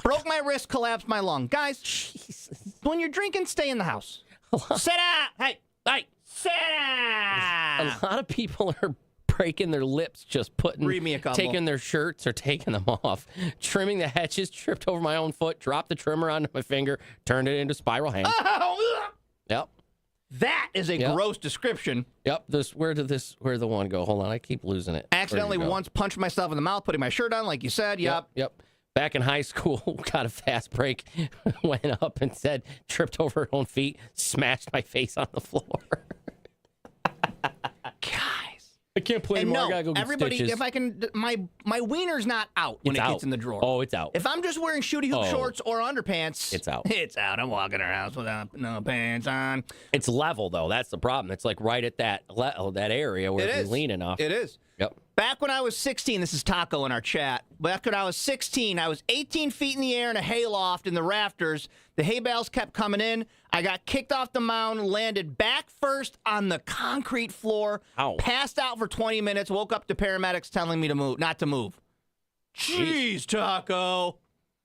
Broke my wrist, collapsed my lung. Guys, Jesus. When you're drinking, stay in the house. Sit down. Hey, sit down. A lot of people are breaking their lips just Read me a couple. taking their shirts or taking them off. Trimming the hedges, tripped over my own foot, dropped the trimmer onto my finger, turned it into spiral hand. Oh, yep. That is a gross description. Yep. Where'd the one go? Hold on, I keep losing it. Accidentally once punched myself in the mouth, putting my shirt on, like you said. Yep. back in high school, got a fast break, went up and said, tripped over her own feet, smashed my face on the floor. I can't play And anymore. no, I gotta go get everybody, stitches. if I can, my wiener's not out when It's it out. gets in the drawer. Oh, it's out. If I'm just wearing shooty hoop shorts or underpants, It's out. It's out. I'm walking around house without no pants on. It's level, though. That's the problem. It's like right at that that area where It if is. you lean enough. It is. Yep. Back when I was 16, this is Taco in our chat. Back when I was 16, I was 18 feet in the air in a hayloft in the rafters. The hay bales kept coming in. I got kicked off the mound, landed back first on the concrete floor, passed out for 20 minutes, woke up to paramedics telling me to move, not to move. Jeez, Taco.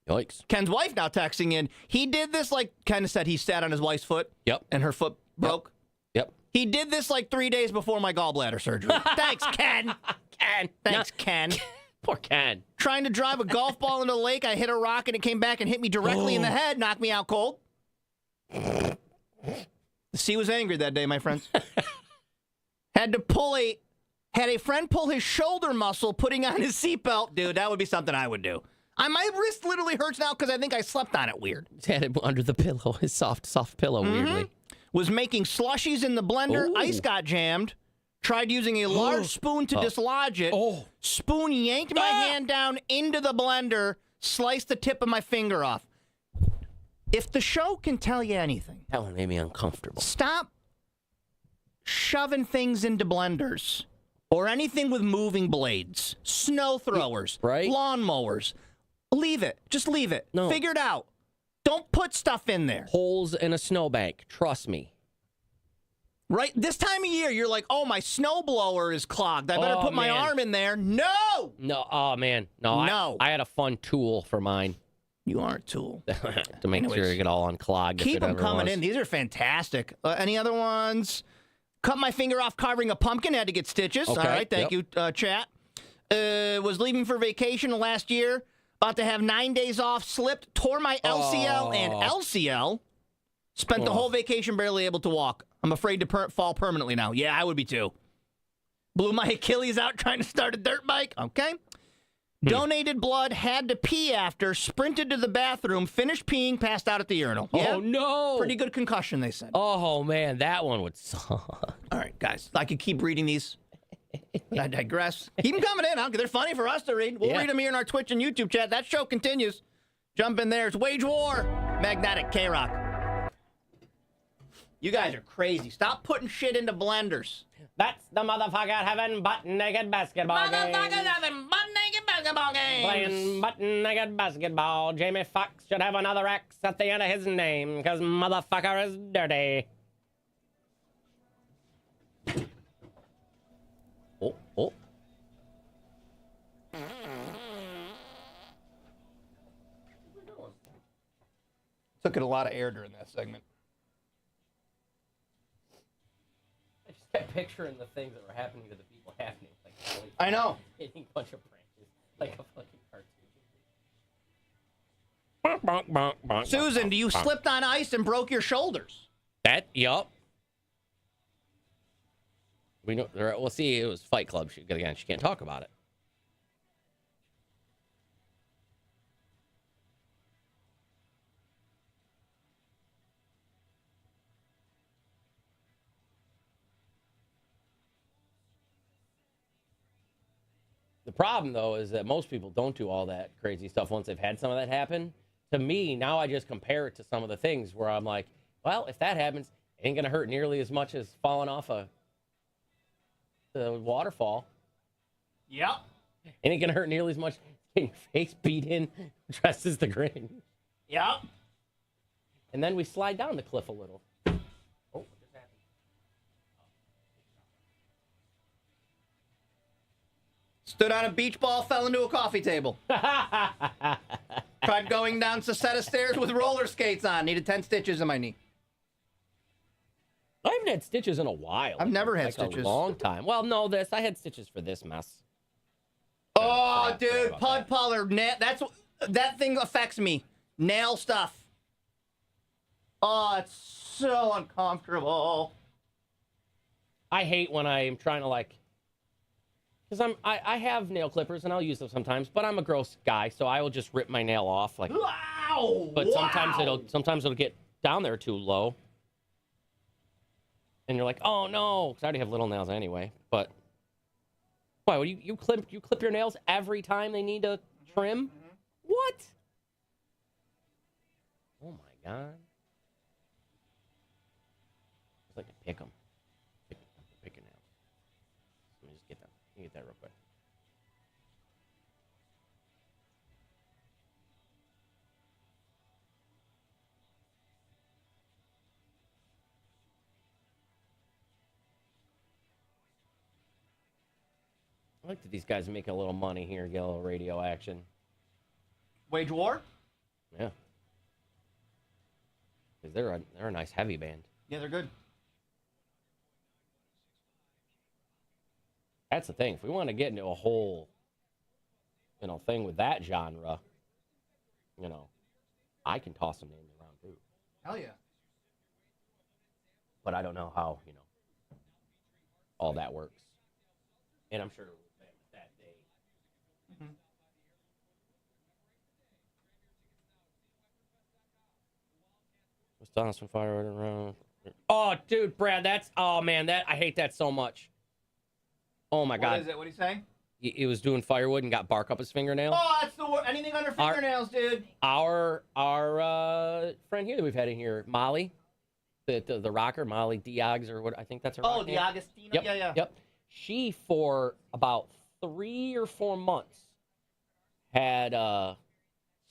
Yikes. Ken's wife now texting in. He did this like Ken said he sat on his wife's foot. Yep. And her foot broke. Yep. He did this like 3 days before my gallbladder surgery. Thanks, Ken. Thanks, Ken. Poor Ken. Trying to drive a golf ball into the lake, I hit a rock and it came back and hit me directly in the head, knocked me out cold. The sea was angry that day, my friends. Had a friend pull his shoulder muscle putting on his seatbelt. Dude, that would be something I would do. My wrist literally hurts now because I think I slept on it weird. Had it under the pillow, his soft pillow, weirdly. Was making slushies in the blender. Ooh. Ice got jammed. Tried using a large spoon to dislodge it. Spoon yanked my hand down into the blender, sliced the tip of my finger off. If the show can tell you anything, that one made me uncomfortable. Stop shoving things into blenders or anything with moving blades, snow throwers, lawnmowers. Leave it. Just leave it. No. Figure it out. Don't put stuff in there. Holes in a snowbank. Trust me. Right? This time of year, you're like, oh, my snowblower is clogged. I better put my arm in there. No! No. Oh, man. No. I had a fun tool for mine. You are a tool. To make sure you get all unclogged. Keep them coming was. in. These are fantastic. Any other ones? Cut my finger off carving a pumpkin. Had to get stitches. Okay, All right. Thank you, chat. Was leaving for vacation last year. About to have 9 days off. Slipped. Tore my LCL and LCL. Spent the whole vacation barely able to walk. I'm afraid to fall permanently now. Yeah, I would be too. Blew my Achilles out trying to start a dirt bike. Okay. Donated blood, had to pee after, sprinted to the bathroom, finished peeing, passed out at the urinal. Yeah, Oh, no. pretty good concussion, they said. Oh, man. That one would suck. All right, guys. I could keep reading these. But I digress. Keep them coming in. They're funny for us to read. We'll read them here in our Twitch and YouTube chat. That show continues. Jump in there. It's Wage War. Magnetic K-Rock. You guys are crazy. Stop putting shit into blenders. That's the motherfucker having butt-naked basketball games. Motherfuckers having butt-naked basketball games. Playing butt-naked basketball. Jamie Foxx should have another X at the end of his name, because motherfucker is dirty. Oh. Took it a lot of air during that segment. I just kept picturing the things that were happening to the people happening. Like, I know. Hitting a bunch of branches like a fucking cartoon. Susan, you slipped on ice and broke your shoulders. Yup. We know. We'll see. It was Fight Club. She can't talk about it. The problem, though, is that most people don't do all that crazy stuff once they've had some of that happen. To me, now I just compare it to some of the things where I'm like, well, if that happens, it ain't going to hurt nearly as much as falling off the waterfall. Yep. It ain't going to hurt nearly as much as getting your face beat in dressed as the Grinch. Yep. And then we slide down the cliff a little. Oh, what just happened? Stood on a beach ball, fell into a coffee table. Tried going down a set of stairs with roller skates on. Needed 10 stitches in my knee. I haven't had stitches in a while. I've never had like stitches. A long time. Well, no, I had stitches for this mess. Oh, dude, Pud Puller. That thing affects me. Nail stuff. Oh, it's so uncomfortable. I hate when I'm trying to, like... Because I have nail clippers and I'll use them sometimes, but I'm a gross guy, so I will just rip my nail off. Like, wow! But sometimes it'll get down there too low, and you're like, oh no, because I already have little nails anyway. But why? Well, you clip your nails every time they need to trim? What? Oh my god! It's like to pick them. Pick your nails. Let me just get that. Let me get that real quick. I like that these guys are making a little money here, get a little radio action. Wage war? Yeah. Because they're a nice heavy band. Yeah, they're good. That's the thing. If we want to get into a whole, thing with that genre, I can toss some names around too. Hell yeah. But I don't know how, all that works. And I'm sure that day. Was Thomas from Fire around? Oh, dude, Brad, I hate that so much. Oh my God. What is it? What are you saying? He was doing firewood and got bark up his fingernail. Oh, that's the word. Anything under fingernails, dude. Our friend here that we've had in here, Molly, the rocker, Molly Diags, or what I think that's her. Oh, name. D'Agostino. Yep, Yeah. Yep. She for about 3 or 4 months had a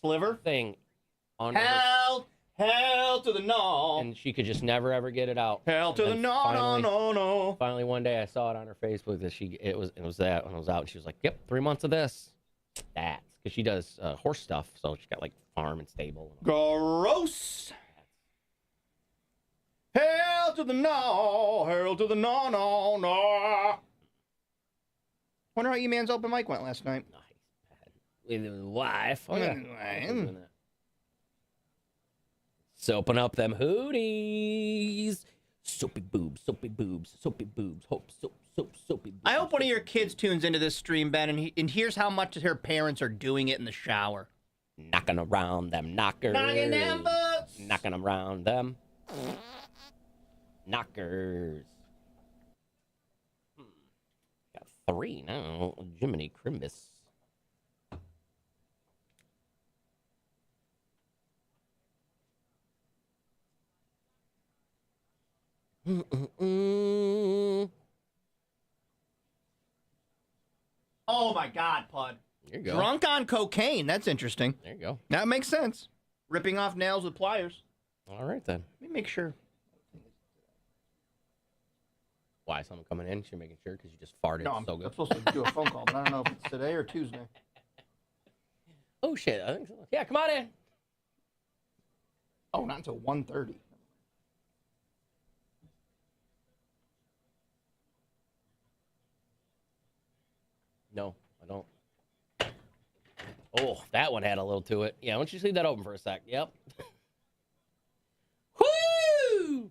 sliver thing on hell to the no, and she could just never ever get it out. Hell to the no. Finally, one day I saw it on her Facebook that it was that when it was out, and she was like, "Yep, 3 months of this." That's because she does horse stuff, so she got like farm and stable. Gross. Hell to the no, no. Wonder how E-Man's open mic went last night. With his wife. Oh, yeah. Soaping up them hooties. Soapy boobs, soapy boobs, soapy boobs. Hope, soapy boobs. I hope one of your kids tunes into this stream, Ben, and here's how much her parents are doing it in the shower. Knocking around them knockers. Knocking them butts. Knocking around them knockers. Got 3 now. Jiminy Crimbus. Oh my God, Pud. There you go. Drunk on cocaine. That's interesting. There you go. That makes sense. Ripping off nails with pliers. All right then. Let me make sure. Why? Someone coming in? You're making sure because you just farted No, so good. I'm supposed to do a phone call, but I don't know if it's today or Tuesday. Oh shit! I think so. Yeah, come on in. Oh, not until 1:30. No, I don't. Oh, that one had a little to it. Yeah, why don't you just leave that open for a sec? Yep. Woo!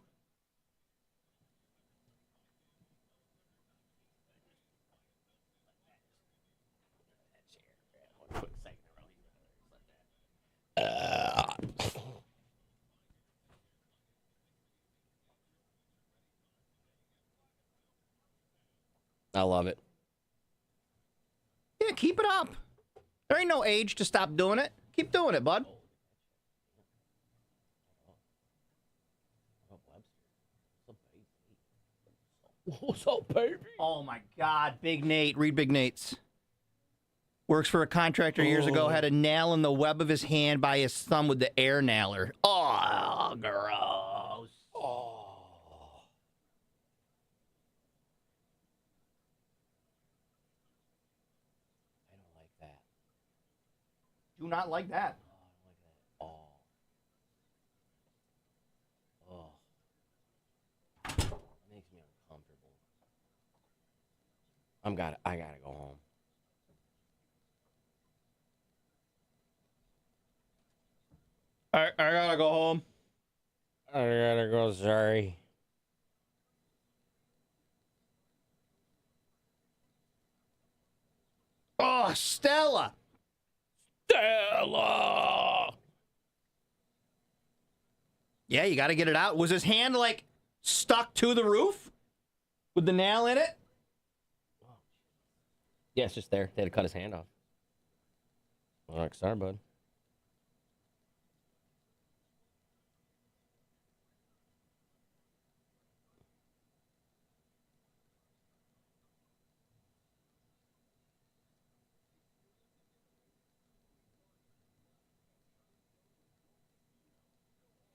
I love it. Yeah, keep it up. There ain't no age to stop doing it. Keep doing it, bud. What's up, baby? Oh my God, Big Nate. Read Big Nate's. Works for a contractor years ago. Had a nail in the web of his hand by his thumb with the air nailer. Oh, gross. Oh. I don't like that. Do not like that. Oh. Oh. Makes me uncomfortable. I gotta go home. I gotta go home. I gotta go, sorry. Oh, Stella. Stella. Yeah, you got to get it out. Was his hand, like, stuck to the roof with the nail in it? Yeah, it's just there. They had to cut his hand off. All right, sorry, bud.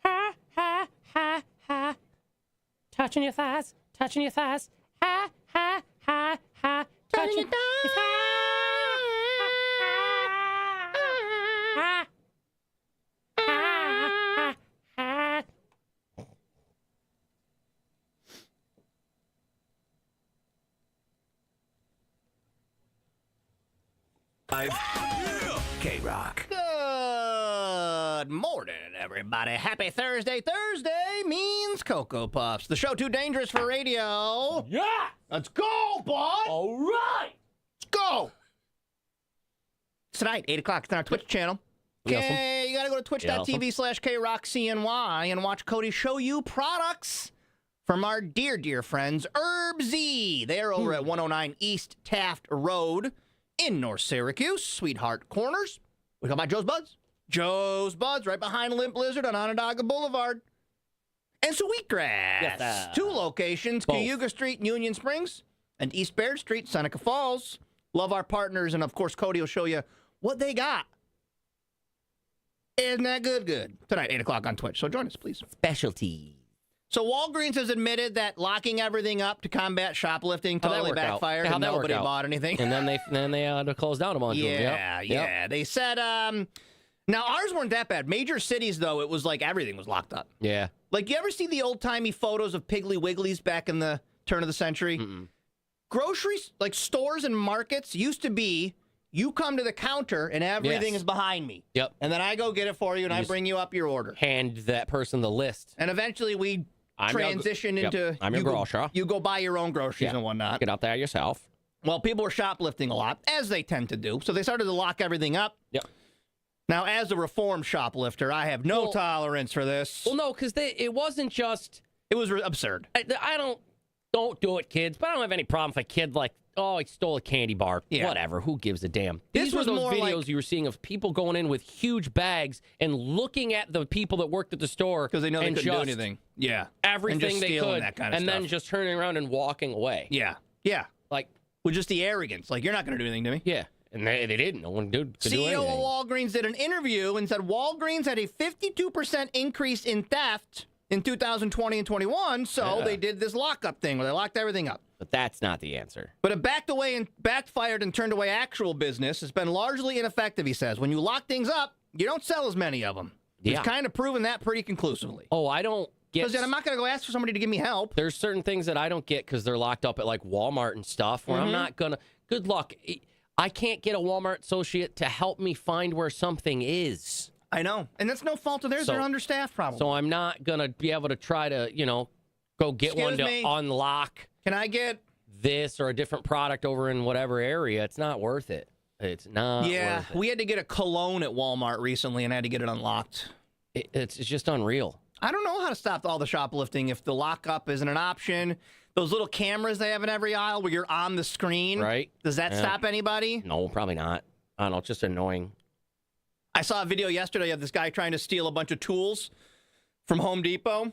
Ha, ha, ha, ha. Touching your thighs, touching your thighs. Ha, ha, ha, ha. Touching your thighs. Ha, ha, ha, ha. K-Rock. Good morning, everybody. Happy Thursday. Thursday means Cocoa Puffs. The show too dangerous for radio. Yeah. Let's go, bud. All right. Let's go. Tonight, 8 o'clock. It's on our Twitch channel. Okay, you got to go to twitch.tv/KRockCNY and watch Cody show you products from our dear, dear friends, Herb Z. They're over at 109 East Taft Road in North Syracuse, Sweetheart Corners. We talk about Joe's Buds. Joe's Buds, right behind Limp Lizard on Onondaga Boulevard. And Sweetgrass. Yes, 2 locations, both. Cayuga Street, Union Springs, and East Baird Street, Seneca Falls. Love our partners, and of course, Cody will show you what they got. Isn't that good? Tonight, 8 o'clock on Twitch. So join us, please. Specialty. So Walgreens has admitted that locking everything up to combat shoplifting totally backfired, and nobody bought anything. And then they had to close down a bunch of them. Yeah. They said, now ours weren't that bad. Major cities, though, it was like everything was locked up. Yeah. Like, you ever see the old-timey photos of Piggly Wigglies back in the turn of the century? Groceries, like stores and markets, used to be, you come to the counter and everything is behind me. Yep. And then I go get it for you and I bring you up your order. Hand that person the list. And eventually we transition into... I'm your grocer. You go buy your own groceries and whatnot. Get out there yourself. Well, people were shoplifting a lot, as they tend to do. So they started to lock everything up. Yep. Now, as a reformed shoplifter, I have no tolerance for this. Well, no, because it wasn't just... It was absurd. I don't do it, kids, but I don't have any problem if a kid, like, oh, he stole a candy bar. Yeah. Whatever, who gives a damn? This These were was those more videos like- you were seeing of people going in with huge bags and looking at the people that worked at the store. Because they know they and couldn't do just anything. Yeah. Everything and just they stealing could. that kind of and stuff. then just turning around and walking away. Yeah. Like, with just the arrogance. Like, you're not going to do anything to me. yeah. And they didn't. No one could do CEO anything. of Walgreens did an interview and said Walgreens had a 52% increase in theft in 2020 and 21, so they did this lockup thing where they locked everything up. But that's not the answer. But it backfired and turned away actual business. It's been largely ineffective, he says. When you lock things up, you don't sell as many of them. Yeah. He's kind of proven that pretty conclusively. Oh, I don't get... Because then I'm not going to go ask for somebody to give me help. There's certain things that I don't get because they're locked up at, like, Walmart and stuff where I'm not going to... Good luck. I can't get a Walmart associate to help me find where something is. I know. And that's no fault of theirs. They're understaffed, probably. So I'm not going to be able to try to, go get Excuse one to me? unlock Can I get... this or a different product over in whatever area. It's not worth it. It's not Yeah, worth it. we had to get a cologne at Walmart recently and I had to get it unlocked. It's just unreal. I don't know how to stop all the shoplifting if the lockup isn't an option. Those little cameras they have in every aisle where you're on the screen. Right. Does that Yeah. stop anybody? No, probably not. I don't know. It's just annoying. I saw a video yesterday of this guy trying to steal a bunch of tools from Home Depot.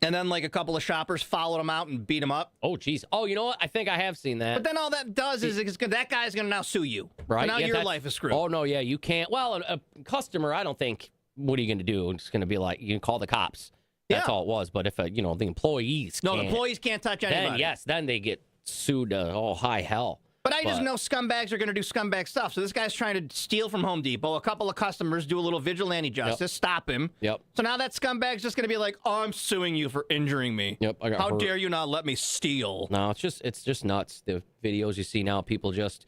And then, like, a couple of shoppers followed him out and beat him up. Oh, geez. Oh, you know what? I think I have seen that. But then all that does is that guy's going to now sue you. Right. So now Yeah, your that's- life is screwed. Oh, no, yeah, you can't. Well, a customer, I don't think, what are you going to do? It's going to be like, you can call the cops. That's all it was. But if, the employees No, can't, the employees can't touch anybody. then they get sued to, high hell. But I just know scumbags are going to do scumbag stuff. So this guy's trying to steal from Home Depot. A couple of customers do a little vigilante justice, stop him. Yep. So now that scumbag's just going to be like, oh, I'm suing you for injuring me. Yep. I got How hurt. dare you not let me steal? No, it's just nuts. The videos you see now, people just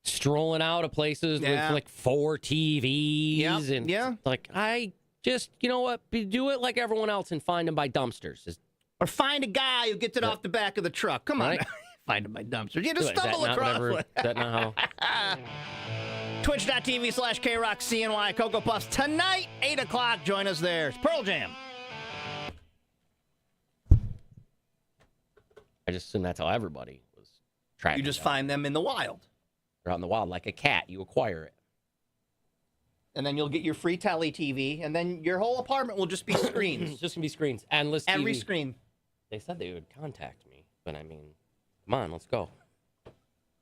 strolling out of places with like 4 TVs. And like, I just, you know what? Do it like everyone else and find them by dumpsters. Or find a guy who gets it off the back of the truck. Come on. Right? finding my dumpsters. You just Is that stumble not across whatever- one. Is that not how? Twitch.tv/KRockCNY Cocoa Puffs. Tonight, 8 o'clock. Join us there. It's Pearl Jam. I just assume that's how everybody was tracking. You just down. find them in the wild. They're out in the wild like a cat. You acquire it. And then you'll get your free telly TV, and then your whole apartment will just be screens. It's just going to be screens. Endless Every TV. screen. They said they would contact me, but I mean, come on, let's go.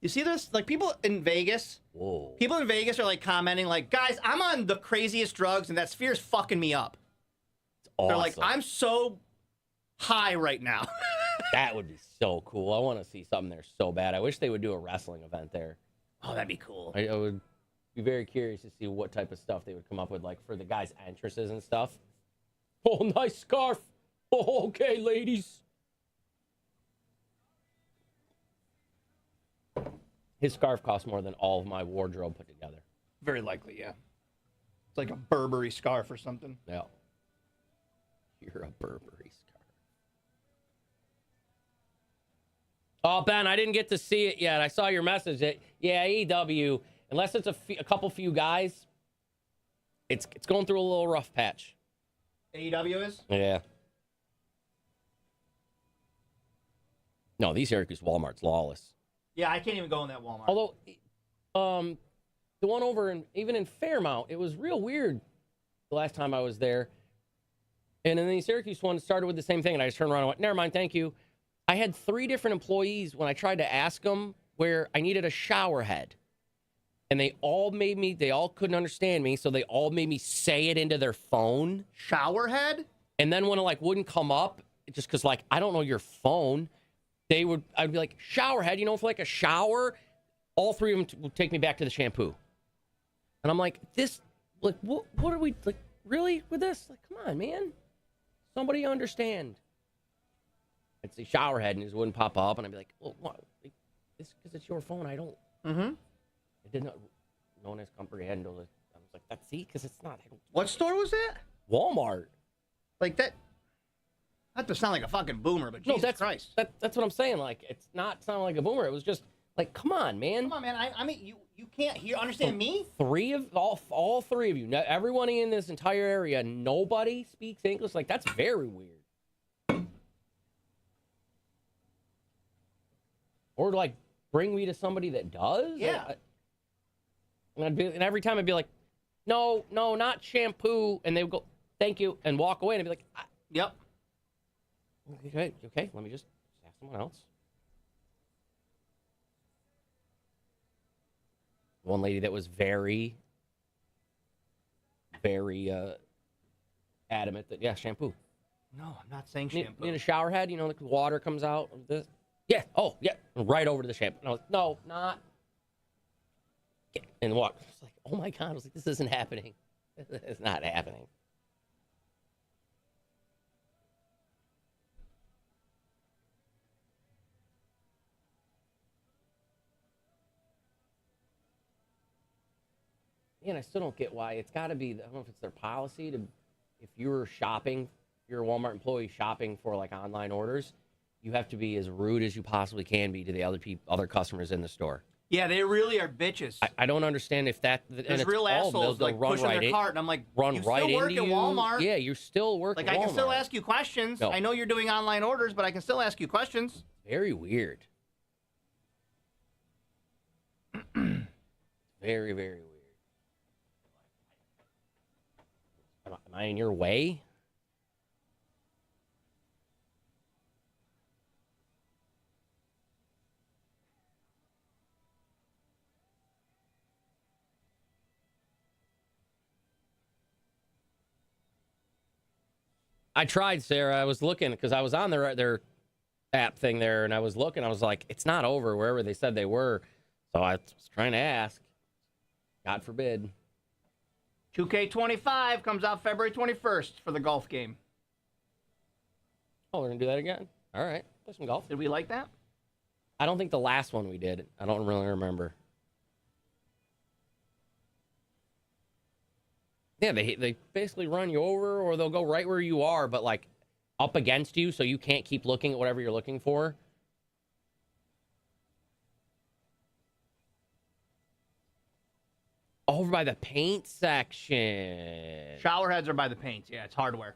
You see this? Like, people in Vegas. Whoa. People in Vegas are, like, commenting, like, guys, I'm on the craziest drugs, and that sphere's fucking me up. It's awesome. They're like, I'm so high right now. That would be so cool. I want to see something there so bad. I wish they would do a wrestling event there. Oh, that'd be cool. I would be very curious to see what type of stuff they would come up with, like, for the guys' entrances and stuff. Oh, nice scarf. Oh, okay, ladies. His scarf costs more than all of my wardrobe put together. Very likely, yeah. It's like a Burberry scarf or something. Yeah. You're a Burberry scarf. Oh, Ben, I didn't get to see it yet. I saw your message. Yeah, AEW, unless it's a couple few guys, it's going through a little rough patch. AEW is? Yeah. No, these Syracuse Walmart's lawless. Yeah, I can't even go in that Walmart. Although, the one over even in Fairmount, it was real weird the last time I was there. And then the Syracuse one started with the same thing, and I just turned around and went, never mind, thank you. I had 3 different employees when I tried to ask them where I needed a shower head. And they all couldn't understand me, so they all made me say it into their phone. Shower head? And then when it, wouldn't come up, just because, I don't know your phone, I'd be like, shower head, for, a shower? All 3 of them would take me back to the shampoo. And I'm like, what are we, really with this? Come on, man. Somebody understand. I'd say shower head, and it wouldn't pop up, and I'd be like, well, what? It's because it's your phone. I don't. Mm-hmm. I did not. No one has comprehend. I was like, that's because it's not. I don't. What store was that? Walmart. Like that. Not to sound like a fucking boomer, but Jesus Christ. That's what I'm saying. It's not sounding like a boomer. It was just come on, man. Come on, man. I mean, you can't understand me? All 3 of you. Everyone in this entire area, nobody speaks English. That's very weird. Or bring me to somebody that does. Yeah. And every time I'd be like, no, not shampoo, and they would go, thank you, and walk away, and I'd be like, yep. Okay, let me just ask someone else. One lady that was very, very adamant that, yeah, shampoo. No, I'm not saying shampoo. Need a shower head, the water comes out of this. Yeah, right over to the shampoo. And I was like, no, not. And walk. I was like, oh my God. I was like, this isn't happening. It's not happening. And I still don't get why. It's got to be, I don't know if it's their policy to, if you're shopping, you're a Walmart employee shopping for online orders, you have to be as rude as you possibly can be to the other customers in the store. Yeah, they really are bitches. I don't understand if that. There's real assholes they'll run pushing right their cart, and I'm like, run you right still work into at you. Walmart. Yeah, you're still working. I can still ask you questions. No. I know you're doing online orders, but I can still ask you questions. Very weird. Very, very weird. Am I in your way? I tried, Sarah. I was looking because I was on their app thing there, and I was looking. I was like, it's not over wherever they said they were. So I was trying to ask. God forbid. 2K25 comes out February 21st for the golf game. Oh, we're going to do that again? All right. Play some golf. Did we like that? I don't think the last one we did. I don't really remember. Yeah, they basically run you over, or they'll go right where you are, but up against you, so you can't keep looking at whatever you're looking for. Over by the paint section. Shower heads are by the paints. Yeah, it's hardware.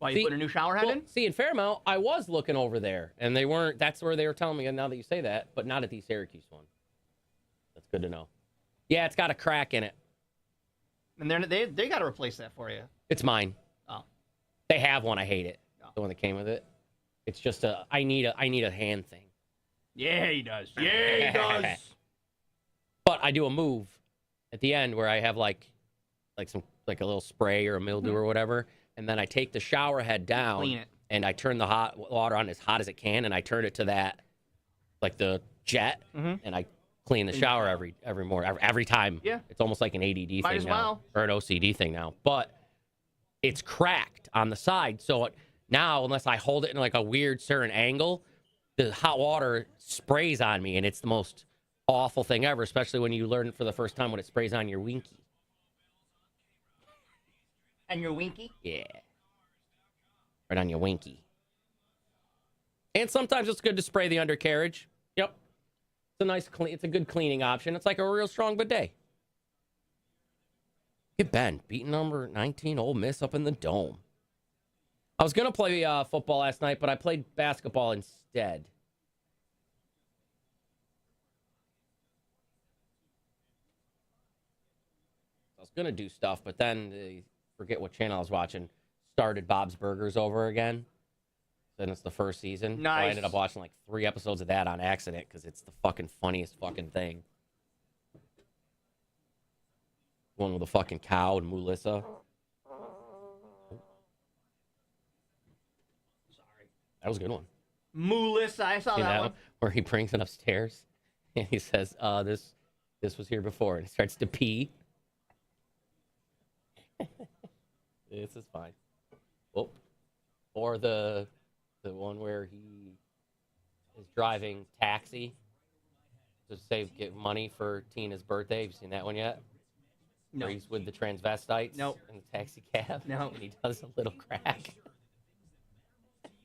Why, you put a new shower head in? See, in Fairmount, I was looking over there, and they weren't. That's where they were telling me, now that you say that, but not at the Syracuse one. That's good to know. Yeah, it's got a crack in it. And they got to replace that for you. It's mine. Oh. They have one. I hate it. The one that came with it. It's just I need a hand thing. Yeah, he does. Yeah, he does. But I do a move at the end where I have like a little spray or a mildew or whatever, and then I take the shower head down, Clean it. and I turn the hot water on as hot as it can, and I turn it to that, like the jet, and I clean the shower every morning, every time. Yeah. It's almost like an ADD Might thing as now, well. or an OCD thing now. But it's cracked on the side, so now unless I hold it in like a weird certain angle, the hot water sprays on me, and it's the most awful thing ever, especially when you learn it for the first time when it sprays on your winky. And your winky? Yeah. Right on your winky. And sometimes it's good to spray the undercarriage. Yep. It's a good cleaning option. It's like a real strong bidet. Get Ben, beating number 19 Ole Miss up in the Dome. I was going to play football last night, but I played basketball instead. I was going to do stuff, but then forget what channel I was watching. Started Bob's Burgers over again. Then it's the first season. Nice. So I ended up watching like 3 episodes of that on accident because it's the fucking funniest fucking thing. One with the fucking cow and Melissa. Sorry. That was a good one. Melissa, I saw See that one. Where he brings it upstairs and he says, this was here before, and he starts to pee. This is fine. Oh. Or the one where he is driving taxi to get money for Tina's birthday. Have you seen that one yet? No. Where he's with the transvestites Nope. in the taxi cab. No. And he does a little crack.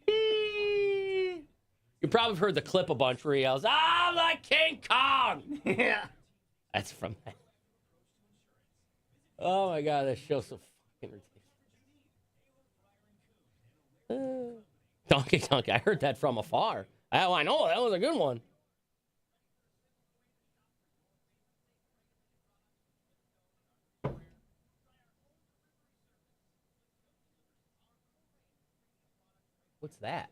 You probably have heard the clip a bunch where he yells, "I'm like King Kong!" Yeah. That's from that. Oh my God, that show's so fucking ridiculous. Donkey. I heard that from afar. I know, that was a good one. What's that?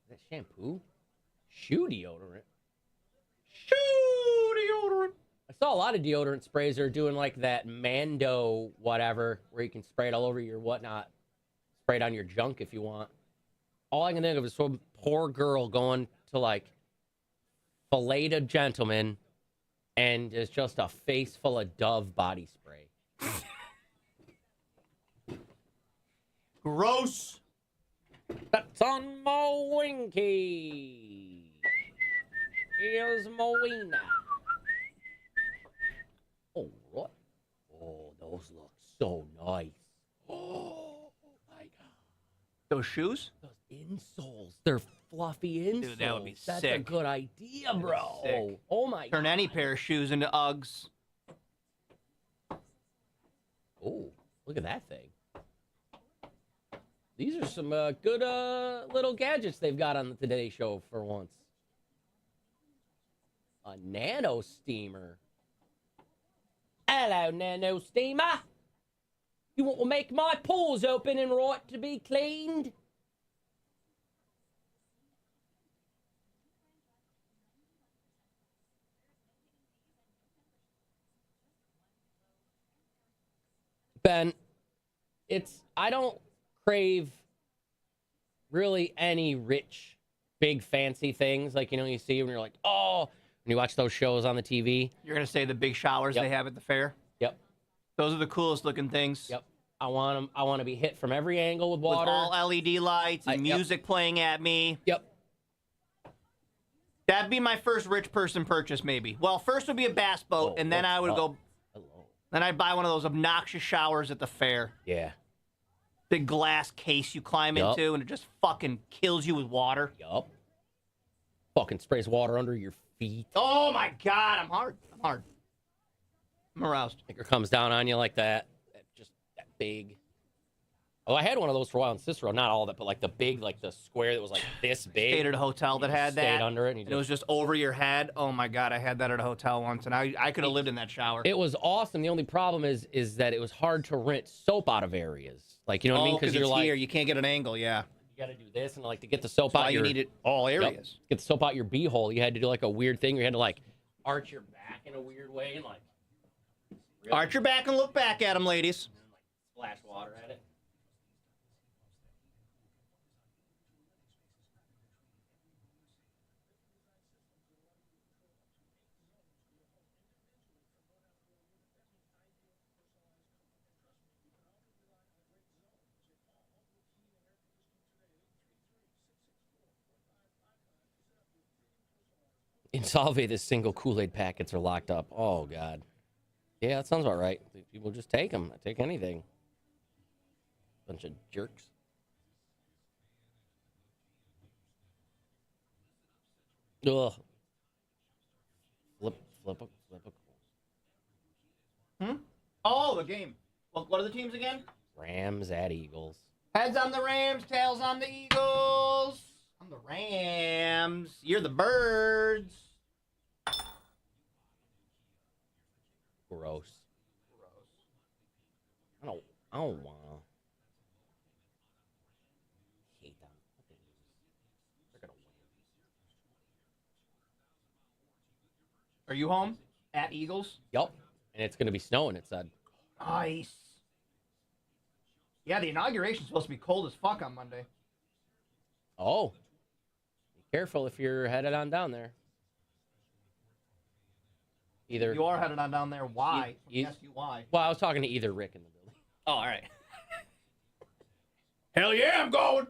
Is that shampoo? Shoe deodorant. Shoe deodorant. I saw a lot of deodorant sprays that are doing like that Mando whatever, where you can spray it all over your whatnot. Spray it on your junk if you want. All I can think of is some poor girl going to like fillet a gentleman, and it's just a face full of Dove body spray. Gross. That's on my winky. Here's Moina. Oh, what? Oh, those look so nice. Oh, my God. Those shoes? Those insoles. They're fluffy insoles. Dude, that would be That's sick. a good idea, bro. Sick. Oh, my God. Turn any pair of shoes into Uggs. Oh, look at that thing. These are some good little gadgets they've got on the Today Show for once. A nano steamer. Hello, nano steamer. You want to make my pores open and right to be cleaned? Ben, I don't crave really any rich, big, fancy things like, you see when you're like, oh, when you watch those shows on the TV. You're going to say the big showers they have at the fair? Yep. Those are the coolest looking things. Yep. I want to be hit from every angle with water. With all LED lights and music playing at me. Yep. That'd be my first rich person purchase, maybe. Well, first would be a bass boat, and then I would go. Hello. Then I'd buy one of those obnoxious showers at the fair. Yeah. Big glass case you climb into, and it just fucking kills you with water. Yup. Fucking sprays water under your feet. Oh my God, I'm hard. I'm aroused. It comes down on you like that. Just that big. Oh, I had one of those for a while in Cicero. Not all of it, but like the big, like the square that was like this big. Stayed at a hotel that had that. Stayed under it. And it was just over your head. Oh my God, I had that at a hotel once, and I could have lived in that shower. It was awesome. The only problem is that it was hard to rinse soap out of areas. Like, you know what I mean? Because you're like, here, you can't get an angle, yeah. You got to do this, and like to get the soap That's out why you need it all areas. Get the soap out your beehole. You had to do like a weird thing. You had to like arch your back in a weird way and like arch your back and look back at them, ladies. And, like, splash water at it. In Salve, the single Kool-Aid packets are locked up. Oh, God. Yeah, that sounds about right. People just take them. Take anything. Bunch of jerks. Ugh. Flip a. Oh, the game. What are the teams again? Rams at Eagles. Heads on the Rams, tails on the Eagles. I'm the Rams. You're the Birds. Gross. I don't want to. Hate them. They're gonna win. Are you home? At Eagles? Yup. And it's going to be snowing, it said. Nice. Yeah, the inauguration's supposed to be cold as fuck on Monday. Oh. Be careful if you're headed on down there. Either you are headed on down there. Why? Let me ask you why. Well, I was talking to either Rick in the building. Oh, all right. Hell yeah, I'm going.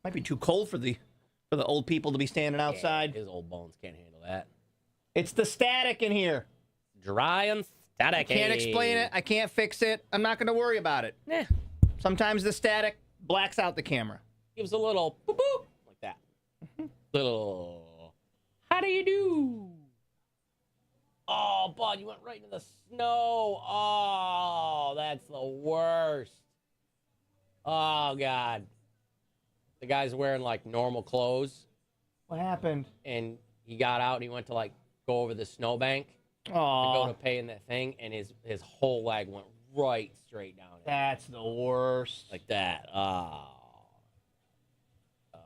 Might be too cold for the old people to be standing outside. His old bones can't handle that. It's the static in here. Dry and static. I can't explain it. I can't fix it. I'm not going to worry about it. Nah. Sometimes the static blacks out the camera. Gives a little boop boop like that. Little. How do you do? Oh, Bud, you went right into the snow. Oh, that's the worst. Oh, God. The guy's wearing, like, normal clothes. What happened? And he got out and he went to, like, go over the snowbank. To Oh, go to pay in that thing, and his whole leg went right straight down. that's the worst. Like that. Oh. I'm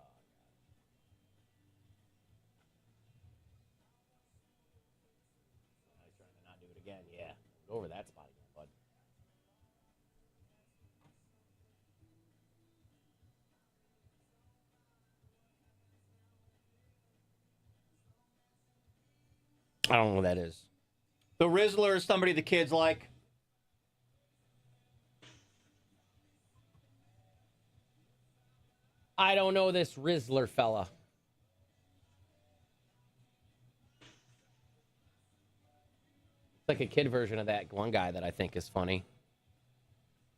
trying to not do it again. Yeah. Go over that spot again, bud. I don't know what that is. The Rizzler is somebody the kids like. I don't know this Rizzler fella. It's like a kid version of that one guy that I think is funny.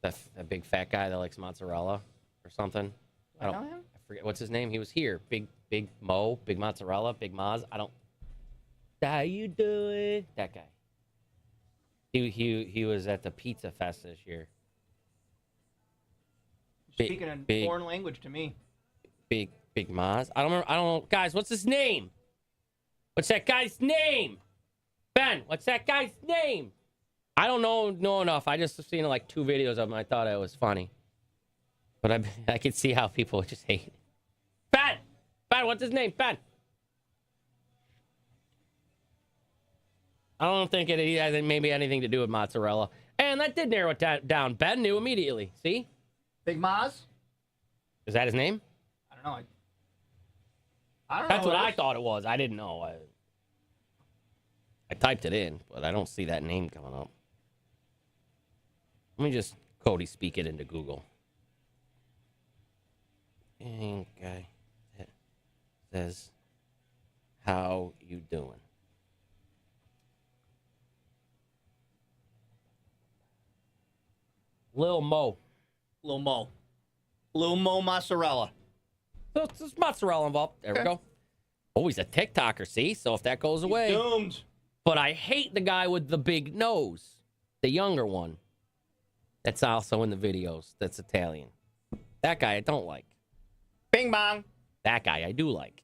That big fat guy that likes mozzarella or something. I forget what's his name. He was here. Big Mo, Big Mozzarella, Big Moz. How you doing? That guy. He was at the Pizza Fest this year. Speaking in foreign language to me. Big Moz. I don't know. Guys, what's his name? What's that guy's name? Ben, what's that guy's name? I don't know enough. I just seen like 2 videos of him. I thought it was funny. But I could see how people just hate it. Ben, what's his name? Ben. I don't think it has maybe anything to do with mozzarella. And that did narrow it down. Ben knew immediately. See? Big Maz? Is that his name? I don't know. I don't know. That's what I thought it was. I didn't know. I typed it in, but I don't see that name coming up. Let me just Cody speak it into Google. Okay. It says, how you doing? Lil Mo. Lil Mo. Lumo mozzarella. So it's mozzarella involved. There we go. Oh, he's a TikToker, see? So if that goes away. Doomed. But I hate the guy with the big nose. The younger one. That's also in the videos. That's Italian. That guy I don't like. Bing bong. That guy I do like.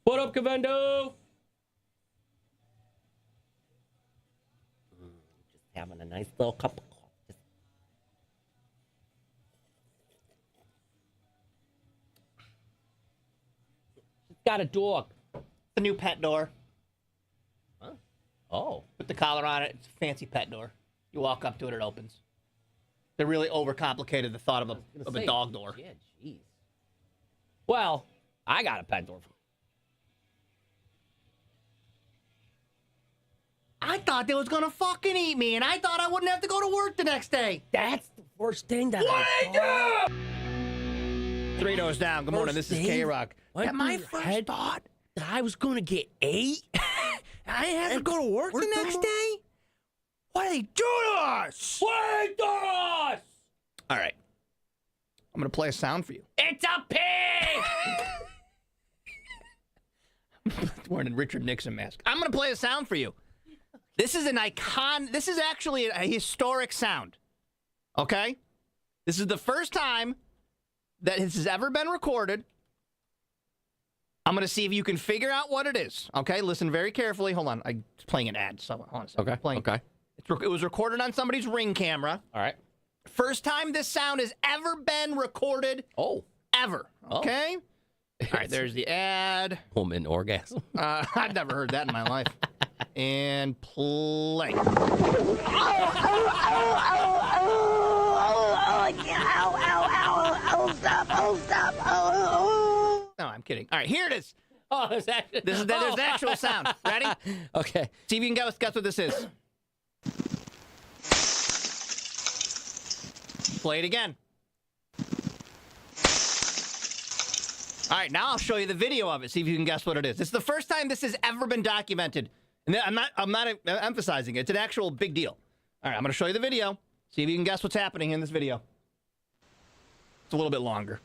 What up, Cavendo? Just having a nice little cup of coffee. She's got a dog. The new pet door. Huh? Oh. Put the collar on it. It's a fancy pet door. You walk up to it, it opens. They really overcomplicated the thought of a dog door. Yeah, jeez. Well, I got a pet door. I thought they was gonna fucking eat me, and I thought I wouldn't have to go to work the next day. That's the worst thing that I do. 3 doors down. Good morning. This is K-Rock. My first thought that I was going to get ate. I have to go to work the next day? What are they doing to us? What are they doing to us? All right. I'm going to play a sound for you. It's a pig! Wearing a Richard Nixon mask. I'm going to play a sound for you. This is an icon. This is actually a historic sound. Okay? This is the first time that this has ever been recorded. I'm going to see if you can figure out what it is. Okay? Listen very carefully. Hold on. I'm playing an ad. So, hold on a second. Okay. It was recorded on somebody's Ring camera. All right. First time this sound has ever been recorded. Oh. Ever. Okay? All right, there's the ad. Woman orgasm. I've never heard that in my life. And play. No, I'm kidding. All right, here it is. Oh, there's actually... There's the actual sound. Ready? Okay. See if you can guess what this is. Play it again. All right, now I'll show you the video of it. See if you can guess what it is. It's the first time this has ever been documented. And I'm not emphasizing it. It's an actual big deal. All right, I'm going to show you the video. See if you can guess what's happening in this video. It's a little bit longer.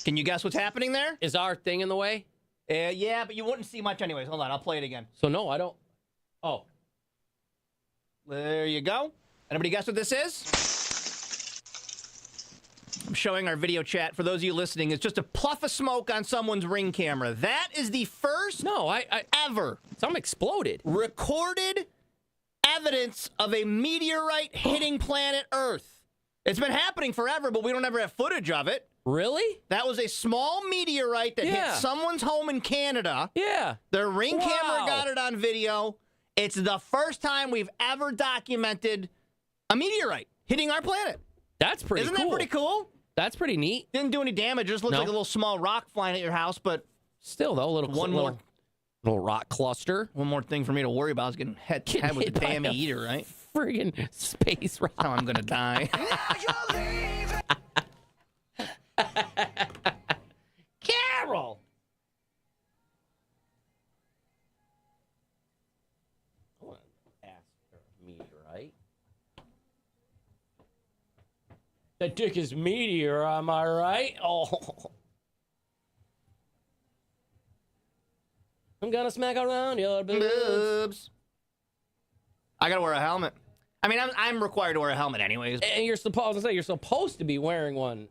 Can you guess what's happening there? Is our thing in the way? Yeah, but you wouldn't see much anyways. Hold on, I'll play it again. So no, I don't. Oh. There you go. Anybody guess what this is? I'm showing our video chat. For those of you listening, it's just a puff of smoke on someone's Ring camera. That is the first ever something exploded. Recorded evidence of a meteorite hitting planet Earth. It's been happening forever, but we don't ever have footage of it. Really? That was a small meteorite that hit someone's home in Canada. Yeah. Their Ring camera got it on video. It's the first time we've ever documented a meteorite hitting our planet. That's pretty Isn't cool. that pretty cool? That's pretty neat. Didn't do any damage. Just looked like a little small rock flying at your house, but still, though, little rock cluster. One more thing for me to worry about is getting hit with the damn eater, right? Friggin' space rock. How I'm gonna die. Carol! I want to ask her a meteorite. That dick is meteor, am I right? Oh. I'm gonna smack around your boobs. I gotta wear a helmet. I mean, I'm required to wear a helmet anyways. And you're supposed to be wearing one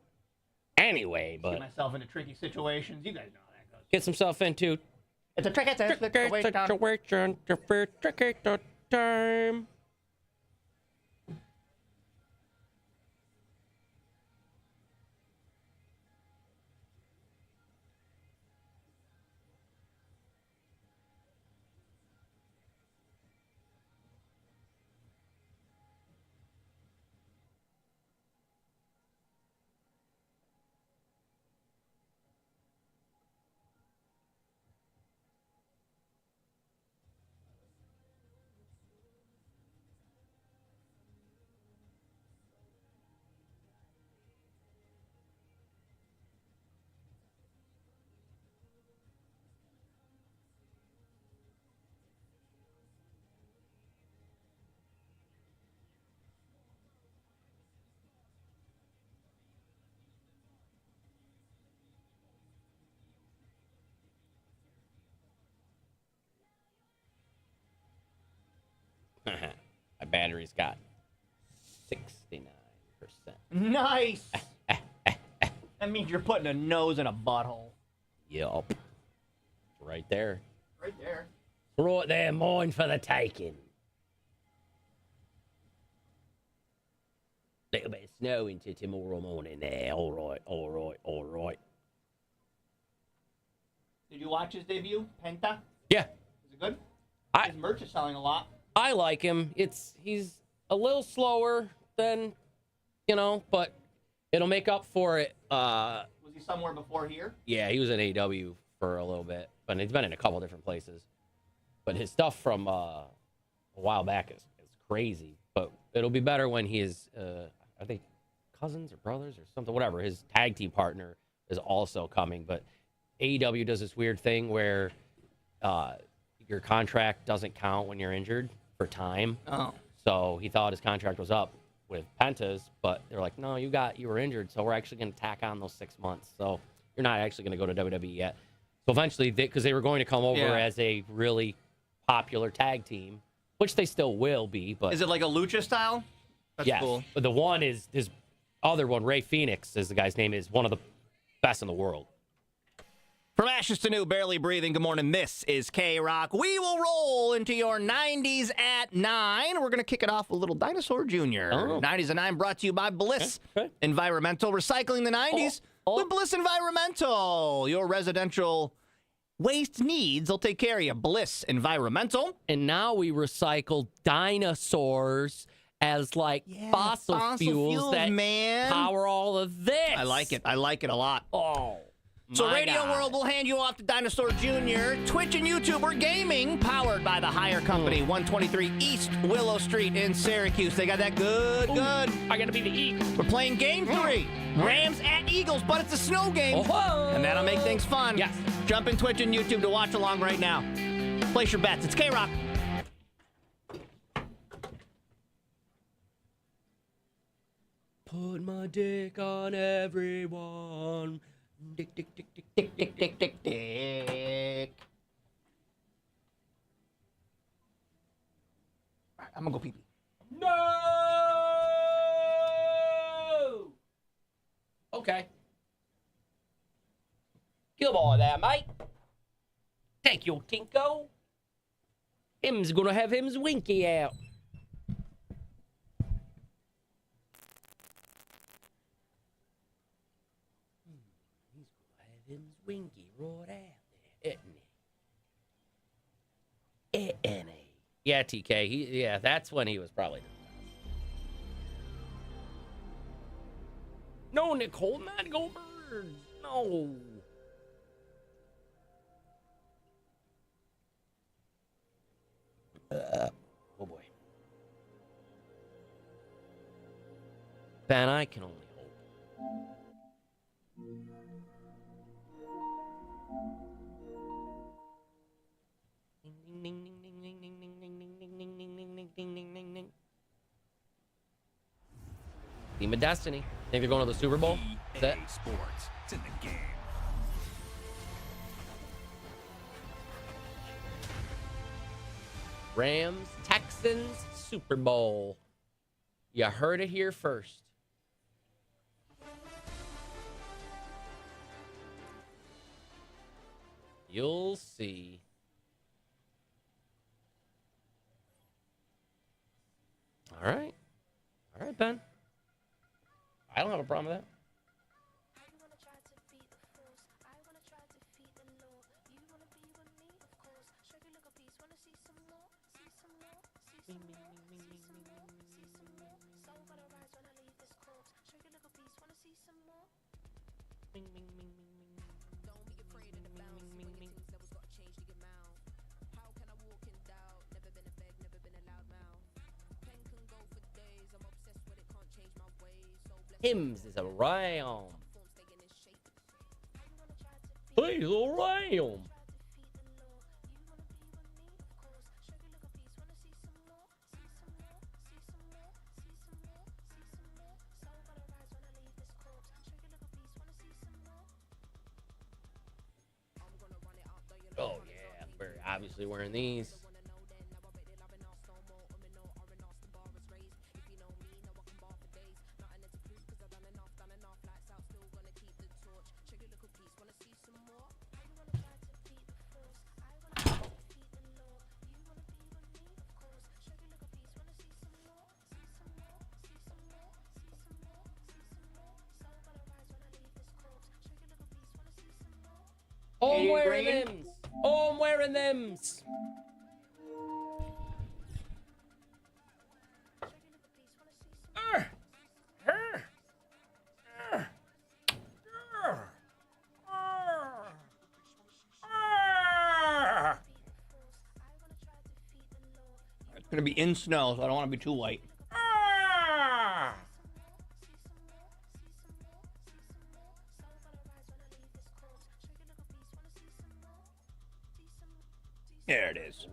anyway, but get myself into tricky situations. You guys know how that goes. Gets himself into it's a tricky situation. Tricky time. My battery's got 69%. Nice. That means you're putting a nose in a butthole. Yup. Right there. Right there. Right there, mine for the taking. Little bit of snow into tomorrow morning there. All right. Did you watch his debut, Penta? Yeah. Is it good? His merch is selling a lot. I like him. He's a little slower than, but it'll make up for it. Was he somewhere before here? Yeah, he was in AEW for a little bit, but he's been in a couple different places. But his stuff from a while back is crazy. But it'll be better when he is, I think, cousins or brothers or something, whatever. His tag team partner is also coming. But AEW does this weird thing where your contract doesn't count when you're injured for time. Oh. So he thought his contract was up with Penta's, but they're like, no, you were injured, so we're actually going to tack on those 6 months. So you're not actually going to go to WWE yet. So eventually, because they were going to come over as a really popular tag team, which they still will be. But is it like a lucha style? That's cool. But the one is his other one, Ray Phoenix, is the guy's name, is one of the best in the world. From ashes to new, barely breathing. Good morning. This is K-Rock. We will roll into your 90s at 9. We're going to kick it off with a little Dinosaur Jr. 90s at 9 brought to you by Bliss Environmental. Recycling the 90s with Bliss Environmental. Your residential waste needs will take care of you. Bliss Environmental. And now we recycle dinosaurs as like fossil fuels that power all of this. I like it. I like it a lot. Oh. So Radio World will hand you off to Dinosaur Jr. Twitch and YouTube are gaming, powered by the Hire Company, 123 East Willow Street in Syracuse. They got that good. I gotta be the Eagles. We're playing game 3. Rams at Eagles, but it's a snow game. And that'll make things fun. Yes. Jump in Twitch and YouTube to watch along right now. Place your bets. It's K-Rock. Put my dick on everyone. Dick. I'm gonna go pee-pee. No! Okay. Goodbye there, mate. Thank you, Tinko. Him's gonna have him's winky out. Winky right out there, isn't he? Yeah, TK. That's when he was probably the best. No, Nicole, not go birds. No. Oh boy. Ben, I can only hope. Team of Destiny. Think they're going to the Super Bowl? Is that Sports. It's in the game. Rams, Texans, Super Bowl. You heard it here first. You'll see. All right, Ben. I don't have a problem with that. Hims is around. He's around. Oh yeah, we're obviously wearing these. Oh, I'm Katie wearing Green. them. Oh, I'm wearing them. It's going to be in snow, so I don't want to be too white. There it is.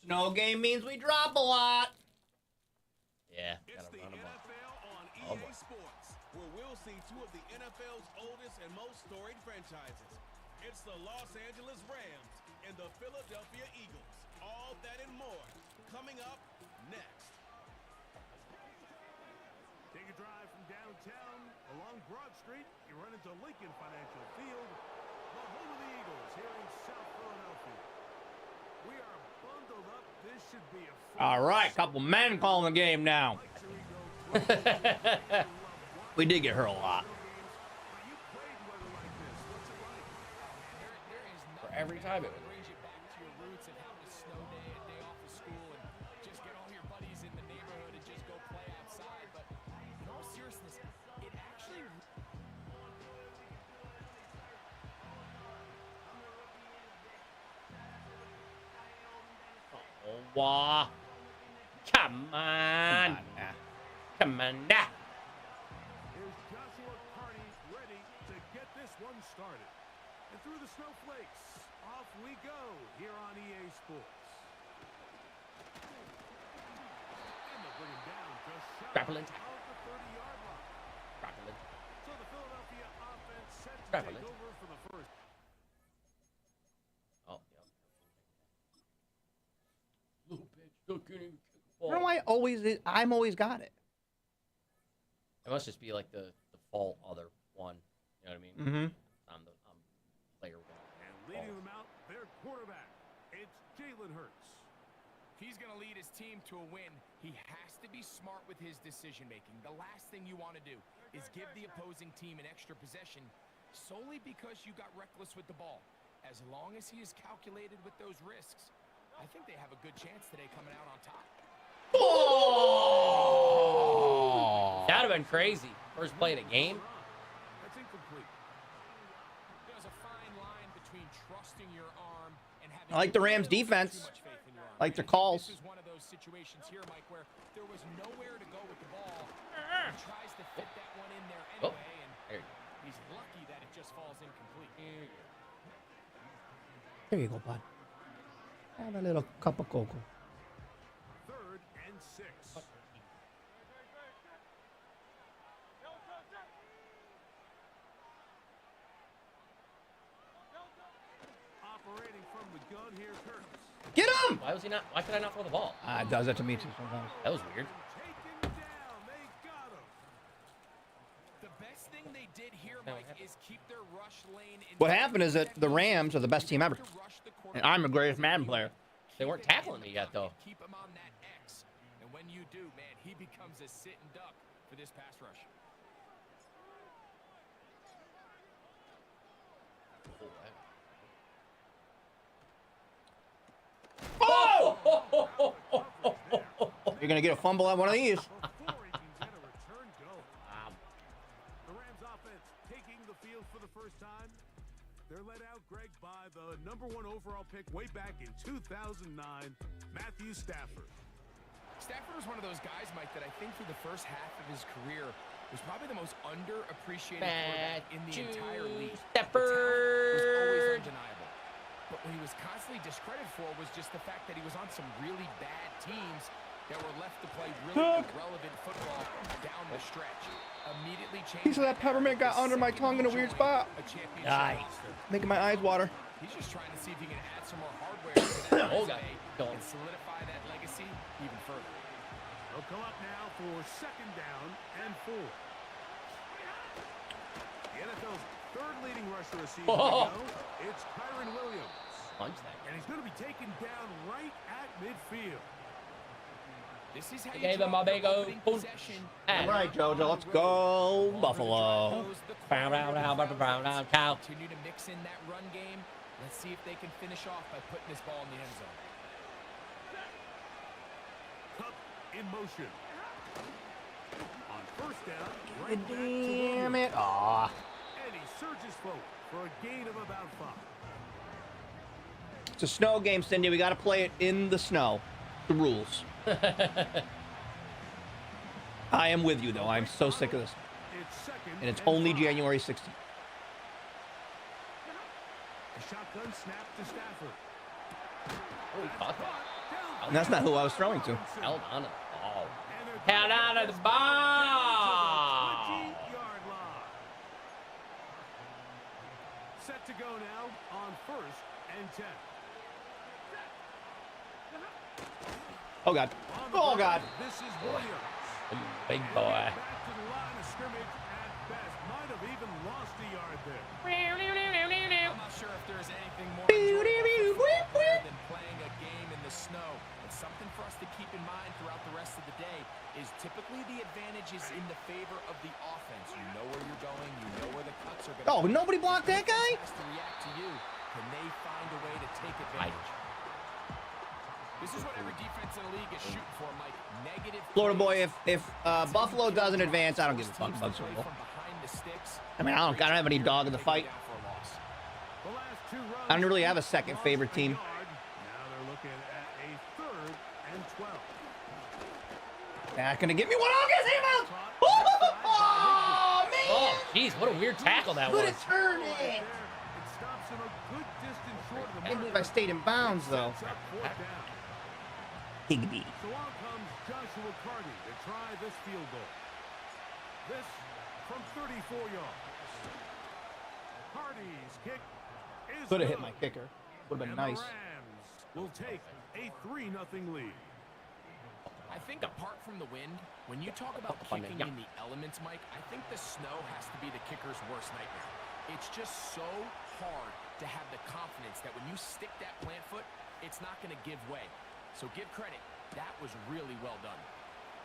Snow game means we drop a lot. Yeah, gotta run them up. Oh, boy. Sports, where we'll see two of the NFL's oldest and most storied franchises. It's the Los Angeles Rams and the Philadelphia Eagles. All that and more coming up next. Take a drive from downtown along Broad Street. You run into Lincoln Financial Field, the home of the Eagles here in South Philadelphia. We are bundled up. This should be a All right, couple men calling the game now. We did get hurt a lot. For every time it was. Wah. Come on. Come on now. Here's Joshua Carney ready to get this one started. And through the snowflakes, off we go here on EA Sports. And they'll bring him down just shy Grappling. of the 30-yard line. Grappling. So the Philadelphia offense set to Grappling. take over for the first. Oh, yeah. Little bitch, don't get him. I don't know why I'm always got it. It must just be like the default other one. You know what I mean? Mm-hmm. I'm player one. And leading them out, their quarterback, it's Jalen Hurts. If he's going to lead his team to a win, he has to be smart with his decision-making. The last thing you want to do is give the opposing team an extra possession solely because you got reckless with the ball. As long as he is calculated with those risks, I think they have a good chance today coming out on top. Oh! That'd have been crazy. First play of the game. That's incomplete. There's a fine line between trusting your arm and having I like the Rams defense. I like their calls. This is one of those situations here, Mike, where there was nowhere to go with the ball. He tries to fit that one in there anyway, and he's lucky that it just falls incomplete. There you go, bud. Have a little cup of cocoa. 3rd and 6. Operating from the gun, here's Hurts. Get him! Why was he not? Why could I not throw the ball? It does that to me too sometimes. That was weird. The best thing they did here, Mike, is keep their rush lane in. What happened is that the Rams are the best team ever. And I'm the greatest Madden player. They weren't tackling me yet, though. Keep him on that X. And when you do, man, he becomes a sitting duck for this pass rush. Oh! You're going to get a fumble on one of these. The Rams offense taking the field for the first time. They're led out, Greg, by the #1 overall pick way back in 2009, Matthew Stafford. Stafford was one of those guys, Mike, that I think for the first half of his career was probably the most underappreciated quarterback in the entire league. Stafford was always undeniable. But what he was constantly discredited for was just the fact that he was on some really bad teams that were left to play really irrelevant football down the stretch. Immediately changed. Piece of that peppermint got under my tongue in a weird spot. Aye. Making my eyes water. He's just trying to see if he can add some more hardware to that resume and solidify that legacy even further. They'll come up now for 2nd down and 4. NFL's third leading rusher this season. Oh. It's Kyron Williams. Punch that. And he's going to be taken down right at midfield. This is how you Gave him a big old possession. All right, JoJo, let's go Buffalo. Brown, cow. Continue to mix in that run game. Let's see if they can finish off by putting this ball in the end zone. Cup in motion. On first down, right back to Damn Williams. it. Aw. And he surges forward for a gain of about 5. It's a snow game, Cindy. We got to play it in the snow. The rules. I am with you, though. I'm so sick of this. It's second And it's only January 16th. A shotgun snap to Stafford. Oh, he caught that. And that's not who I was throwing to. Held on to the ball. Held on to the ball. 20-yard line. Set to go now on first and 10. Oh, God. Oh, God. This is Williams. Big boy. Back to the line of scrimmage at best. Might have even lost a yard there. I'm not sure if there's anything more enjoyable than playing a game in the snow. And something for us to keep in mind throughout the rest of the day is typically the advantage is in the favor of the offense. You know where you're going. You know where the cuts are going to Oh, nobody blocked that guy? has to react to you. Can they find a way to take advantage? This is what every defense in the league is shooting for, Mike. Negative. Florida boy, if Buffalo doesn't advance, I don't give a fuck about Super Bowl. I mean, I don't have any dog in the fight. I don't really have a second favorite team. Now they're looking at a third and 12. Not gonna give me one. I'll get him out. Oh, man. Oh, jeez, what a weird tackle that was. Good turn it. It stops him a good distance short of the I can't believe mark. I stayed in bounds, though. Sets up fourth down. Higby. So on comes Joshua Cody to try this field goal. This from 34 yards. Cardy's kick is Could have hit good. my kicker. Would have been And nice. the Rams will take a 3-0 lead. I think apart from the wind, when you talk about kicking in the elements, Mike, I think the snow has to be the kicker's worst nightmare. It's just so hard to have the confidence that when you stick that plant foot, it's not going to give way. So give credit. That was really well done.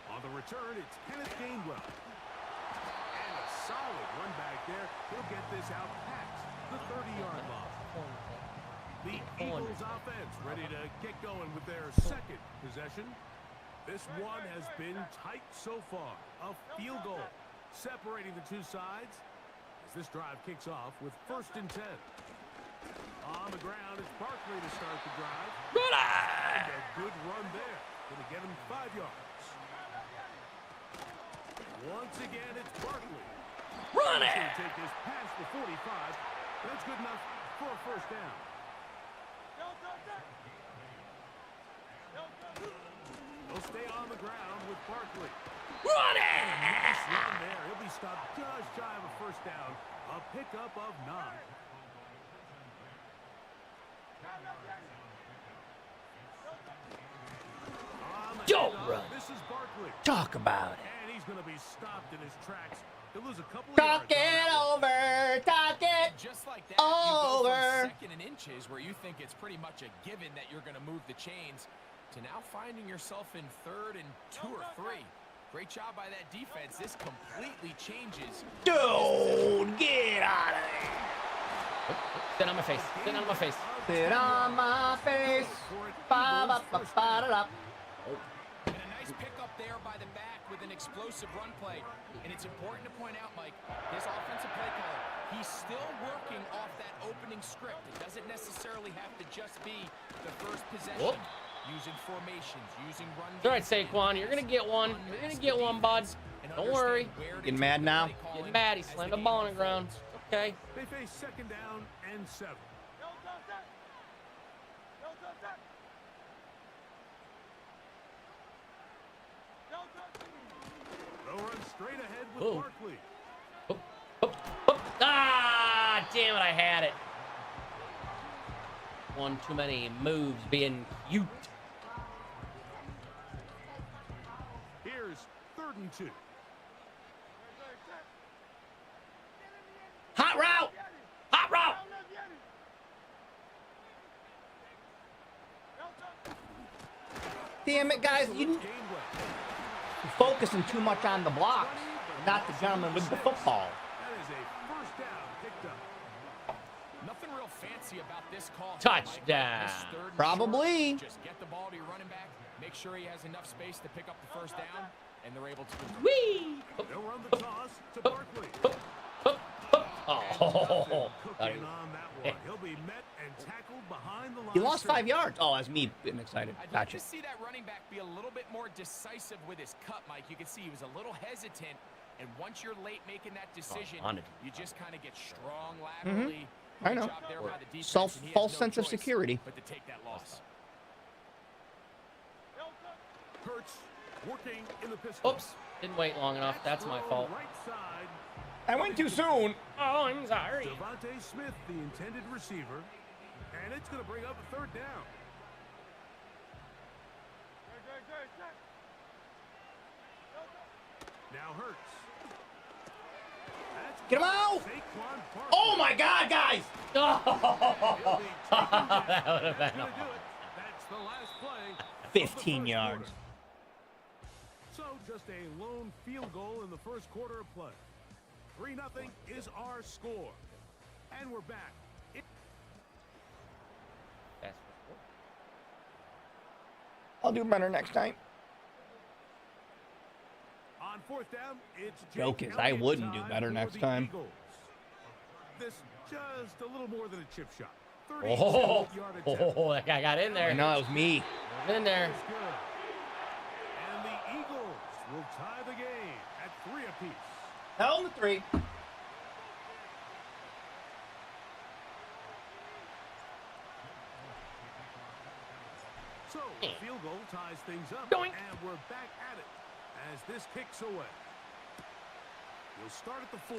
On the return, it's Kenneth Gainwell. And a solid run back there. He'll get this out past the 30-yard line. The Eagles offense ready to get going with their second possession. This one has been tight so far. A field goal separating the two sides as this drive kicks off with first and 10. On the ground, it's Barkley to start the drive. And a good run there. Going to get him 5 yards. Once again, it's Barkley. Run it! He's going to take this past the 45. That's good enough for a first down. He'll stay on the ground with Barkley. Run it! Nice run there. He'll be stopped just shy of a first down. A pickup of 9. Don't run. This is Barkley. Talk about it. And he's going to be stopped in his tracks. He'll lose a couple of Talk yards. it over. Talk it Just like that, you go from over. second and inches where you think it's pretty much a given that you're going to move the chains to now finding yourself in third and 2 or 3. Great job by that defense. This completely changes. Dude, get out of there. Sit on my face. Sit on my face. Sit on my face. Ba-ba-ba-ba-da-da. And a nice pickup there by the back with an explosive run play. And it's important to point out, Mike, this offensive play caller, he's still working off that opening script. It doesn't necessarily have to just be the first possession. Whoop. Using formations, using run. It's all right, Saquon. You're going to get one. You're going to get one, bud. Don't worry. Getting mad now? Getting mad. He slammed the ball on the ground. It's okay. They face second down and 7. They'll run straight ahead with Ooh. Barkley. Ah, damn it. I had it. One too many moves being cute. Here's 3rd and 2. Damn it, guys. You're focusing too much on the blocks, not the gentleman with the football. That is a first down picked up. Nothing real fancy about this call. Touchdown. Probably. Just get the ball to your running back, make sure he has enough space to pick up the first down, and they're able to do it. Whee! They'll run the toss to Barkley. Oh, Cooking on that one. He'll be met and tackled behind the line. He lost 5 yards. Oh, that's me getting excited. I'd like Gotcha. to see that running back be a little bit more decisive with his cut, Mike. You can see he was a little hesitant, and once you're late making that decision, you just kind of get strong laterally. I know. Good job there by the defense, and he has False no sense of choice security. but to take that loss. Hurts working in the pistol. Oops. Didn't wait long enough. That's my fault. Right side. I went too soon. Oh, I'm sorry. Devontae Smith, the intended receiver, and it's going to bring up a third down. Now Hurts. Get him out! Saquon Barkley. Oh my God, guys! Oh, He'll be taken down. that would have That's been gonna do it. That's the last play. of the 15 first yards. quarter. So just a lone field goal in the first quarter of play. 3-0 is our score. And we're back. I'll do better next time. On fourth down, it's Joke Jake is, I Elliott wouldn't do time better for next the time. Eagles. This just a little more than a chip shot. Oh, 37-yard attempt. that guy got in there. I know it was me. In there. Is good. And the Eagles will tie the game at 3 apiece. Hell the 3. So the field goal ties things up, Doink. and we're back at it as this kicks away. We'll start at the 4.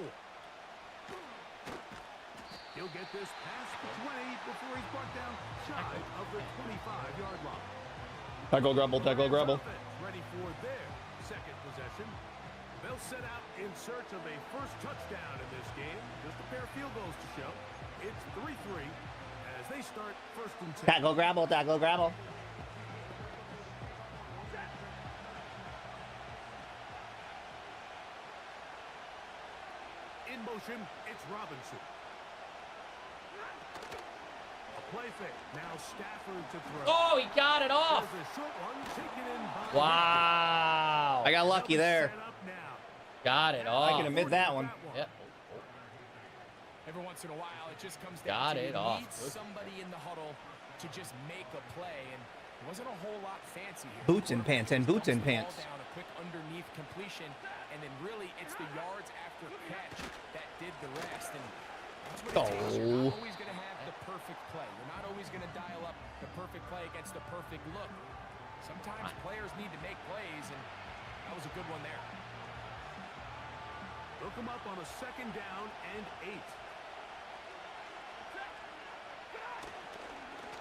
He'll get this past the 20 before he's brought down shy of the 25-yard line. Tackle grumble, tackle grumble. Ready for their second possession. They'll set out in search of a first touchdown in this game. Just a pair of field goals to show. It's 3-3 as they start first and 10. Tackle grabble, tackle grabble. In motion, it's Robinson. A play fake. Now Stafford to throw. Oh, he got it off. There's a short one taken in by Wow. I got lucky there. set up now. Got it I off. can admit that one. Yep. Every once in a while, it just comes Got down to it you off. need somebody in the huddle to just make a play, and it wasn't a whole lot fancy here. Boots in pants and boots in Dumps the ball pants. down, a quick underneath completion, and then really it's the yards after catch that did the rest. And that's what it takes. You're not always going to have the perfect play. You're not always going to dial up the perfect play against the perfect look. Sometimes players need to make plays, and that was a good one there. They'll come up on a second down and 8.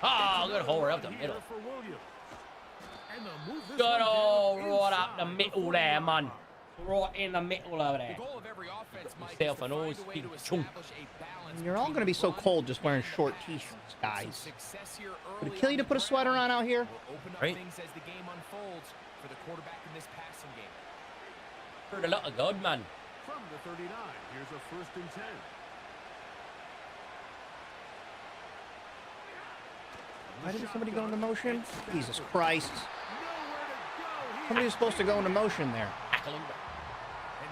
Oh, good hole right up the Here middle. for Williams. And they'll move this Good one down old right up inside the middle there, man. Right in the middle over The there. goal of every offense, Mike, is Yourself to an find old a way to chunk. establish a balance You're all between going to be the so run cold just wearing and short pass. t-shirts, Some guys. success here Would it early kill you on to the put a sweater ground on out here? will open up Right. things as the game unfolds for the quarterback in this passing game. Heard a lot of good, man. from the 39. Here's a first and 10. Why didn't somebody go into motion? Jesus Christ. Somebody's supposed to go into motion there. And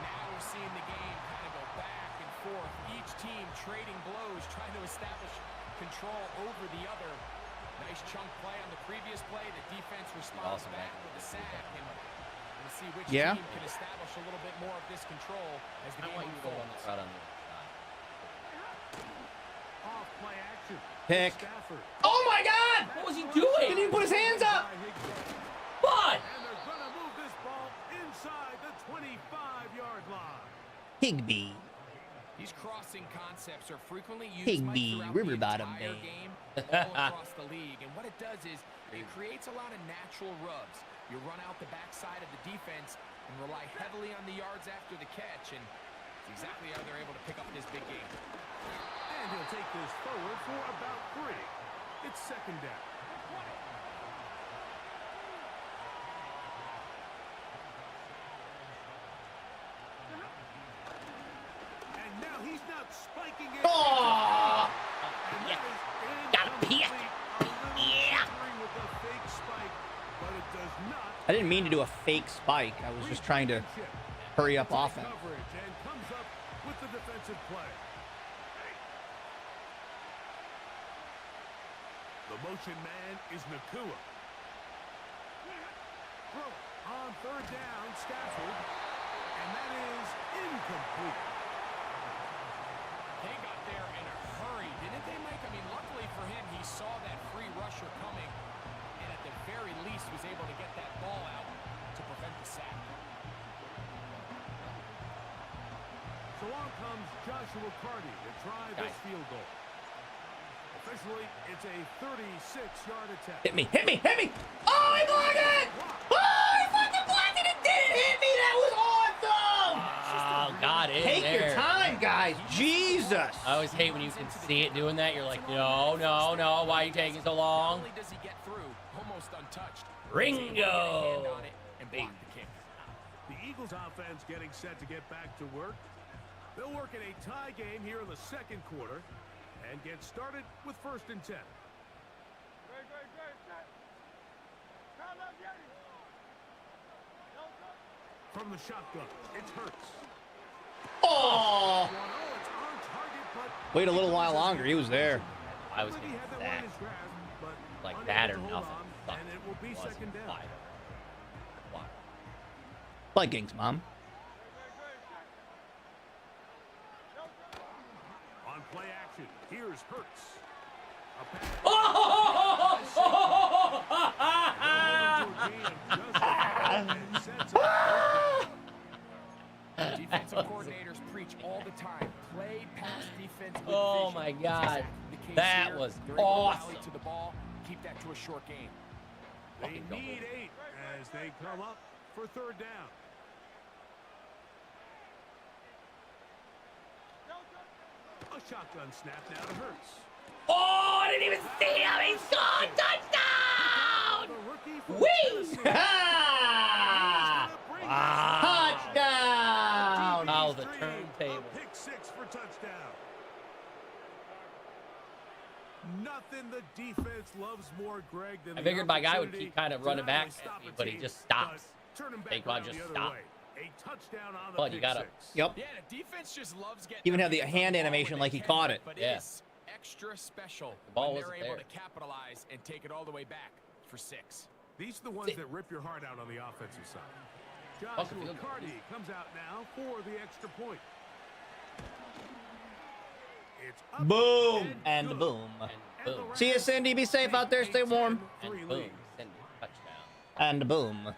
now we're seeing the game kind of go back and forth. Each team trading blows, trying to establish control over the other. Nice chunk play on the previous play. The defense responds back with a sack. And we'll see which team can establish a little bit more of this control as the game unfolds. Off play action. Pick. Stafford. Oh my God! What was he doing? Didn't even put his hands up. What? And they're going to move this ball inside the 25-yard line. Higby. These crossing concepts are frequently used Higby, throughout river the bottom entire man. game all across the league. And what it does is it creates a lot of natural rubs. You run out the backside of the defense and rely heavily on the yards after the catch. And it's exactly how they're able to pick up this big game. And he'll take this forward for about 3. It's second down. Not spiking it. Oh! And that is Gotta pee it. yeah. With the fake spike, but it does not. I didn't mean to do a fake spike. I was just trying to hurry up offense. Coverage and comes up with the defensive play. The motion man is Nakua. On third down, Stafford, and that is incomplete. They got there in a hurry, didn't they, Mike? I mean, luckily for him, he saw that free rusher coming, and at the very least was able to get that ball out to prevent the sack. So on comes Joshua Cody to try this field goal. Officially, it's a 36-yard attempt. Hit me, hit me, hit me! Oh, he blocked it! Oh, he fucking blocked it! It didn't hit me! That was awesome! Oh, got it. Take your time, guys. Jesus! I always hate when you can see it doing that. You're like, no, no, no. Why are you taking so long? Not only does he get through, almost untouched. Ringo! And block the kick. The Eagles offense getting set to get back to work. They'll work in a tie game here in the second quarter and get started with 1st and 10. From the shotgun, it's Hurts. Oh! Wait a little while longer. He was there. I was getting that. Like that or nothing. And it will be second down. Vikings, Mom. On play action, here's Hurts. Defensive coordinators preach all the time. Play pass defense with Oh vision. my God. The case That here, was they're able to rally awesome. to the ball, keep that to a short game. They need 8 as they come up for 3rd down. A shotgun snap now to Hurts. Oh, I didn't even see him. He scored. Touchdown! Whee! Touchdown! Oh, the turntable. Pick 6 for touchdown. Nothing the defense loves more, Greg, than I figured my guy would opportunity keep kind of to running not only back stop at me, a but he team, just stops. but turn 'em back Saquon around just the other stopped. way. A touchdown on the But you pick gotta. 6. Yep. Yeah, the defense just loves getting Even have the hand animation like he caught it. But Yeah. it's extra special ball when they're wasn't able there. to capitalize and take it all the way back for 6. These are the ones that rip your heart out on the offensive side. Fuck the Joshua field goal. Cody comes out now for the extra point. It's up Boom! And good. boom. And boom. See you, Cindy. Be safe out there. Stay warm. And boom. Send me a touchdown. And boom. Boom.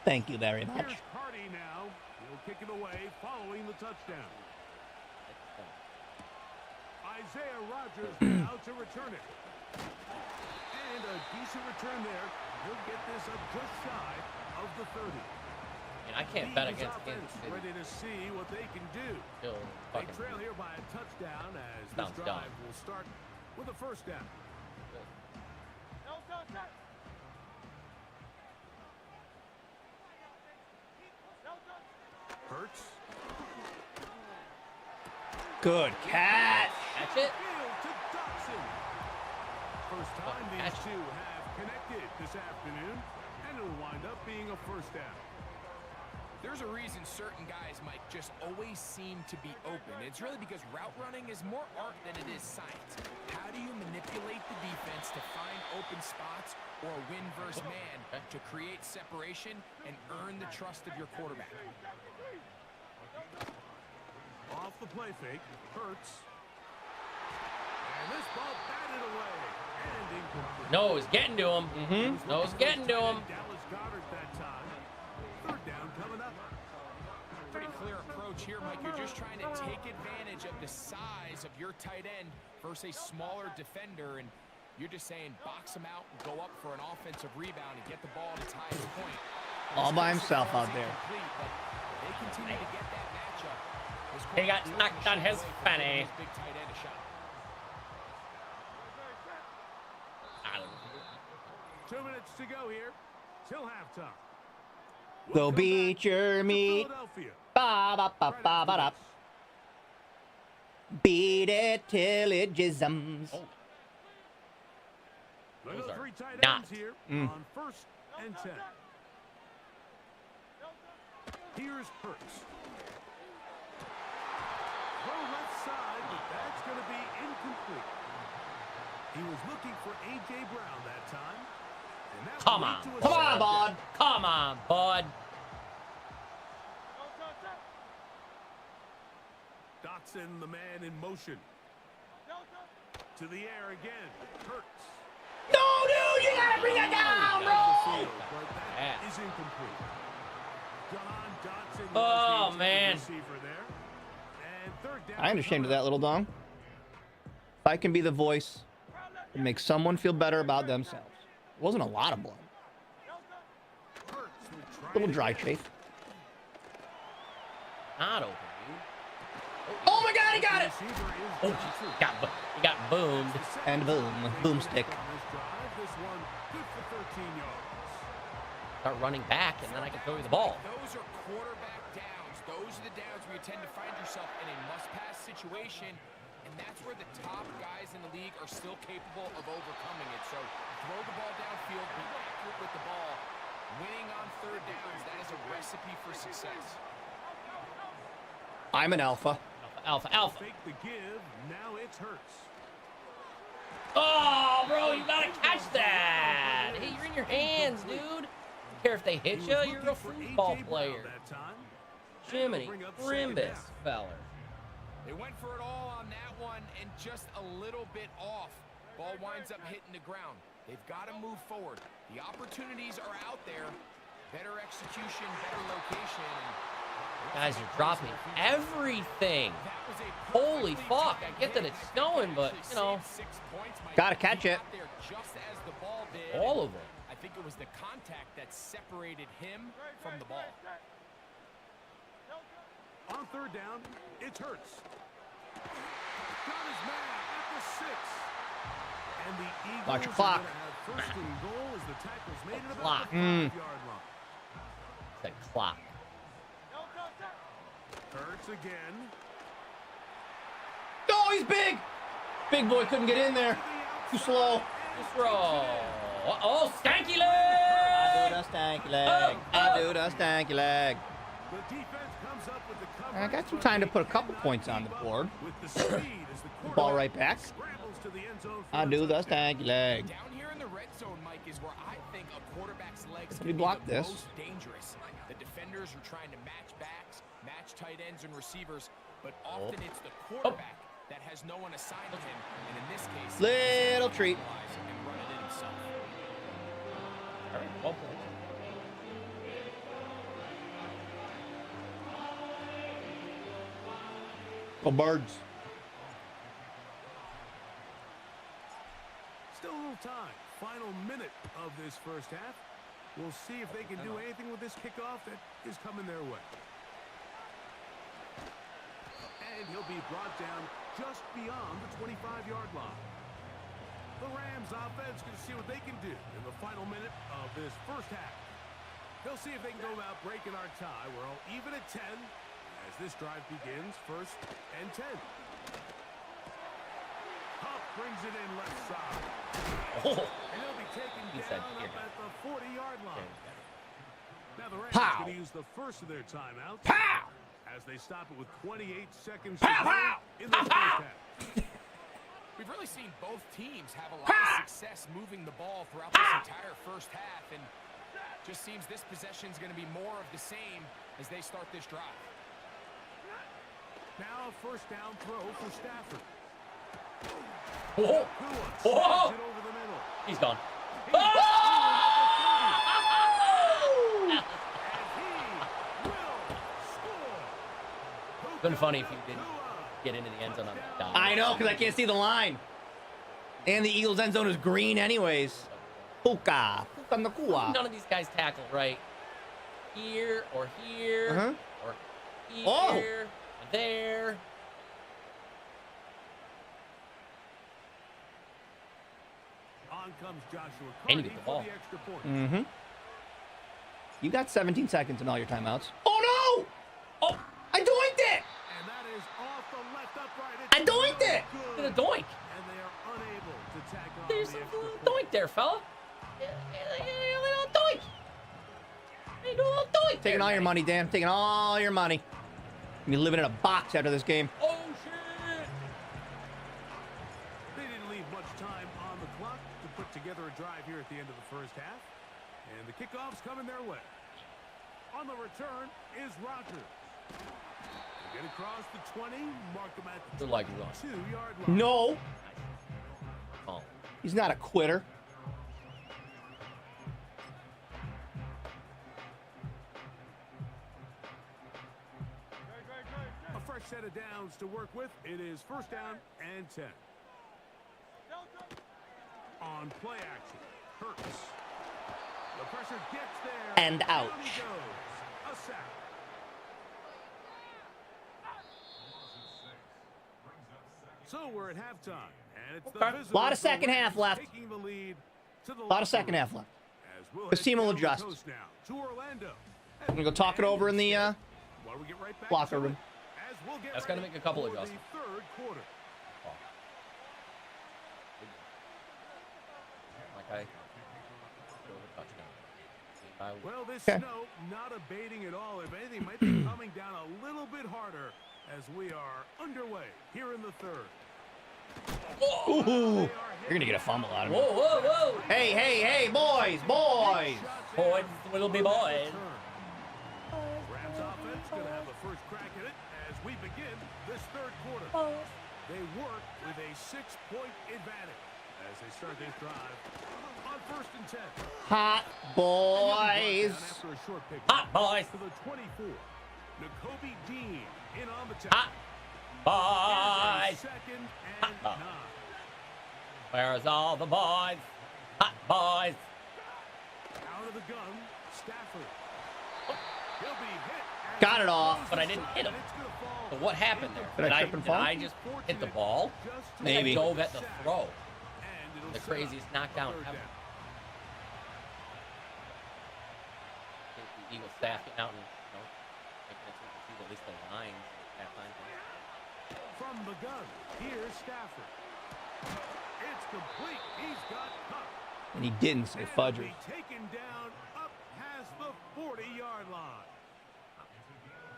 Thank you very much. Here's Cardi now. He'll kick it away following the touchdown. Isaiah Rodgers now to return it. And a decent return there. He'll get this up just shy of the 30. And I can't bet against Offense Kansas City. ready to see what they can do. Still They fucking trail here by a touchdown as this Sounds drive dumb. will start with a 1st down. Hurts. Good catch. That's it. Field to Dotson. First time these catch. two have connected this afternoon, and it'll wind up being a 1st down. There's a reason certain guys, Mike, just always seem to be open. It's really because route running is more art than it is science. How do you manipulate the defense to find open spots or win versus man to create separation and earn the trust of your quarterback? Off the play fake, Hurts. And this ball batted away and incomplete. No, it's getting to him. No, it's getting to him. Dallas Goddard that time. 3rd down coming up. Pretty clear approach here, Mike. You're just trying to take advantage of the size of your tight end versus a smaller defender, and you're just saying box him out and go up for an offensive rebound and get the ball at its highest point. All by himself out there. They continue to get that matchup. He got knocked on his fanny. Big tight end a shot. 2 minutes to go here. till halftime. Go beat your meat. Ba ba ba ba ba da. Beat it till it jizzums. Those are three tight not. ends here on 1st and 10. Here's Hurts. Throw left side, but that's going to be incomplete. He was looking for A.J. Brown that time. And that Come will on. lead to a Come on, second bud. down. Come on, bud. Dotson, the man in motion. To the air again. Hurts. No, dude, you gotta bring it down, bro. But that is incomplete. John Dotson Oh, was the man. receiver there. And third down. I am ashamed of that little dong. If I can be the voice that makes someone feel better about themselves. It wasn't a lot of blood. A little dry chafe. Not open. Oh my God, he got it! Oh, he got boomed. And boom, boomstick. This one good for 13 yards. Start running back, and then I can throw you the ball. Those are quarterback downs. Those are the downs where you tend to find yourself in a must-pass situation, and that's where the top guys in the league are still capable of overcoming it. So throw the ball downfield, be accurate with the ball. Winning on third downs, that is a recipe for success. I'm an alpha. Alpha. Fake the give. Now it's Hurts. Oh, bro, you gotta catch that. Hey, you're in your hands, dude. Don't care if they hit you. You're a football player. Jiminy Brimbus, feller. They went for it all on that one and just a little bit off. Ball winds up hitting the ground. They've got to move forward. The opportunities are out there. Better execution, better location. Guys are dropping everything. Holy fuck. I get that it's snowing, but, you know. Gotta catch it. All of them. I think it was the contact that separated him from the ball. On third down, it's Hurts. Got his man at the 6. And the Eagles Watch your clock. have first and goal as the tackle's made at Clock. about the 5-yard line. The clock. Hurts again. Oh, he's big. Big boy couldn't get in there. Too slow. Just roll. Oh, stanky leg. I do the stanky leg. I do the stanky leg. The defense comes up with the coverage. I got some time to put a couple points on the board. With the speed as the Ball right back. scrambles to the end zone for I the do the touchdown. stanky leg. Down here in the red zone, Mike, is where I think a quarterback's legs Let me can block be the this. most dangerous. The defenders are trying to match backs, match tight ends and receivers, but often it's the quarterback that has no one assigned to him, and in this case, Little treat. and run it in himself. All right, well played. Go birds. Still a little time. Final minute of this first half. We'll see if they can do anything with this kickoff that is coming their way. And he'll be brought down just beyond the 25-yard line. The Rams offense going to see what they can do in the final minute of this first half. They'll see if they can go about breaking our tie. We're all even at 10 as this drive begins. 1st and 10. Huff brings it in left side. Oh. And he'll be taken He down said, up "Here." at the 40-yard line. Now the Rams Pow. going to use the first of their timeouts. Pow! As they stop it with 28 seconds Pow, to go pow! in the first half. We've really seen both teams have a lot of success moving the ball throughout this entire first half, and just seems this possession is going to be more of the same as they start this drive. Now a first down throw for Stafford. Oh. Kua Oh. slides it over the middle. He's gone. He's Oh! and he will score. Been funny if you didn't get into the end zone on that dime. I know, because I can't see the line. And the Eagles' end zone is green anyways. Puka. Puka Nakua. None of these guys tackle right here or here Uh-huh. or here Oh. or there. On comes Joshua And you Cody get the for ball. the extra point. Mm-hmm. You got 17 seconds in all your timeouts. Oh, no! Oh, I doinked it! And that is off the left upright. I doinked it! Get a doink. And they are unable to tack on There's the a extra little point. doink there, fella. A little doink. A little doink. Taking all your money, Dan. Taking all your money. You're living in a box after this game. Oh, shit. They didn't leave much time on the clock to put together a drive here at the end of the first half. And the kickoff's coming their way. On the return is Rogers. They get across the 20, mark them at the They're like 2-yard line. No. Oh. He's not a quitter. A fresh set of downs to work with. It is first down and 10. On play action, Hurts. The pressure gets there. And Down out. he goes. A sack. So we're at halftime, and it's the visitors A lot of second half left. taking the lead to the A lot of second half left. as we'll This head team will down the adjust. coast now to Orlando. I'm going to go talk it over in the While we get right back locker to room. it, as we'll get That's got to ready make a couple for the adjustments. third quarter. Okay. Well, this snow not abating at all. If anything, might be coming down a little bit harder as we are underway here in the third. Ooh. You're going to get a fumble out of Whoa, it. whoa, whoa. Hey, hey, hey, boys, boys. Boys, little be boys. Rams offense going to have the first crack at it as we begin this third quarter. They work with a 6-point advantage as they start this drive on first and 10. Hot boys. After a short pick Hot boys. to the 24. N'Kobe Dean in on the Hot boys. Second Hot and boys. 9. Where's all the boys? Hot boys. Out of the gun, Stafford. He'll be hit. as Got he it off. throws But I the didn't ball, hit him. and it's gonna fall So what happened there? Did I trip and did fall? I just hit the ball? just to Maybe. I dove at the throw. and it'll The set craziest up knockdown third ever. down. think the Eagles staff getting out and making it so we can see at least the lines at halftime. From the gun, here's Stafford. It's complete. He's got Cup. And he didn't say And fudger. he'll be taken down up past the 40-yard line.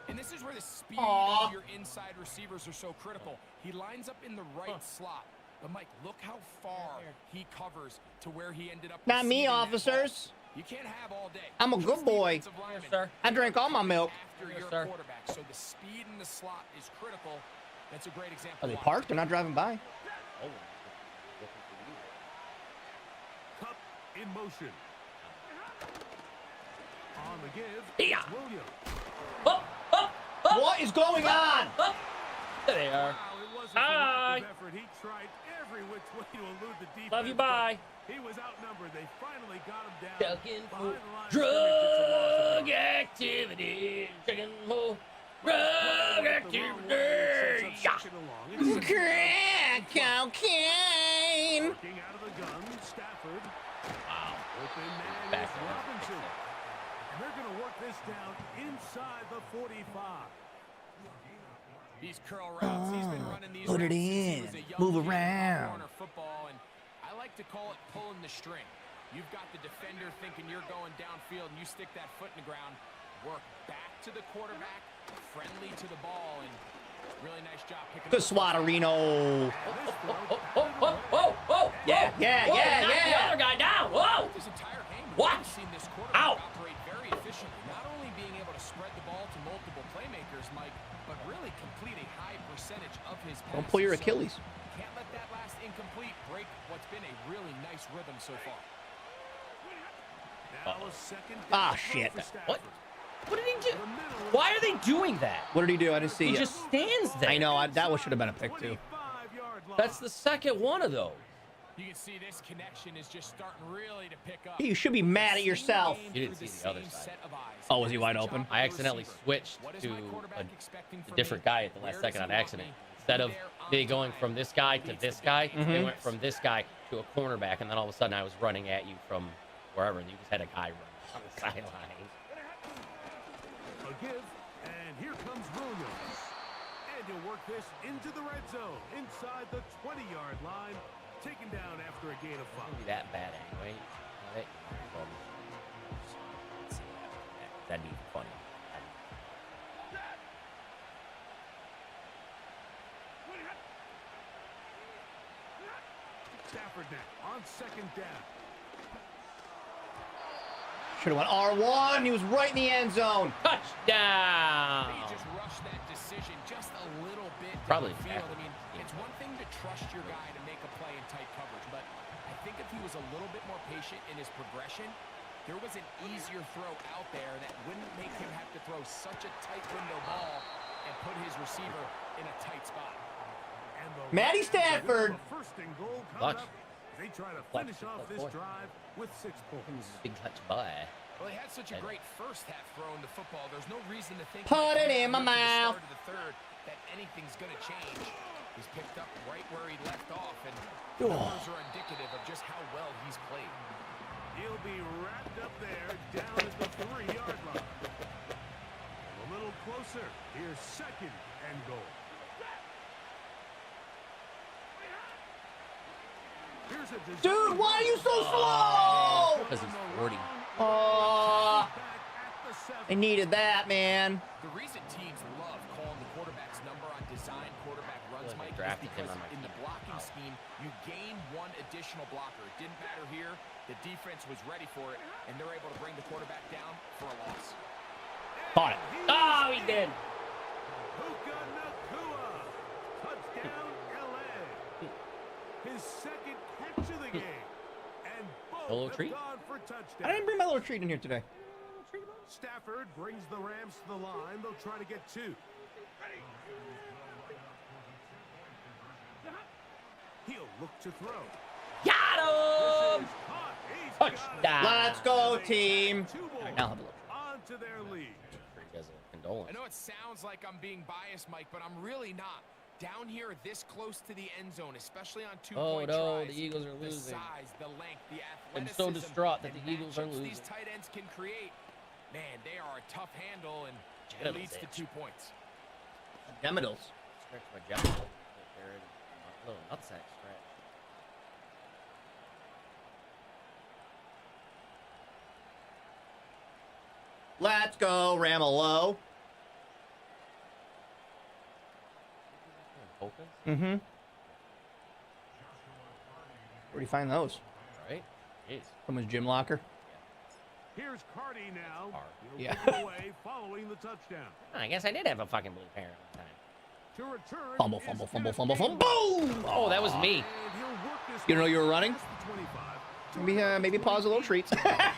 And this is where the speed Aw. of your inside receivers are so critical. He lines up in the right slot. But, Mike, look how far he covers to where he ended up. Not me, receiving that ball. officers. You can't have all day. I'm a good boy. Defensive linemen sir. I drank all my milk. After Yes, your sir. quarterback. So the speed in the slot is critical. That's a great example. Are they Watch. parked? They're not driving by. Oh, Cup in motion. On the give, Yeah. Williams. What is going on? There they are. Wow, it wasn't Hi. for lack of effort. He tried every which way to elude the defense. Love you, but bye. He was outnumbered. They finally got him down. Checking behind for the line of drug scrimmage. activity. Checking for drug activity. Yeah. Crack cocaine. Working out of the gun, Stafford. Wow. Open man Back is to that. Robinson. And they're going to work this down inside the 45. These curl routes. He's been running these Put it routes since he in. was a young Move kid in around. corner football, and I like to call it pulling the string. You've got the defender thinking you're going downfield, and you stick that foot in the ground. Work back to the quarterback, friendly to the ball, and really nice job picking Good up. Swatterino. Whoa. Yeah, yeah, Whoa, yeah, knock yeah. the other guy down. Whoa. This entire game, What? we've seen this quarterback Ow. operate very efficiently, not only being able to spread the ball to multiple playmakers, Mike, but really complete a high percentage of his passes. Don't pull your So, Achilles. can't let that last incomplete break what's been a really nice rhythm so far. Now a second Ah, down throw shit. for Stafford. What? What did he do? The middle Why are they doing that? What did he do? I didn't see He it. just stands there. I know. That should have been a pick, too. 25-yard line. That's the second one of those. You can see this connection is just starting really to pick up. You should be mad at yourself. You didn't see the other side. Oh, was he wide open? I accidentally switched to a different guy at the last second on accident. Instead of me going from this guy to this guy, they went from this guy to a cornerback, and then all of a sudden I was running at you from wherever, and you just had a guy run on the sideline. A give, and here comes Williams. And he'll work this into the red zone, inside the 20-yard line, taken down after a gain of 5. Be that bad anyway. Right? That'd be funny. Stafford now on second down. Should have went R1. He was right in the end zone. Touchdown. He just rushed that decision just a little bit. Probably. Field. I mean, it's one thing to trust your guy to make a play in tight coverage, but I think if he was a little bit more patient in his progression, there was an easier throw out there that wouldn't make him have to throw such a tight window ball and put his receiver in a tight spot. Matty Stafford. First and goal Clutch. coming up. They try to finish off this drive with 6 points. Big touch boy. Well, he had such a great first half throwing the football. There's no reason to think Put it in my mouth. The third that anything's going to change. He's picked up right where he left off, and numbers are indicative of just how well he's played. He'll be wrapped up there down at the 3-yard line. A little closer. Here's second and goal. Dude, why are you so slow? Because he's 40. Oh, I needed that, man. The reason teams love calling the quarterback's number on design quarterback runs, Mike, is because in the blocking scheme, you gain one additional blocker. It didn't matter here. The defense was ready for it, and they're able to bring the quarterback down for a loss. Caught it. Oh, he did. Touchdown, LA. His second catch of the game. And both have gone for touchdown. I didn't bring my little treat in here today. Stafford brings the Rams to the line. They'll try to get 2. He'll look to throw. Got him! Touchdown. Let's go, team. All right, now have a look. On to their lead. I know it sounds like I'm being biased, Mike, but I'm really not. Down here this close to the end zone, especially on 2-point tries. Oh, no, the Eagles are losing. The size, the length, the I'm athleticism. so distraught that the Eagles are losing. These tight ends can create. Man, they are a tough handle, and it leads to 2 points. Genitals. Stretch my genitals. A little nutsack stretch. Let's go, Ramelow. Mm-hmm. Where do you find those? Right. Jeez. Someone's gym locker. Here's Cody now. Yeah. Away following the touchdown. I guess I did have a fucking blue parent one time. To return. Fumble, fumble, fumble, fumble, fumble. Boom! Oh, that was me. You know you were running? Maybe pause a little treats. Saquon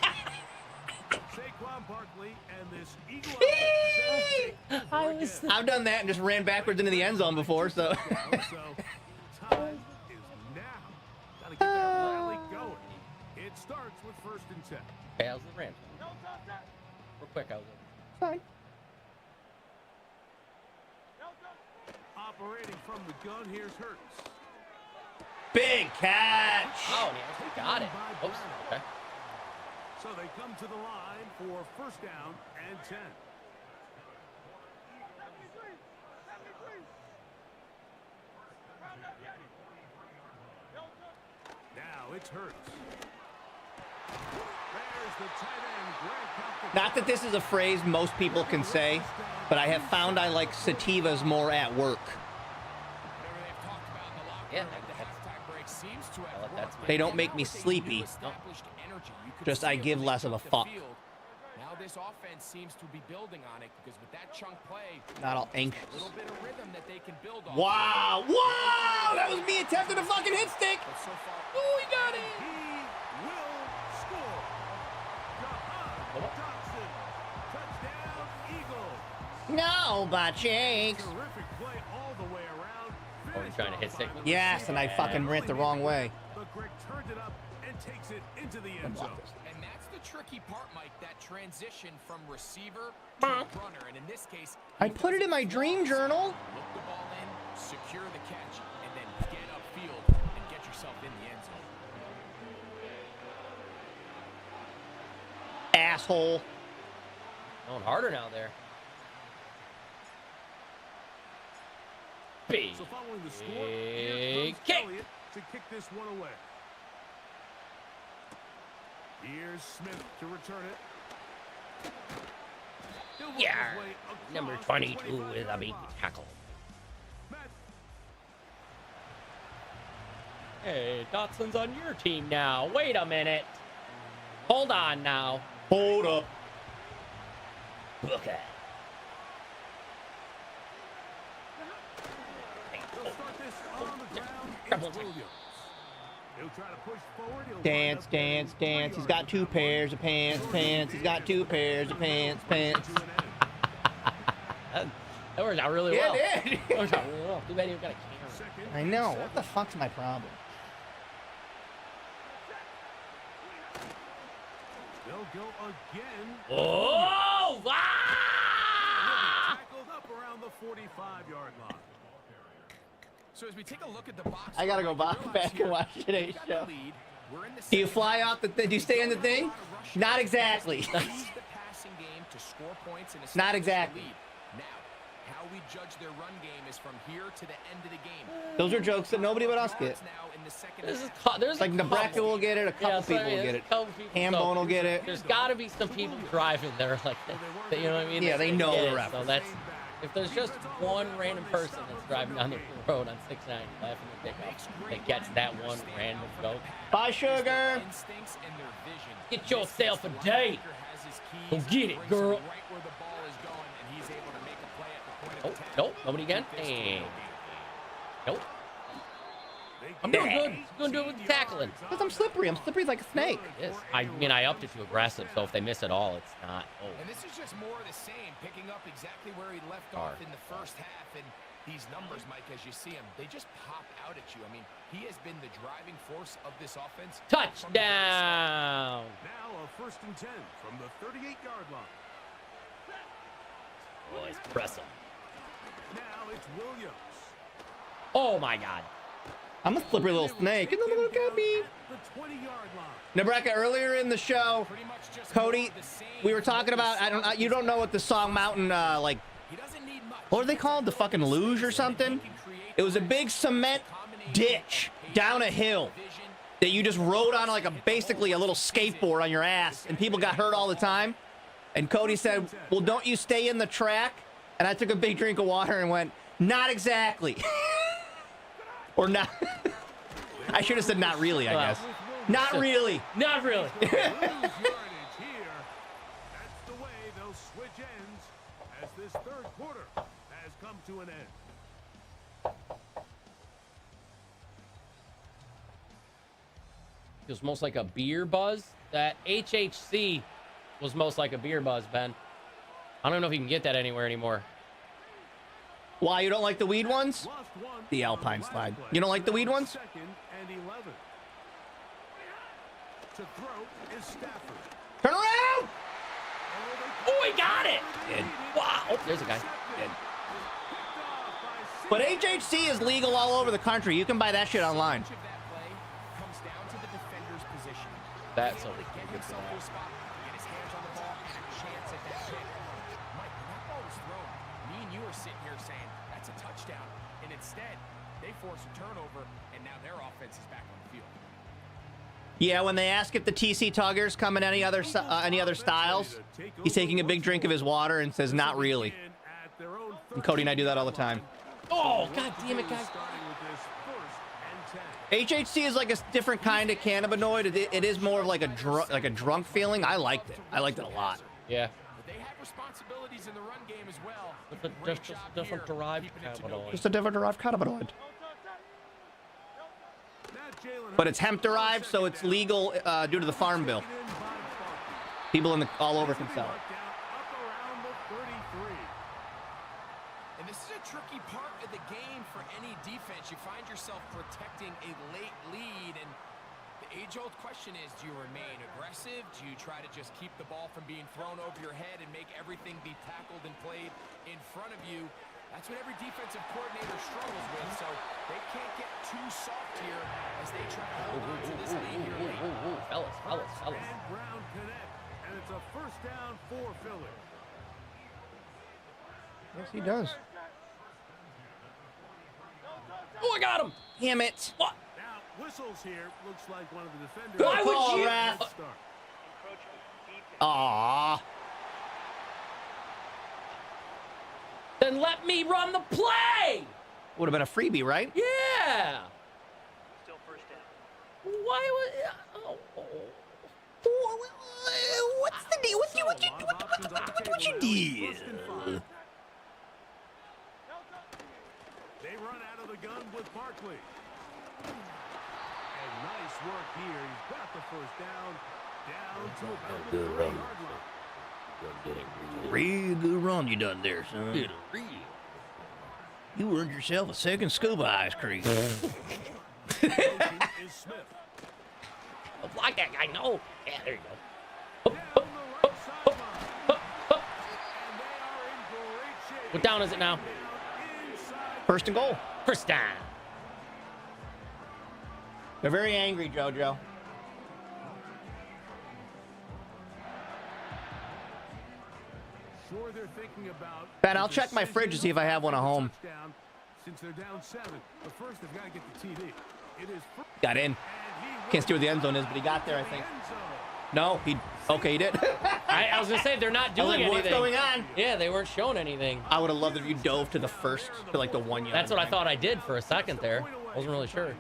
Barkley and this Eagle I've done that and just ran backwards into the end zone before, so. time is now. Gotta get that rally going. It starts with 1st and 10. Okay, how's the Rams? Real quick, how's it? Fine. Operating from the gun, here's Hurts. Big catch. Oh, he got it. Oops. Okay. So they come to the line for 1st down and 10. Now it's Hurts. There's the tight end, Greg. Not that this is a phrase most people can say, but I have found I like sativas more at work. Yeah. They don't make me sleepy. Just I give less of a fuck. Now this offense seems to be building on it because with that chunk play, Not all anxious. a little bit of rhythm that they can build on. Wow! Wow! That was me attempting a fucking hit stick. But so far, Oh, he got it. He will score. Johnson, touchdown, Eagles. No, Bachakes. Terrific play all the way around. Oh, you're trying to hit stick? Yes, and I fucking ran it the wrong way. But Greg turned it up and takes it into the end zone. and that's the tricky part, Mike, that transition from receiver to runner. And in this case, I put it in my dream journal. look the ball in, secure the catch, and then get upfield and get yourself in the end zone. Asshole. Going harder now there. So following the score, Big comes kick. Elliott to kick this one away. Here's Smith to return it. He'll work Yeah. his way across Number the 22 with a 25-yard big line. tackle. Hey, Dotson's on your team now. Wait a minute. Hold on now. Hold up. Okay. They'll start this on the ground. Double It's Williams. He'll try to push forward. He'll Dance, wind up dance, getting dance. 3 He's got yards 2 on that pairs of pants, pants. He's got 2 pairs of pants, pants. That worked out really Yeah, well. it did. That worked out really well. Too bad you got a camera. I know. What the fuck's my problem? They'll go again. Oh! He'll Ah! be tackled up around the 45-yard line. So as we take a look at the box, I gotta go back and watch today's show. Do you fly off the thing? Do you stay in the thing? Not exactly. Use the passing game to score points and Not establish exactly. the lead. Now, how we judge their run game is from here to the end of the game. Those are jokes that nobody but us get. Now in the second There's half. there's Like a Nebraska couple. will get it. A couple Yeah, people sorry, will get there's it. a couple people. Hambone So will get it. There's got to be some people driving there like that. You know what I mean? Yeah, they know get the it. So reference. that's if there's just one random person that's driving down the road on 690 laughing their dick off that gets that one random joke. Bye, sugar. Instincts and their vision. Get yourself a date. Has his Go keys, get it, brings girl. him right where the ball is going, and he's able to make a play at the point of Nope, attack. nope, nobody again. And nope. I'm doing good. Going to do it with the tackling. Because I'm slippery. I'm slippery like a snake. Yes. I mean, I upped it to aggressive, so if they miss it all, it's not. Oh. And this is just more of the same, picking up exactly where he left off in the first half. And these numbers, Mike, as you see them, they just pop out at you. I mean, he has been the driving force of this offense. Touchdown! Now a 1st and 10 from the 38-yard line. Boys, press him. Now it's Williams. Oh my God. I'm a slippery little snake. And look at me. The 20-yard line. Nebraska, earlier in the show, Cody, we were talking about, you don't know what the song Mountain, like, what were they called? The fucking luge or something? It was a big cement ditch down a hill that you just rode on like basically a little skateboard on your ass, and people got hurt all the time. And Cody said, well, don't you stay in the track? And I took a big drink of water and went, not exactly. Or not. I should have said not really, I guess. Not really. Not really. Lose yardage here. That's the way they'll switch ends as this 3rd quarter has come to an end. It was most like a beer buzz. That HHC was most like a beer buzz, Ben. I don't know if you can get that anywhere anymore. Why, you don't like the weed ones? The Alpine slide. You don't like the weed ones? 2nd and 11. To throw is Stafford. Turn around! Oh, he got it! Wow. Oh, there's a guy. But HHC is legal all over the country. You can buy that shit online. Much of that play comes down to the defender's position. That's Able a to get himself to a spot, get his hands on the ball, have a chance at that pick. Mike, when that ball was thrown, me and you are sitting here saying, that's a touchdown. And instead, they force a turnover, and now their offense is back on the field. Yeah, when they ask if the TC Tuggers come in any other styles, he's taking a big drink of his water and says, not really. And Cody and I do that all the time. Oh, God damn it, guys. HHC is like a different kind of cannabinoid. It is more of like a drunk feeling. I liked it. I liked it a lot. Yeah. But they have responsibilities in the run game as well. Just different derived cannabinoid. Just a different derived cannabinoid. But it's hemp derived, so it's legal due to the Farm Bill. People all over can sell it. And this is a tricky part of the game for any defense. You find yourself protecting a late lead, and the age-old question is, do you remain aggressive? Do you try to just keep the ball from being thrown over your head and make everything be tackled and played in front of you? That's what every defensive coordinator struggles with, so they can't get too soft here as they try to hold on to this lead here late. Fellas. And Brown connect, and it's a 1st down for Philly. Yes, he does. Oh, I got him. Damn it. What? Now, whistles here. Looks like one of the defenders. Why would you? Aw. Then let me run the play. Would have been a freebie, right? Yeah. Still first down. Why would? What's the deal? What's your deal? They run out of the gun with Barkley. And nice work here. He's got the first down to about the 3-yard line. Real good run you done there, son. You earned yourself a second scoop of ice cream. Is Smith. Like that guy, no. Yeah, there you go. What down is it now? First and goal. First down. They're very angry, JoJo. Sure, they're thinking about. Ben, I'll check my fridge to see if I have one at home. Since they're down 7, but first they've got to get the TD. It is Got in. Can't see where the end zone is, but he got there, I think. No, he did. I was gonna say they're not doing anything. What's going on? Yeah, they weren't showing anything. I would have loved if you dove to the first, to like the 1 yard. That's what I thought I did for a second there. Wasn't really sure. And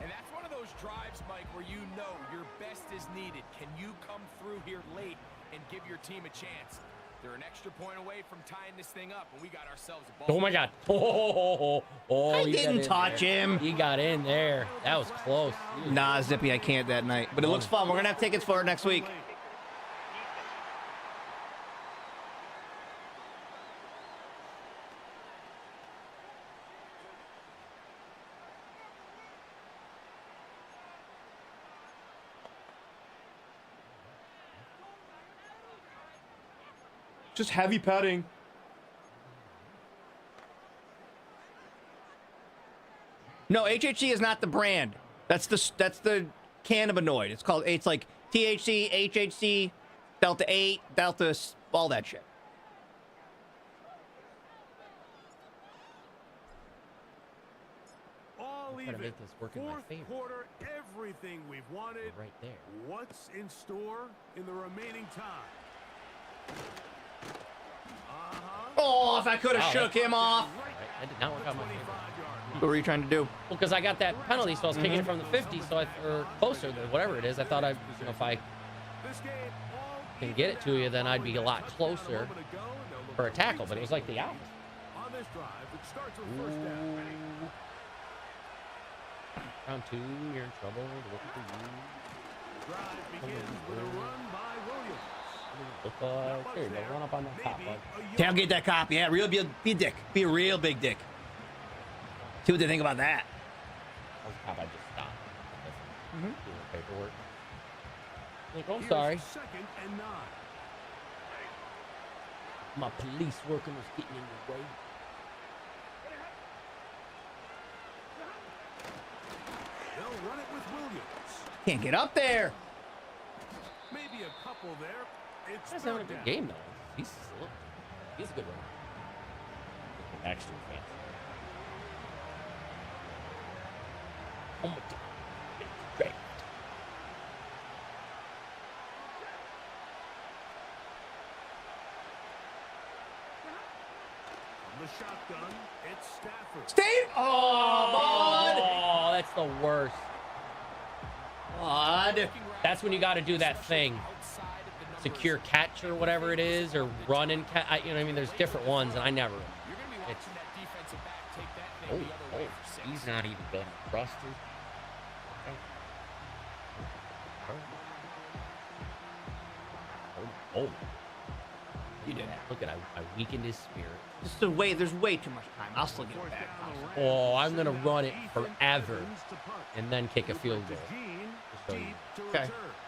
that's one of those drives, Mike, where you know your best is needed. Can you come through here late and give your team a chance? They're an extra point away from tying this thing up, and we got ourselves a ball. Oh my God! Oh, I didn't touch him. He got in there. That was close. Nah, Zippy, I can't that night. But it looks fun. We're gonna have tickets for it next week. Just heavy petting. No, HHC is not the brand. That's the cannabinoid. It's like THC, HHC, Delta 8, Delta, all that shit. all even. Make this work in my Fourth favor. quarter, everything we've wanted. Right there. What's in store in the remaining time? Oh, if I could have shook him off. I did not work out my favor. What were you trying to do? Well, because I got that penalty, so I was kicking it from the 50, or closer than whatever it is. I thought if I can get it to you, then I'd be a lot closer for a tackle. But it was like the opposite. On this drive, it starts with first down. Round 2, you're in trouble. Looking for you. Drive begins with a run by Williams. There you go. Run up on that top, bud. Tailgate that cop. Yeah, be a dick. Be a real big dick. See what they think about that. How about just stop? Doing paperwork. Like, oh, I'm sorry. Second and 9. My police working was getting in your way. They'll run it with Williams. Can't get up there. Maybe a couple there. It's He's having a third good down. game, though. He's a good one. Actually, fancy. Oh my God. Great. From the shotgun, it's Stafford. Steve! Oh, bud! Oh, that's the worst. Bud. That's when you got to do that thing. Secure catch or whatever it is, or run and catch. You know what I mean? There's different ones, and I never. It's, he's not even been trusted. Oh. You did. Look at I weakened his spirit. There's way too much time. I'll still get it back. Oh, I'm gonna run it forever, and then kick a field goal. Okay.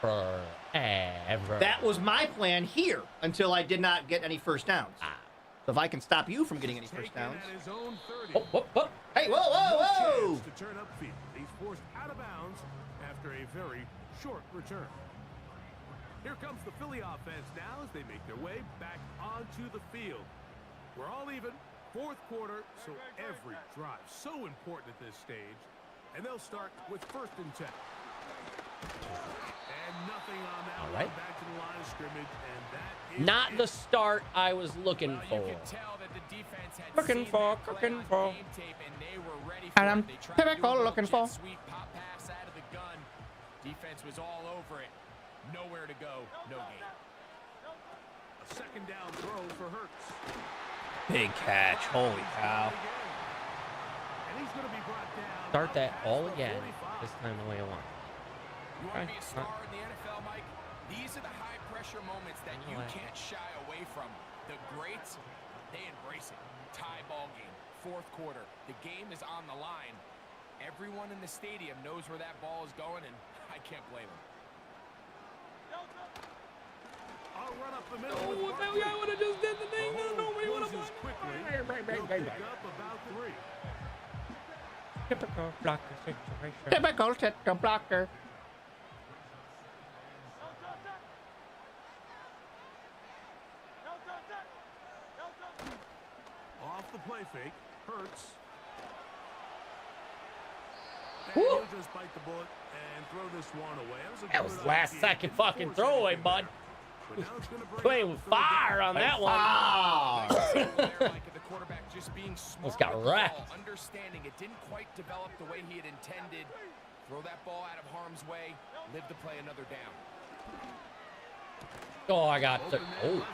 Forever. That was my plan here until I did not get any first downs. So if I can stop you from getting any first downs. Oh. Hey, whoa, whoa, whoa! To turn upfield. He's forced out of bounds after a very short return. Here comes the Philly offense now as they make their way back onto the field. We're all even. Fourth quarter, so every drive so important at this stage. And they'll start with 1st and 10. And nothing on that. All right. Back to the line of scrimmage, and that is Not the start I was looking for. You can tell that the defense had Looking seen for, that play looking on for. game tape, and they were ready And for I'm it. They tried to do a typical little looking jet for. sweep, pop pass out of the gun. Defense was all over it. Nowhere to go, no gain. a 2nd down throw for Hurts. Big catch. Holy cow. And he's going to be brought down. Start that all again. This time the way I want. You want to be a star in the NFL, Mike? These are the high-pressure moments that you can't shy away from. The greats, they embrace it. Tie ball game, 4th quarter. The game is on the line. Everyone in the stadium knows where that ball is going, and I can't blame them. I'll run up the middle. Oh, that guy would have just did the thing. Nobody would have Quickly. He'll pick up about 3. Typical blocker situation. Typical typical blocker. Off the play fake. Hurts. Woo. He'll just bite the bullet and throw this one away. That was last second fucking throwaway, bud. Playing with fire on that one. Almost got wrecked. Understanding it didn't quite develop the way he had intended. Throw that ball out of harm's way. Live to play another down. Oh, I got it. Oh.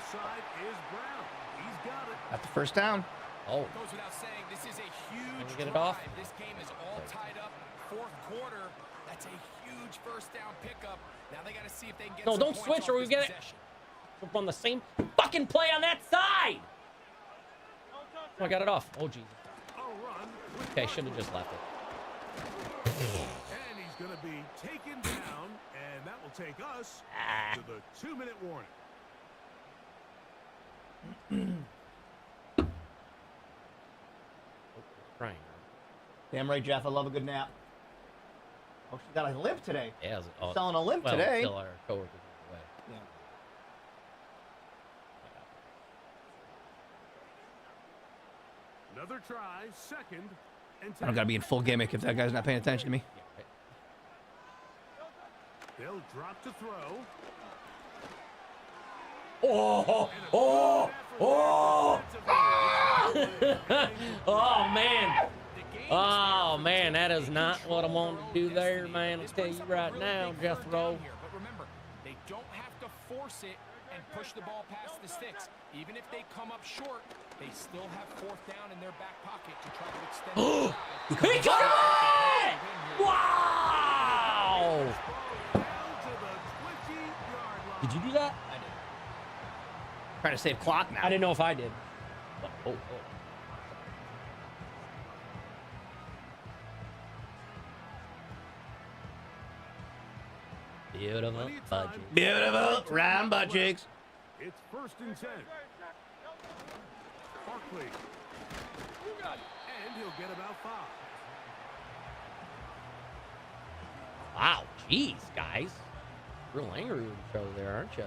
Got the 1st down. Oh. Goes without saying, this is a huge Get it off. drive. This game is all tied up. 4th quarter. That's a huge 1st down pickup. Now they got to see if they can get No, some don't points switch or off we this get it. possession. We're on the same fucking play on that side. Oh, I got it off. Oh, Jesus. Okay, should have just left it. And he's going to be taken down, and that will take us to the 2-minute warning. Crying. Damn right, Jeff. I love a good nap. Oh, she got a limp today. Yeah, selling a limp well, today. Until our coworkers away. Yeah. Another try, 2nd and 10. I don't got to be in full gimmick if that guy's not paying attention to me. They'll drop to throw. Oh, oh, oh, oh, man. Oh, man, that is not what I wanted to do there, man. I'll tell you right now, Jethro. But remember, they don't have to force it and push the ball past the sticks. Even if they come up short, they still have 4th down in their back pocket to try to extend the drive. He got it! Wow! Did you do that? I did. Trying to save clock now. I didn't know if I did. Oh. Beautiful budget. Beautiful round butt cheeks. It's 1st and 10. Barkley. And he'll get about 5. Wow, jeez, guys. Real angry with each other there, aren't you?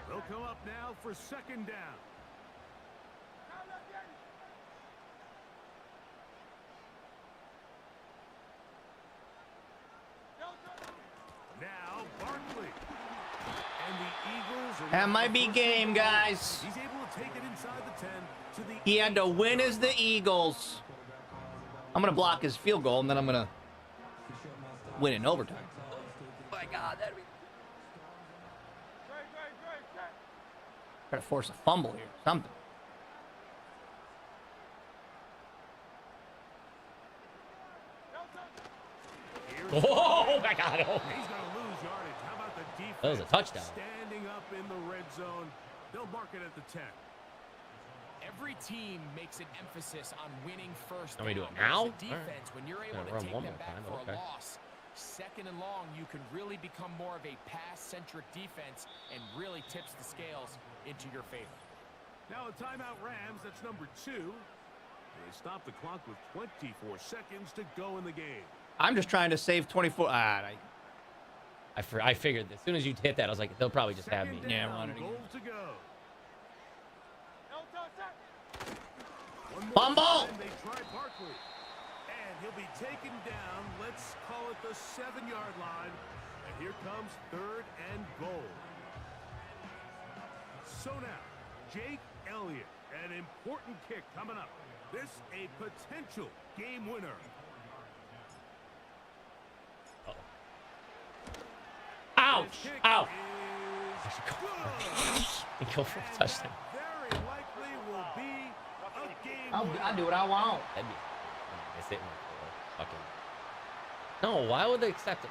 They'll come up now for 2nd down. Now Barkley. And the Eagles are That might be game, guys. He's able to take it inside the 10 to the He had to win as the Eagles. I'm going to block his field goal, and then I'm going to win in overtime. Oh, my God, that'd be... Try to force a fumble here. Something. Oh, my God. Oh. He's going to lose yardage. How about the defense? That was a touchdown. Standing up in the red zone. They'll mark it at the 10. Every team makes an emphasis on winning first down. Let me do it now? As a defense, when you're able to run take one them more back time, for okay. a loss, 2nd and long, you can really become more of a pass-centric defense and really tips the scales into your favor. Now a timeout Rams, that's number 2. They stop the clock with 24 seconds to go in the game. I'm just trying to save 24. I figured as soon as you hit that, I was like, they'll probably just have me. Yeah, run it again. Goal to go. Fumble! They try Barkley. And he'll be taken down. Let's call it the 7-yard line. And here comes 3rd and goal. So now, Jake Elliott, an important kick coming up. This a potential game winner. Ouch! Ow! Go for a touchdown. Very likely will be a game I do what I want. That'd be. Fucking. No, why would they accept it?